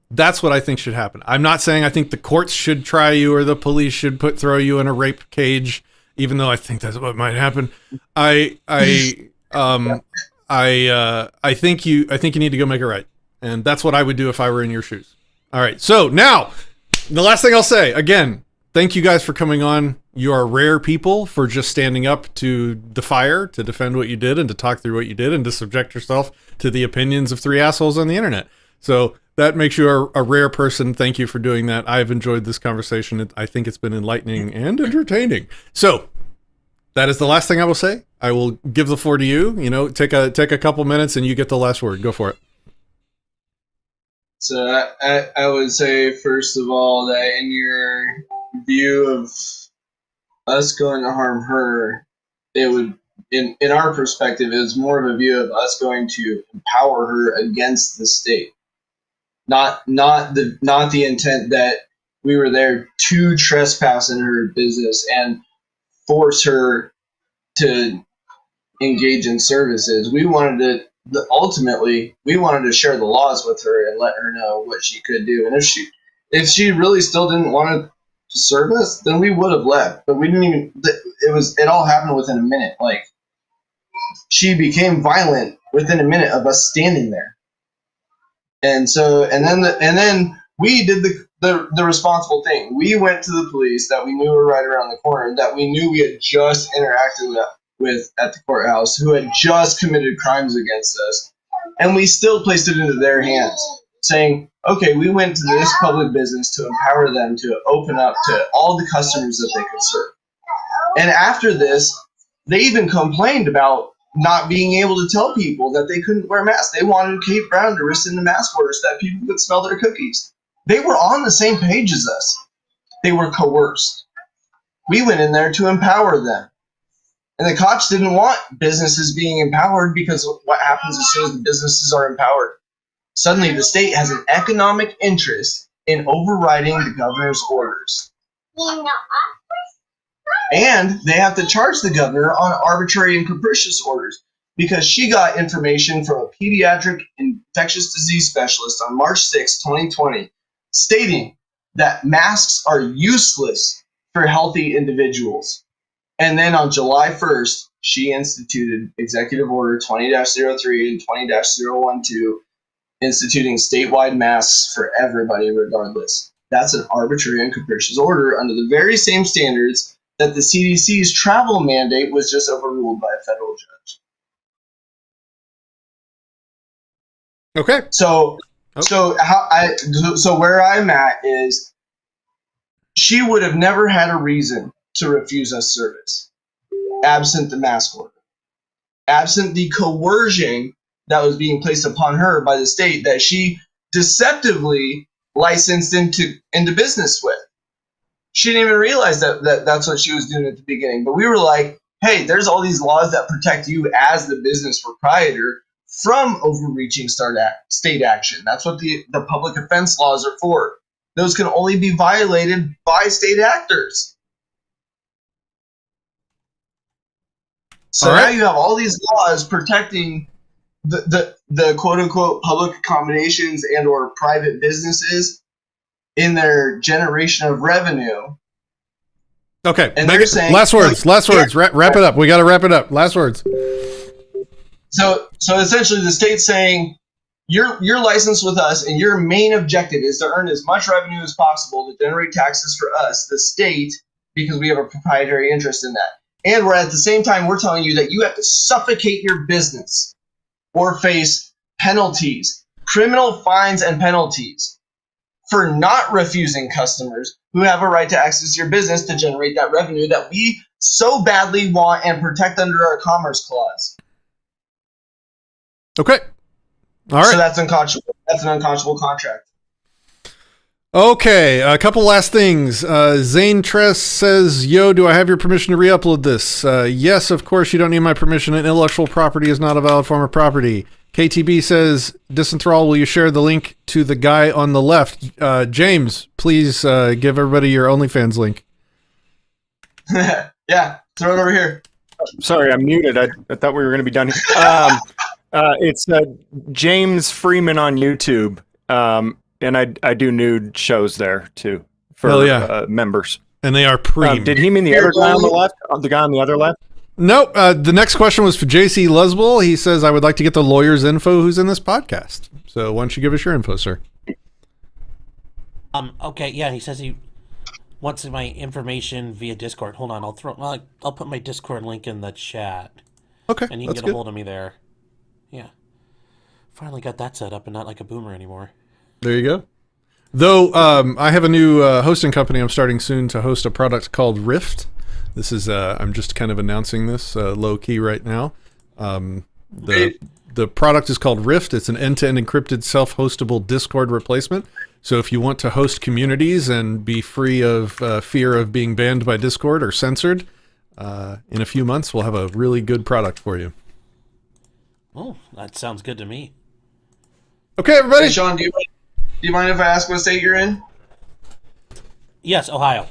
That's what I think should happen. I'm not saying I think the courts should try you or the police should throw you in a rape cage, even though I think that's what might happen. I think you need to go make it right. And that's what I would do if I were in your shoes. All right. So now the last thing I'll say, again, thank you guys for coming on. You are rare people for just standing up to the fire, to defend what you did and to talk through what you did and to subject yourself to the opinions of three assholes on the internet. So that makes you a rare person. Thank you for doing that. I've enjoyed this conversation. I think it's been enlightening and entertaining. So that is the last thing I will say. I will give the floor to you. You know, take a couple minutes and you get the last word. Go for it. So I would say, first of all, that in your view of us going to harm her, it would, in our perspective, it was more of a view of us going to empower her against the state. Not the intent that we were there to trespass in her business and force her to engage in services. We wanted to ultimately share the laws with her and let her know what she could do. And if she really still didn't want to serve us, then we would have left. But we didn't even. It all happened within a minute. Like, she became violent within a minute of us standing there. And then we did the responsible thing. We went to the police that we knew were right around the corner, that we knew we had just interacted with at the courthouse, who had just committed crimes against us, and we still placed it into their hands, saying, okay, we went to this public business to empower them to open up to all the customers that they could serve. And after this, they even complained about not being able to tell people that they couldn't wear masks. They wanted Kate Brown to rescind the mask orders so that people could smell their cookies. They were on the same page as us. They were coerced. We went in there to empower them. And the cops didn't want businesses being empowered, because what happens as soon as the businesses are empowered? Suddenly the state has an economic interest in overriding the governor's orders. And they have to charge the governor on arbitrary and capricious orders, because she got information from a pediatric infectious disease specialist on March 6, 2020, stating that masks are useless for healthy individuals. And then on July 1st, she instituted Executive Order 20-03 and 20-012, instituting statewide masks for everybody regardless. That's an arbitrary and capricious order under the very same standards that the CDC's travel mandate was just overruled by a federal judge. Okay. So where I'm at is, she would have never had a reason to refuse us service, absent the mask order, absent the coercion that was being placed upon her by the state that she deceptively licensed into business with. She didn't even realize that's what she was doing at the beginning. But we were like, hey, there's all these laws that protect you as the business proprietor from overreaching state action. That's what the public offense laws are for. Those can only be violated by state actors. So now you have all these laws protecting the quote-unquote public accommodations and or private businesses in their generation of revenue. Okay. And they're saying, last words. Wrap it up. We got to wrap it up. Last words. So essentially the state's saying, you're licensed with us, and your main objective is to earn as much revenue as possible to generate taxes for us, the state, because we have a proprietary interest in that. And we're at the same time, we're telling you that you have to suffocate your business or face penalties, criminal fines and penalties, for not refusing customers who have a right to access your business to generate that revenue that we so badly want and protect under our Commerce Clause. Okay. All right. So that's unconscionable. That's an unconscionable contract. Okay, a couple last things. Zane Tress says, yo, do I have your permission to re-upload this? Yes, of course, you don't need my permission. An intellectual property is not a valid form of property. KTB says, Disenthrall, will you share the link to the guy on the left? James, please give everybody your OnlyFans link. Yeah, throw it over here. Sorry, I'm muted. I thought we were going to be done. It's James Freeman on YouTube, and I do nude shows there too for members. And they are preem. Did he mean the other guy on the left? The guy on the other left? No. The next question was for JC Lusbull. He says, "I would like to get the lawyer's info who's in this podcast." So why don't you give us your info, sir? Okay. Yeah. He says he wants my information via Discord. Hold on. I'll put my Discord link in the chat. Okay. And you can get a hold of me there. Yeah. Finally got that set up and not like a boomer anymore. There you go. Though I have a new hosting company I'm starting soon to host a product called Rift. This is I'm just kind of announcing this low key right now. The product is called Rift. It's an end-to-end encrypted self-hostable Discord replacement. So if you want to host communities and be free of fear of being banned by Discord or censored, in a few months we'll have a really good product for you. Oh, that sounds good to me. Okay, everybody. Hey, Sean, do you mind if I ask what state you're in? Yes, Ohio.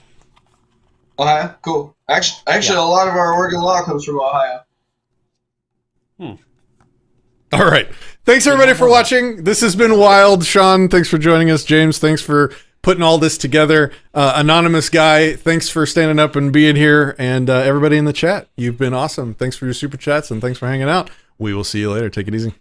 Ohio? Cool. Actually, a lot of our Oregon law comes from Ohio. All right. Thanks, everybody, for watching. This has been wild. Sean, thanks for joining us. James, thanks for putting all this together. Anonymous guy, thanks for standing up and being here. And everybody in the chat, you've been awesome. Thanks for your super chats, and thanks for hanging out. We will see you later. Take it easy.